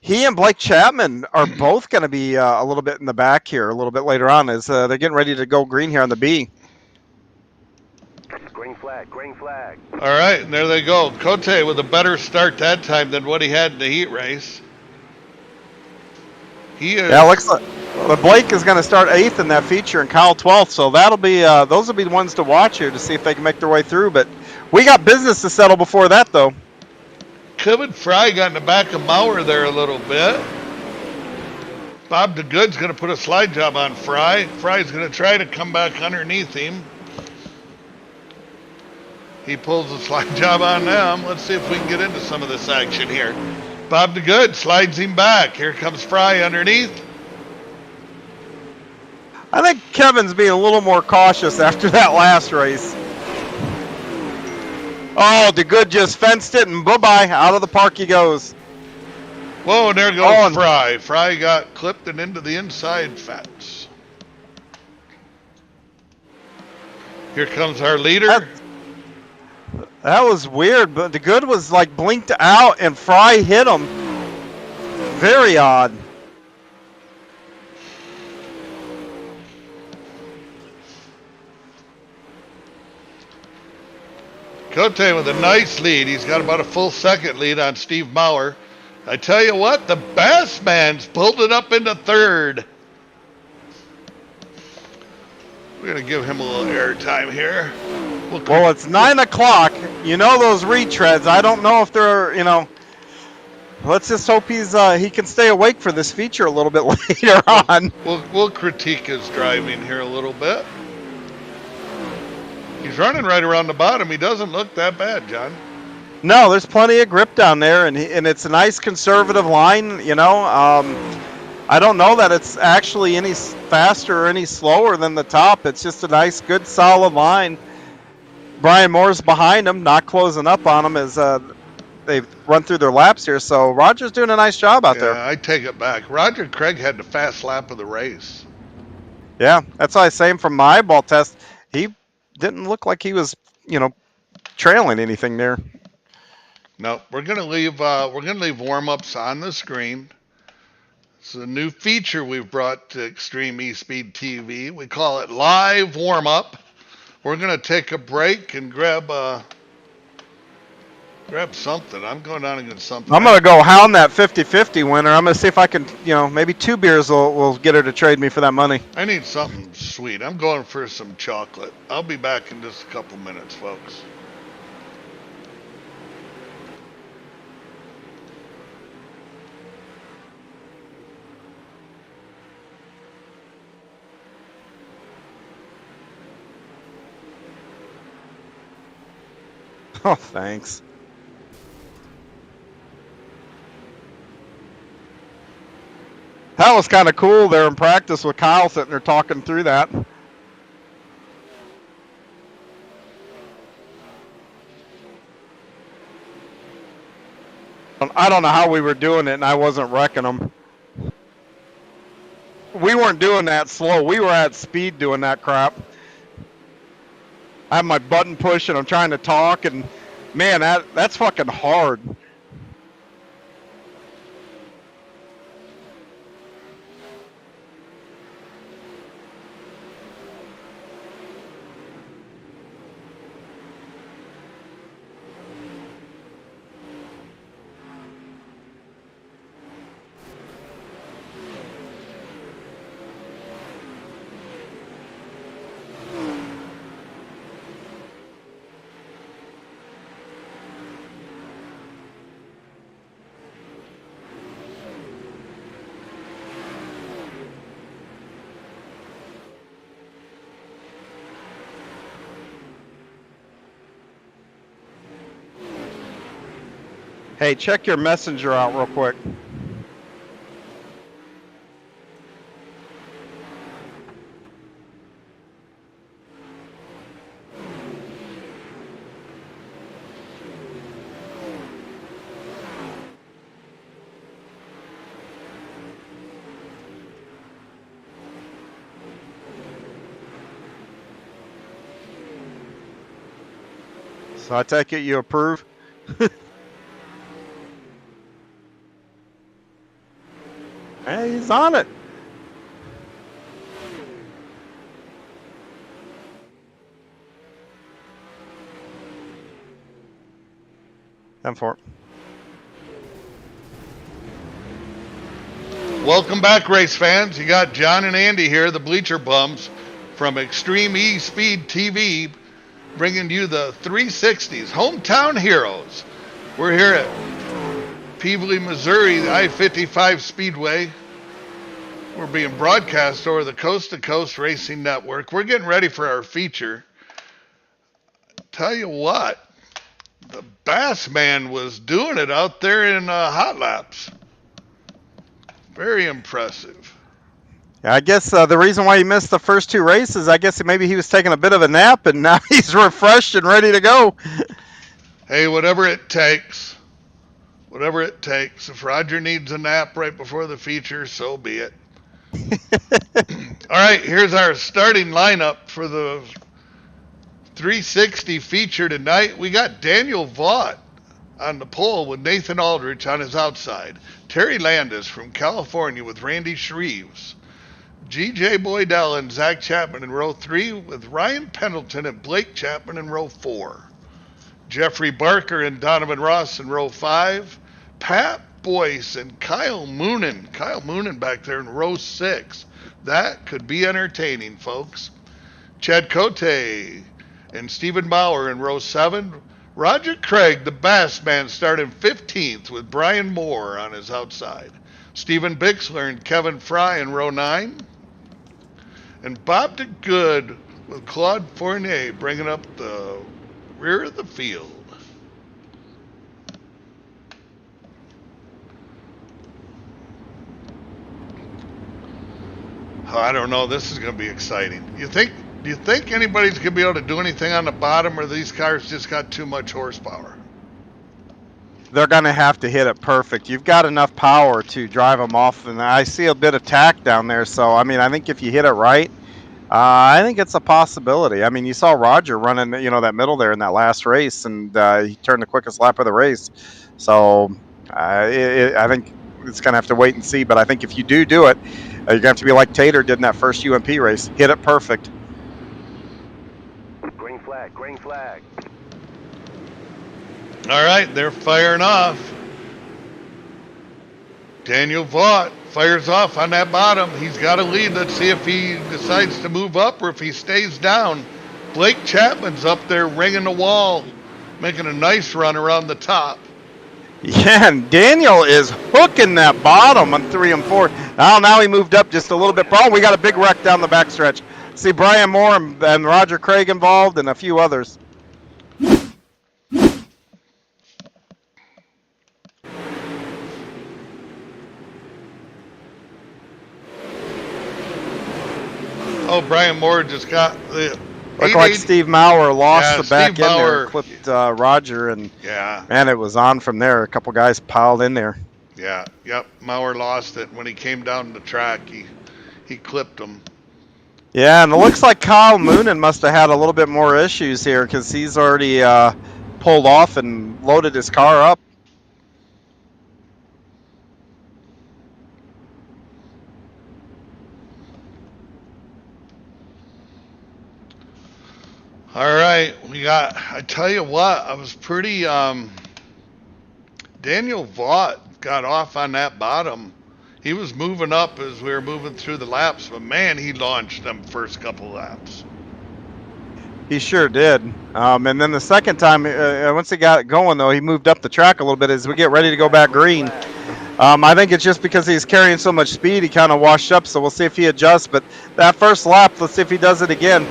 He and Blake Chapman are both going to be a little bit in the back here a little bit later on as they're getting ready to go green here on the B. Green flag, green flag. All right, and there they go. Cote with a better start that time than what he had in the heat race. He is. Yeah, looks like Blake is going to start 8th in that feature and Kyle 12th, so that'll be those will be the ones to watch here to see if they can make their way through. But we got business to settle before that, though. Kevin Fry got in the back of Maurer there a little bit. Bob DeGood's going to put a slide job on Fry. Fry's going to try to come back underneath him. He pulls a slide job on them. Let's see if we can get into some of this action here. Bob DeGood slides him back. Here comes Fry underneath. I think Kevin's being a little more cautious after that last race. Oh, DeGood just fenced it, and bye-bye. Out of the park he goes. Whoa, and there goes Fry. Fry got clipped and into the inside fence. Here comes our leader. That was weird, but DeGood was like blinked out, and Fry hit him. Very odd. Cote with a nice lead. He's got about a full second lead on Steve Maurer. I tell you what, the Bassman's pulled it up into 3rd. We're going to give him a little air time here. Well, it's 9 o'clock. You know those retreads. I don't know if they're, let's just hope he can stay awake for this feature a little bit later on. We'll critique his driving here a little bit. He's running right around the bottom. He doesn't look that bad, John. No, there's plenty of grip down there, and it's a nice conservative line, I don't know that it's actually any faster or any slower than the top. It's just a nice, good, solid line. Brian Moore's behind him, not closing up on him as they've run through their laps here. So Roger's doing a nice job out there. Yeah, I take it back. Roger Craig had the fast lap of the race. Yeah, that's why I say from my eyeball test, he didn't look like he was, trailing anything there. No, we're gonna leave warm ups on the screen. It's a new feature we've brought to Extreme eSpeed TV. We call it live warm up. We're gonna take a break and grab something. I'm going down and get something. I'm going to go hound that 50-50 winner. I'm going to see if I can, maybe 2 beers will get her to trade me for that money. I need something sweet. I'm going for some chocolate. I'll be back in just a couple minutes, folks. Oh, thanks. That was kind of cool there in practice with Kyle sitting there talking through that. I don't know how we were doing it, and I wasn't wrecking them. We weren't doing that slow. We were at speed doing that crap. I have my button push, and I'm trying to talk, and man, that's fucking hard. Hey, check your messenger out real quick. So I take it you approve? Hey, he's on it. I'm for it. Welcome back, race fans. You got John and Andy here, the Bleacher Bums from Extreme eSpeed TV, bringing you the 360s, Hometown Heroes. We're here at Peabody, Missouri, the I-55 Speedway. We're being broadcast over the Coast to Coast Racing Network. We're getting ready for our feature. Tell you what, the Bass Man was doing it out there in hot laps. Very impressive. Yeah, I guess the reason why he missed the first 2 races, I guess maybe he was taking a bit of a nap, and now he's refreshed and ready to go. Hey, whatever it takes. Whatever it takes. If Roger needs a nap right before the feature, so be it. All right, here's our starting lineup for the 360 feature tonight. We got Daniel Vaught on the pole with Nathan Aldrich on his outside. Terry Landis from California with Randy Shreves. G.J. Boydell and Zach Chapman in row 3 with Ryan Pendleton and Blake Chapman in row 4. Jeffrey Barker and Donovan Ross in row 5. Pat Boyce and Kyle Moonen. Kyle Moonen back there in row 6. That could be entertaining, folks. Chad Cote and Stephen Bauer in row 7. Roger Craig, the Bass Man, starting 15th with Brian Moore on his outside. Stephen Bixler and Kevin Fry in row 9. And Bob DeGood with Claude Fournier bringing up the rear of the field. Oh, I don't know. This is going to be exciting. Do you think anybody's going to be able to do anything on the bottom, or these cars just got too much horsepower? They're going to have to hit it perfect. You've got enough power to drive them off, and I see a bit of tack down there. So, I mean, I think if you hit it right, I think it's a possibility. I mean, you saw Roger running, that middle there in that last race, and he turned the quickest lap of the race. So, I think it's going to have to wait and see. But I think if you do it, you're going to have to be like Tater did in that first UMP race. Hit it perfect. Green flag, green flag. All right, they're firing off. Daniel Vaught fires off on that bottom. He's got a lead. Let's see if he decides to move up or if he stays down. Blake Chapman's up there ringing the wall, making a nice run around the top. Yeah, and Daniel is hooking that bottom on 3 and 4. Now he moved up just a little bit. Oh, we got a big wreck down the backstretch. See Brian Moore and Roger Craig involved and a few others. Oh, Brian Moore just got the. Looked like Steve Maurer lost the back Steve end Maurer there, clipped Roger, and man, it was on from there. A couple guys piled in there. Yeah, yep. Maurer lost it when he came down the track. He clipped him. Yeah, and it looks like Kyle Moonen must have had a little bit more issues here because he's already pulled off and loaded his car up. All right, I tell you what, I was pretty, Daniel Vaught got off on that bottom. He was moving up as we were moving through the laps, but man, he launched them first couple laps. He sure did. And then the second time, once he got it going, though, he moved up the track a little bit as we get ready to go back green. I think it's just because he's carrying so much speed, he kind of washed up, so we'll see if he adjusts. But that first lap, let's see if he does it again.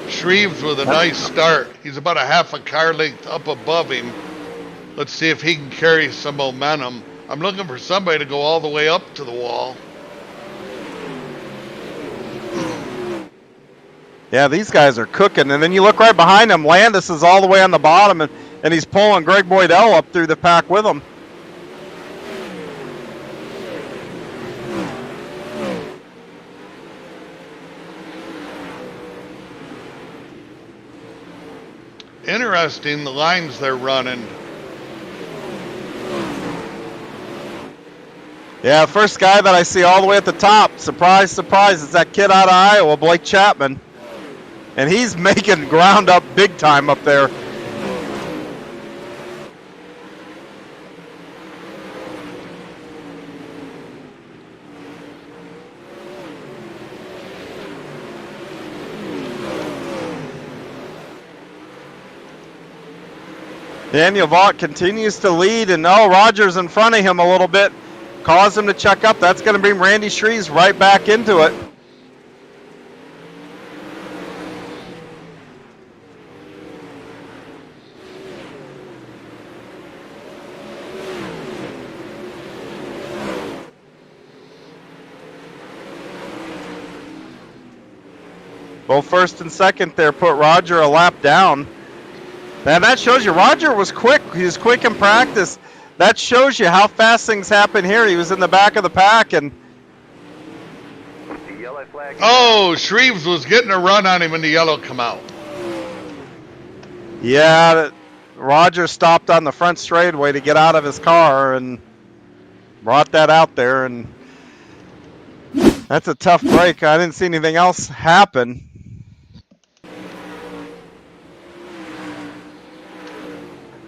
Shreves with a nice start. He's about a half a car length up above him. Let's see if he can carry some momentum. I'm looking for somebody to go all the way up to the wall. Yeah, these guys are cooking. And then you look right behind him. Landis is all the way on the bottom, and he's pulling Greg Boydell up through the pack with him. Interesting, the lines they're running. Yeah, first guy that I see all the way at the top, surprise, surprise, it's that kid out of Iowa, Blake Chapman. And he's making ground up big time up there. Daniel Vaught continues to lead, and Rogers in front of him a little bit. Caused him to check up. That's going to bring Randy Shreves right back into it. Both first and second there put Roger a lap down. And that shows you Roger was quick. He was quick in practice. That shows you how fast things happen here. He was in the back of the pack, and oh, Shreves was getting a run on him when the yellow come out. Yeah, Roger stopped on the front straightaway to get out of his car and brought that out there, and that's a tough break. I didn't see anything else happen.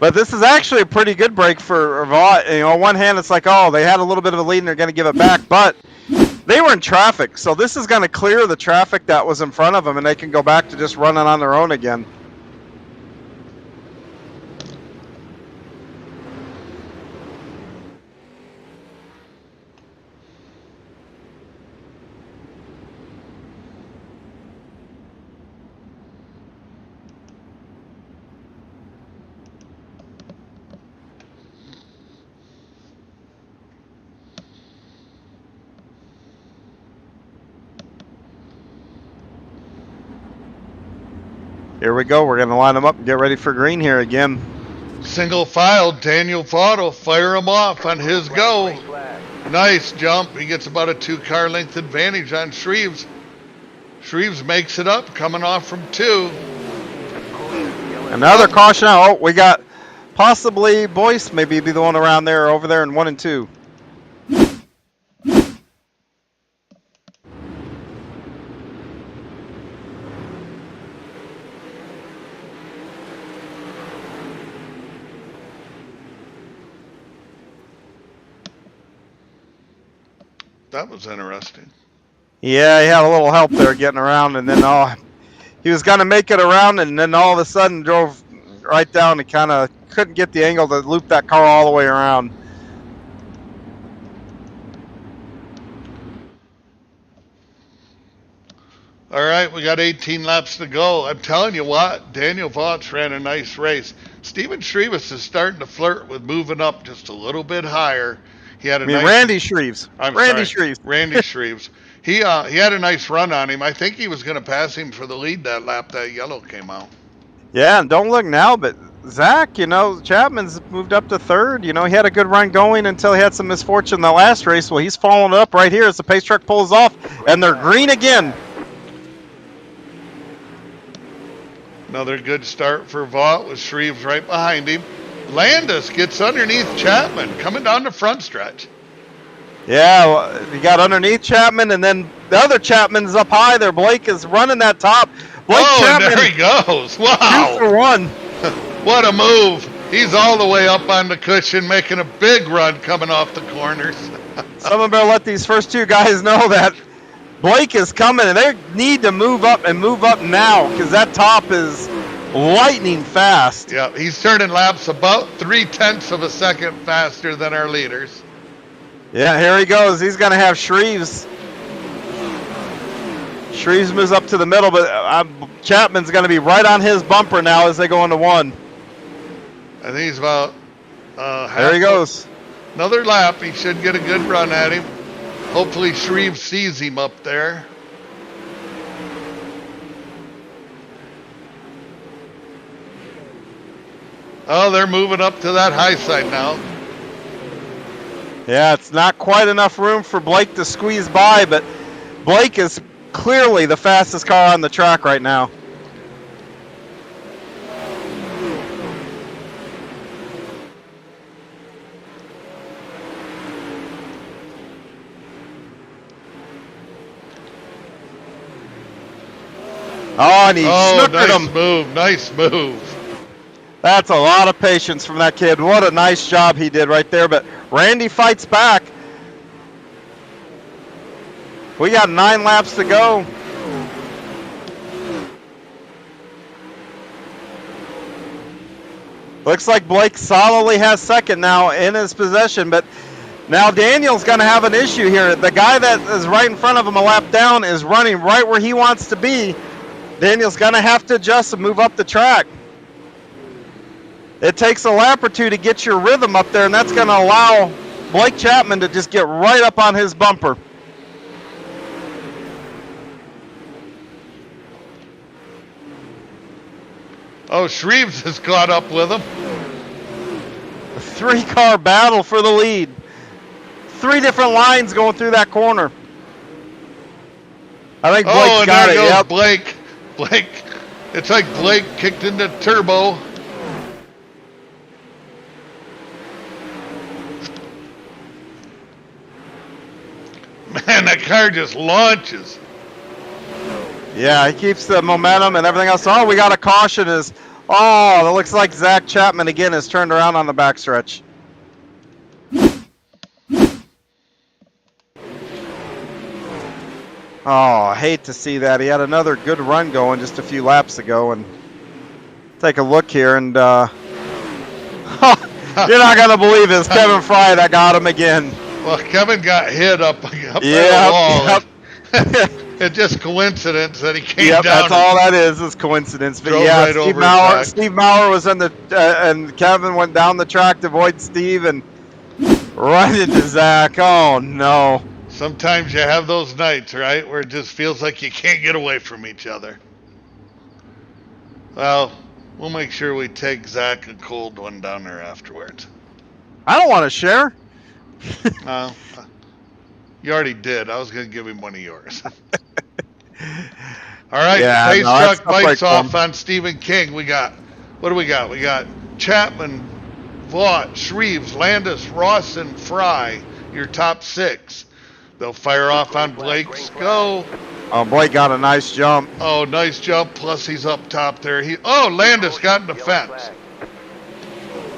But this is actually a pretty good break for Vaught. On one hand, it's like, they had a little bit of a lead and they're going to give it back. But they were in traffic, so this is going to clear the traffic that was in front of them, and they can go back to just running on their own again. Here we go. We're going to line them up and get ready for green here again. Single file, Daniel Vaught will fire him off on his go. Nice jump. He gets about a 2-car length advantage on Shreves. Shreves makes it up, coming off from 2. Another caution. Oh, we got possibly Boyce maybe be the one around there, over there in 1 and 2. That was interesting. Yeah, he had a little help there getting around, and then he was going to make it around, and then all of a sudden drove right down and kind of couldn't get the angle to loop that car all the way around. All right, we got 18 laps to go. I'm telling you what, Daniel Vaught ran a nice race. Steven Shreves is starting to flirt with moving up just a little bit higher. He had Randy Shreves. Randy Shreves. He had a nice run on him. I think he was going to pass him for the lead that lap that yellow came out. Yeah, and don't look now, but Zach, Chapman's moved up to 3rd. He had a good run going until he had some misfortune in the last race. Well, he's following up right here as the pace truck pulls off, and they're green again. Another good start for Vaught with Shreves right behind him. Landis gets underneath Chapman, coming down the front stretch. Yeah, well, you got underneath Chapman, and then the other Chapman's up high there. Blake is running that top. Blake Chapman, and there he goes. Wow. 2 for 1. What a move. He's all the way up on the cushion, making a big run coming off the corners. Someone better let these first 2 guys know that Blake is coming, and they need to move up now, because that top is lightning fast. Yeah, he's turning laps about 0.3 of a second faster than our leaders. Yeah, here he goes. He's going to have Shreves. Shreves moves up to the middle, but Chapman's going to be right on his bumper now as they go into 1. I think he's about there he goes. Another lap. He should get a good run at him. Hopefully Shreves sees him up there. Oh, they're moving up to that high side now. Yeah, it's not quite enough room for Blake to squeeze by, but Blake is clearly the fastest car on the track right now. Oh, and he snookered him. Nice move. That's a lot of patience from that kid. What a nice job he did right there. But Randy fights back. We got 9 laps to go. Looks like Blake solidly has 2nd now in his possession, but now Daniel's going to have an issue here. The guy that is right in front of him a lap down is running right where he wants to be. Daniel's going to have to adjust and move up the track. It takes a lap or 2 to get your rhythm up there, and that's going to allow Blake Chapman to just get right up on his bumper. Oh, Shreves has caught up with him. A 3-car battle for the lead. 3 different lines going through that corner. I think Blake's got it. Yep. Blake. It's like Blake kicked into turbo. Man, that car just launches. Yeah, he keeps the momentum and everything else. Oh, we got a caution. It looks like Zach Chapman again has turned around on the backstretch. Oh, I hate to see that. He had another good run going just a few laps ago. And take a look here, and you're not going to believe it's Kevin Fry that got him again. Well, Kevin got hit up the wall. Yep. It's just coincidence that he came down. That's all that is coincidence. But yeah, right Steve Maurer was in the, and Kevin went down the track to avoid Steve and right into Zach. Oh no! Sometimes you have those nights, right, where it just feels like you can't get away from each other. Well, we'll make sure we take Zach a cold one down there afterwards. I don't want to share. Well, you already did. I was going to give him one of yours. All right, Yeah, pace no, that's truck tough break bites for him. off on Stephen King. What do we got? We got Chapman, Vaught, Shreves, Landis, Ross, and Fry, your top 6. They'll fire off on Blake's go. Oh, Blake got a nice jump. Oh, nice jump. Plus, he's up top there. Landis got in the fence.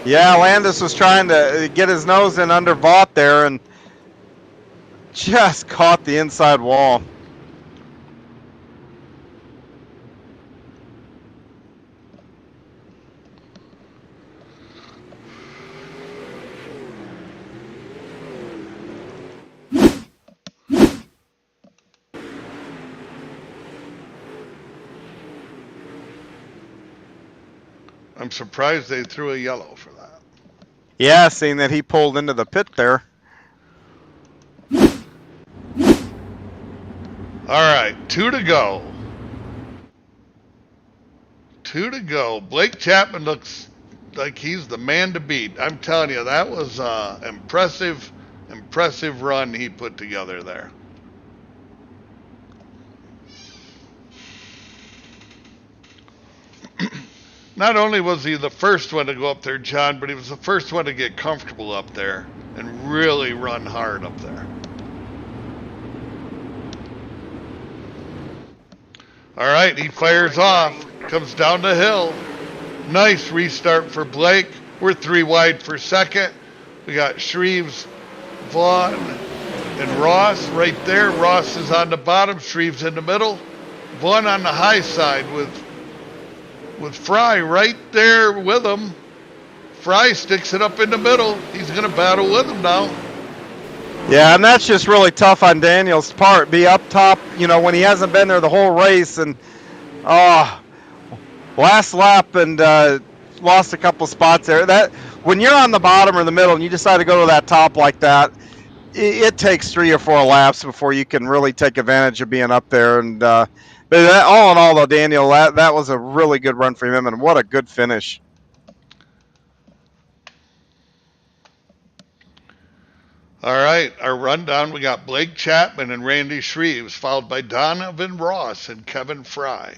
Yeah, Landis was trying to get his nose in under Vaught there and just caught the inside wall. I'm surprised they threw a yellow for that. Yeah, seeing that he pulled into the pit there. All right, 2 to go. 2 to go. Blake Chapman looks like he's the man to beat. I'm telling you, that was impressive run he put together there. Not only was he the first one to go up there, John, but he was the first one to get comfortable up there and really run hard up there. All right, he fires off, comes down the hill. Nice restart for Blake. We're 3 wide for second. We got Shreves, Vaughn, and Ross right there. Ross is on the bottom, Shreves in the middle. Vaughn on the high side with Fry right there with him. Fry sticks it up in the middle. He's going to battle with him now. Yeah, and that's just really tough on Daniel's part. Be up top, when he hasn't been there the whole race. And, last lap and lost a couple spots there. That when you're on the bottom or the middle and you decide to go to that top like that, it takes 3 or 4 laps before you can really take advantage of being up there. And but all in all, though, Daniel, that was a really good run for him, and what a good finish. All right, our rundown, we got Blake Chapman and Randy Shreves, followed by Donovan Ross and Kevin Fry.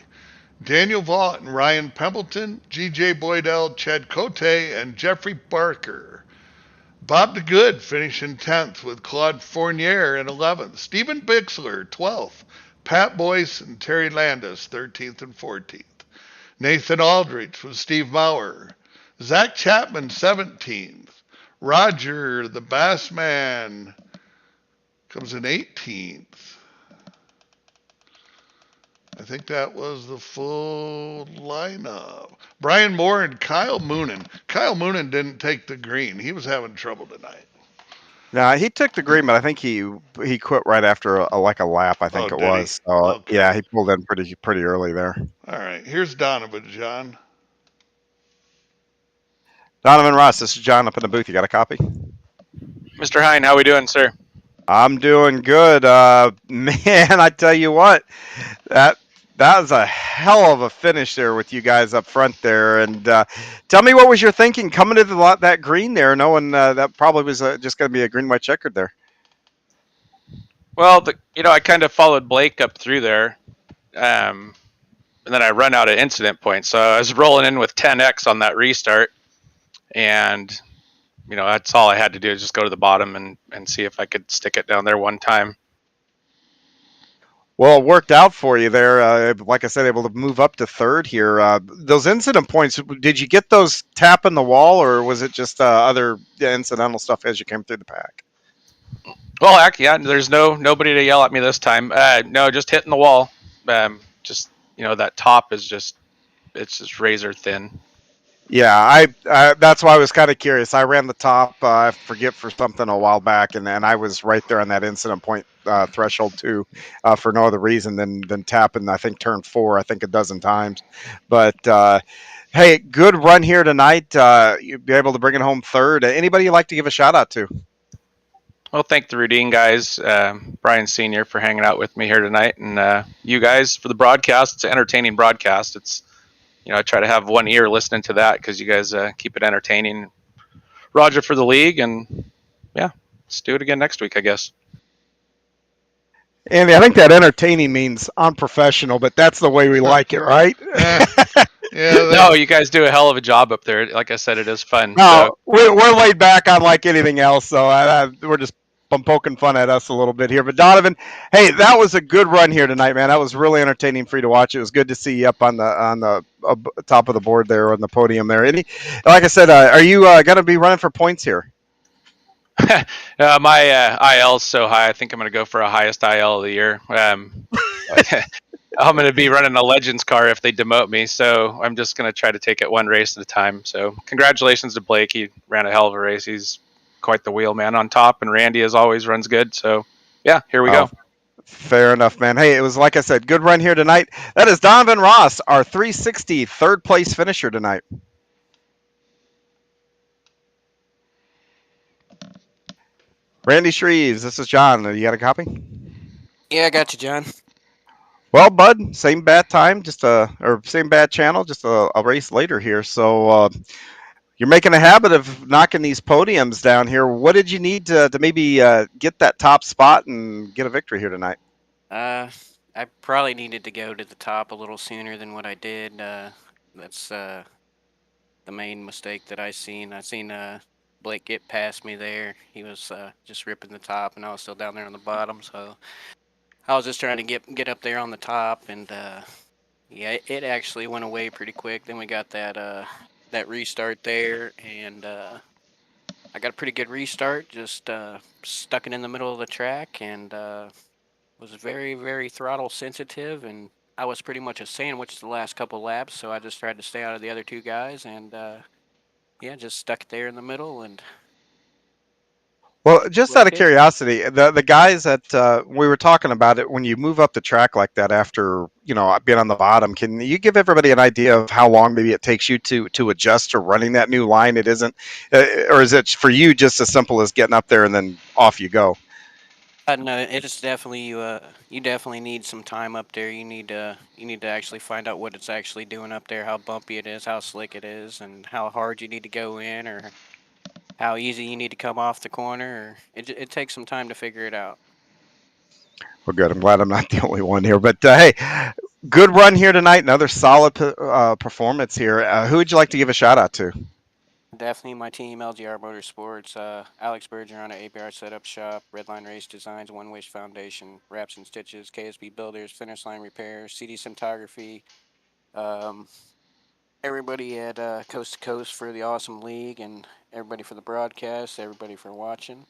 Daniel Vaught and Ryan Pembleton, G.J. Boydell, Chad Cote, and Jeffrey Barker. Bob DeGood finishing 10th with Claude Fournier in 11th. Stephen Bixler, 12th. Pat Boyce and Terry Landis, 13th and 14th. Nathan Aldrich with Steve Maurer. Zach Chapman, 17th. Roger, the Bass Man, comes in 18th. I think that was the full lineup. Brian Moore and Kyle Moonen. Kyle Moonen didn't take the green. He was having trouble tonight. No, he took the green, but I think he quit right after a lap. I think it was. So okay. Yeah, he pulled in pretty early there. All right, here's Donovan, John. Donovan Ross, this is John up in the booth. You got a copy? Mr. Hine, how we doing, sir? I'm doing good. Man, I tell you what, that was a hell of a finish there with you guys up front there. And tell me, what was your thinking coming to that green there, knowing that probably was just going to be a green-white checkered there? Well, I kind of followed Blake up through there, and then I run out of incident points. So I was rolling in with 10x on that restart, and that's all I had to do is just go to the bottom and see if I could stick it down there one time. Well, it worked out for you there. Like I said, able to move up to third here. Those incident points, did you get those tapping the wall, or was it just other incidental stuff as you came through the pack? Well, actually, yeah, there's nobody to yell at me this time. No, just hitting the wall. That top is just razor thin. Yeah, that's why I was kind of curious. I ran the top, I forget, for something a while back, and I was right there on that incident point threshold too, for no other reason than tapping, I think, turn 4, I think, a dozen times. But hey, good run here tonight. You'll be able to bring it home third. Anybody you'd like to give a shout out to? Well, thank the Routine guys, Brian Sr. for hanging out with me here tonight, and you guys for the broadcast. It's an entertaining broadcast. It's I try to have one ear listening to that because you guys keep it entertaining. Roger for the league, and yeah, let's do it again next week, I guess. Andy, I think that entertaining means unprofessional, but that's the way we like it, right? No, you guys do a hell of a job up there. Like I said, it is fun. No, So we're laid back unlike anything else, so we're just poking fun at us a little bit here. But Donovan, hey, that was a good run here tonight, man. That was really entertaining for you to watch. It was good to see you up on the top of the board there on the podium there. Like I said, are you going to be running for points here? my IL is so high. I think I'm going to go for a highest IL of the year. I'm going to be running a Legends car if they demote me, so I'm just going to try to take it one race at a time. So congratulations to Blake. He ran a hell of a race. He's quite the wheelman on top, and Randy, as always, runs good. So, yeah, here we go. Fair enough, man. Hey, it was, like I said, good run here tonight. That is Donovan Ross, our 360 third place finisher tonight. Randy Shreves, this is John. You got a copy? Yeah, I got you, John. Well, bud, same bad time, or same bad channel, just a race later here. So you're making a habit of knocking these podiums down here. What did you need to maybe get that top spot and get a victory here tonight? I probably needed to go to the top a little sooner than what I did. That's the main mistake that I seen. I seen Blake get past me there. He was just ripping the top, and I was still down there on the bottom. So I was just trying to get up there on the top, and yeah, it actually went away pretty quick. Then we got that restart there, and I got a pretty good restart. Just stuck it in the middle of the track, and was very, very throttle sensitive, and I was pretty much a sandwich the last couple laps. So I just tried to stay out of the other two guys, and yeah, just stuck it there in the middle. And Well, just out of curiosity, the guys that we were talking about it, when you move up the track like that after being on the bottom, can you give everybody an idea of how long maybe it takes you to adjust to running that new line? It isn't, or is it for you just as simple as getting up there and then off you go? no, it's definitely you definitely need some time up there. You need to actually find out what it's actually doing up there, how bumpy it is, how slick it is, and how hard you need to go in, or how easy you need to come off the corner. Or it takes some time to figure it out. Well, good. I'm glad I'm not the only one here. But hey, good run here tonight. Another solid performance here. Who would you like to give a shout out to? Definitely my team, LGR Motorsports, Alex Berger on an APR Setup Shop, Redline Race Designs, One Wish Foundation, Wraps and Stitches, KSB Builders, Finish Line Repair, CD Cinematography, everybody at Coast to Coast for the awesome league, and everybody for the broadcast, everybody for watching.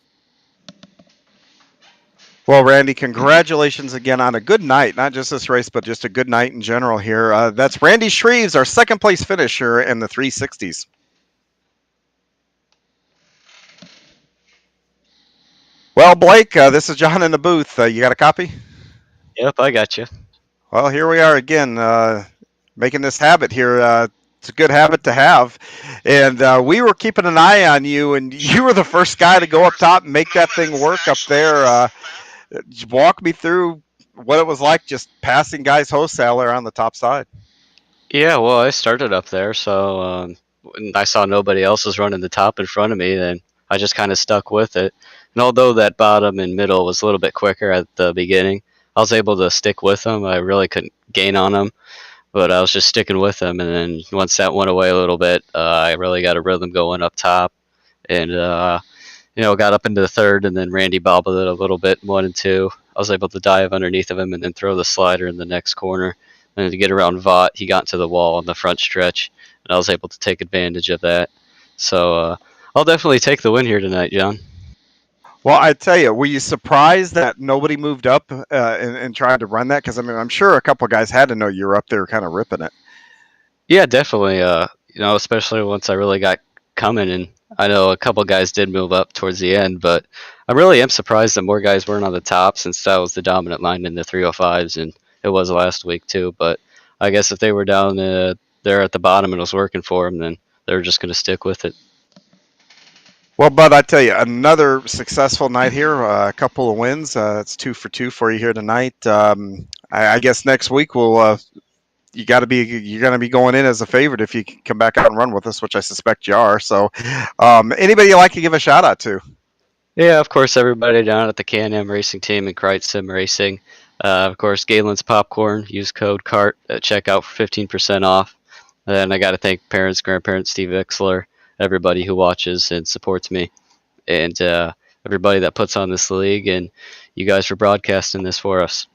Well, Randy, congratulations again on a good night. Not just this race, but just a good night in general here. That's Randy Shreves, our second place finisher in the 360s. Well, Blake, this is John in the booth. You got a copy? Yep, I got you. Well, here we are again, making this habit here. It's a good habit to have. And we were keeping an eye on you, and you were the first guy to go up top and make that thing work up there. Walk me through what it was like just passing guys wholesale on the top side. Yeah, well, I started up there, so when I saw nobody else was running the top in front of me, then I just kind of stuck with it. And although that bottom and middle was a little bit quicker at the beginning, I was able to stick with them. I really couldn't gain on them, but I was just sticking with them. And then once that went away a little bit, I really got a rhythm going up top, and got up into the third, and then Randy bobbled it a little bit, 1 and 2. I was able to dive underneath of him and then throw the slider in the next corner. And to get around Vaught, he got to the wall on the front stretch, and I was able to take advantage of that. So I'll definitely take the win here tonight, John. Well, I tell you, were you surprised that nobody moved up and tried to run that? Because, I mean, I'm sure a couple of guys had to know you were up there kind of ripping it. Yeah, definitely. Especially once I really got coming, and I know a couple guys did move up towards the end, but I really am surprised that more guys weren't on the top, since that was the dominant line in the 305s, and it was last week too. But I guess if they were down there at the bottom and it was working for them, then they're just going to stick with it. Well, Bud, I tell you, another successful night here. A couple of wins. It's 2 for 2 for you here tonight. I guess next week we'll you're going to be going in as a favorite if you can come back out and run with us, which I suspect you are. So, anybody you'd like to give a shout out to? Yeah, of course, everybody down at the Can-Am Racing Team and Kreitz Sim Racing. Of course, Galen's Popcorn. Use code CART at checkout for 15% off. And I got to thank parents, grandparents, Steve Ixler, everybody who watches and supports me, and everybody that puts on this league, and you guys for broadcasting this for us.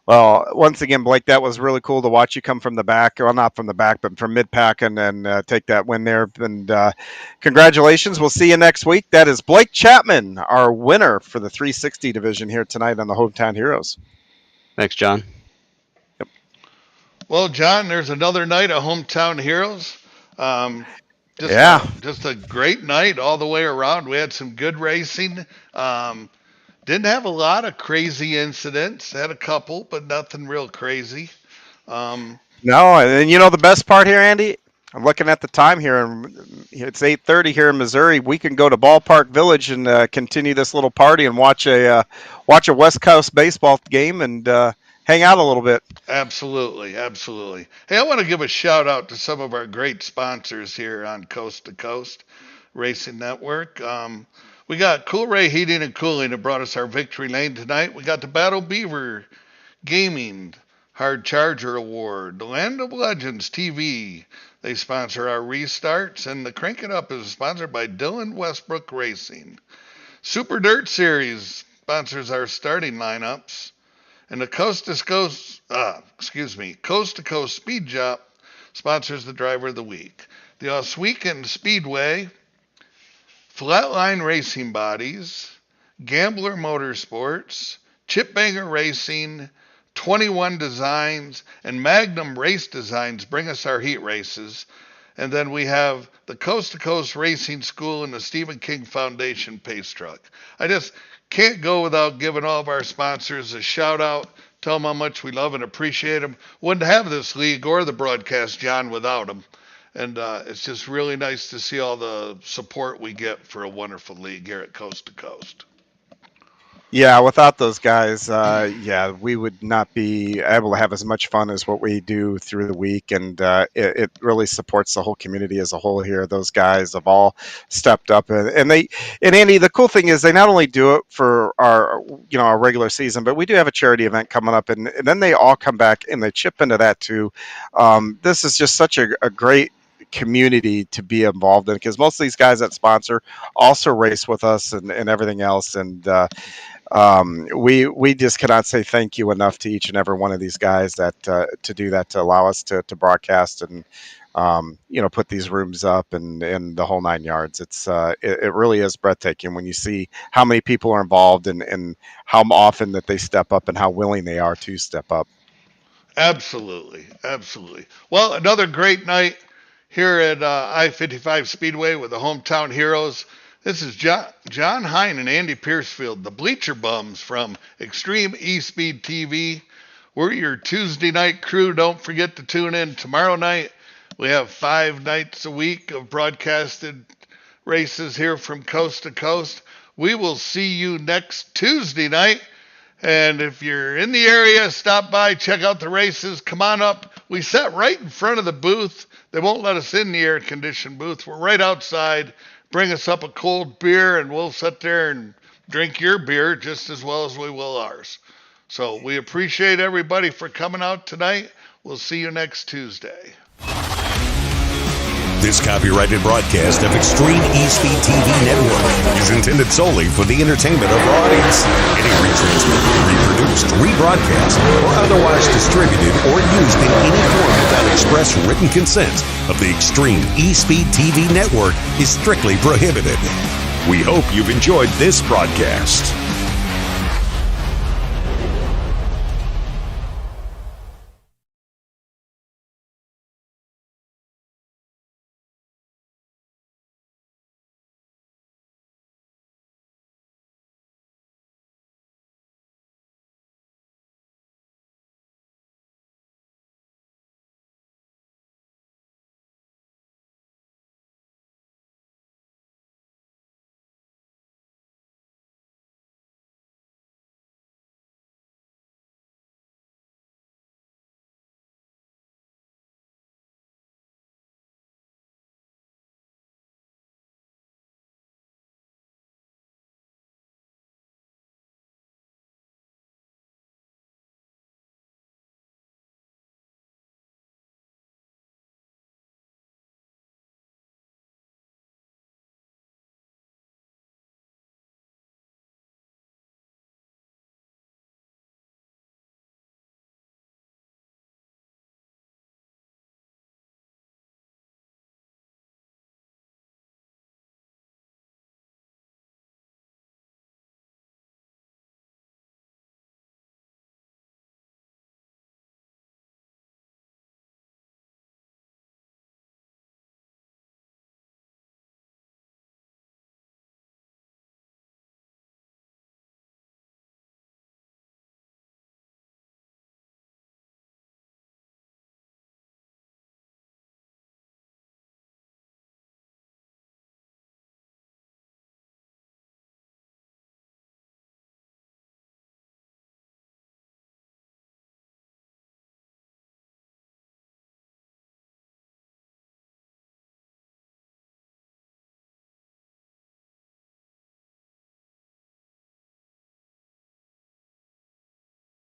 Well, once again, Blake, that was really cool to watch you come from the back. Well, not from the back, but from mid-pack and then take that win there. And congratulations. We'll see you next week. That is Blake Chapman, our winner for the 360 division here tonight on the Hometown Heroes. Thanks, John. Yep. Well, John, there's another night of Hometown Heroes. Just a great night all the way around. We had some good racing. Didn't have a lot of crazy incidents. Had a couple, but nothing real crazy. No, and you know the best part here, Andy? I'm looking at the time here, and it's 8:30 here in Missouri. We can go to Ballpark Village and continue this little party and watch a West Coast baseball game and hang out a little bit. Absolutely. Hey, I want to give a shout out to some of our great sponsors here on Coast to Coast Racing Network. We got Cool Ray Heating and Cooling that brought us our victory lane tonight. We got the Battle Beaver Gaming Hard Charger Award. The Land of Legends TV. They sponsor our restarts. And the Crank It Up is sponsored by Dylan Westbrook Racing. Super Dirt Series sponsors our starting lineups. And the Coast to Coast Speed Job sponsors the Driver of the Week. The Oswego Speedway, Flatline Racing Bodies, Gambler Motorsports, Chip Banger Racing, 21 Designs, and Magnum Race Designs bring us our heat races. And then we have the Coast to Coast Racing School and the Stephen King Foundation Pace Truck. I just can't go without giving all of our sponsors a shout out. Tell them how much we love and appreciate them. Wouldn't have this league or the broadcast, John, without them. And it's just really nice to see all the support we get for a wonderful league here at Coast to Coast. Yeah, without those guys, we would not be able to have as much fun as what we do through the week, and it really supports the whole community as a whole here. Those guys have all stepped up, and Andy, the cool thing is they not only do it for our regular season, but we do have a charity event coming up, and then they all come back and they chip into that too. This is just such a great community to be involved in, because most of these guys that sponsor also race with us and everything else, and we just cannot say thank you enough to each and every one of these guys that to do that, to allow us to broadcast and put these rooms up and the whole 9 yards. It really is breathtaking when you see how many people are involved and how often that they step up and how willing they are to step up. Absolutely. Well, another great night here at I-55 Speedway with the Hometown Heroes. This is John Hine and Andy Piercefield, the Bleacher Bums from Extreme eSpeed TV. We're your Tuesday night crew. Don't forget to tune in tomorrow night. We have 5 nights a week of broadcasted races here from coast to coast. We will see you next Tuesday night. And if you're in the area, stop by, check out the races. Come on up. We sat right in front of the booth. They won't let us in the air-conditioned booth. We're right outside. Bring us up a cold beer, and we'll sit there and drink your beer just as well as we will ours. So we appreciate everybody for coming out tonight. We'll see you next Tuesday. This copyrighted broadcast of Extreme eSpeed TV Network is intended solely for the entertainment of our audience. Any retransmitted, reproduced, rebroadcast, or otherwise distributed or used in any form without express written consent of the Extreme eSpeed TV Network is strictly prohibited. We hope you've enjoyed this broadcast.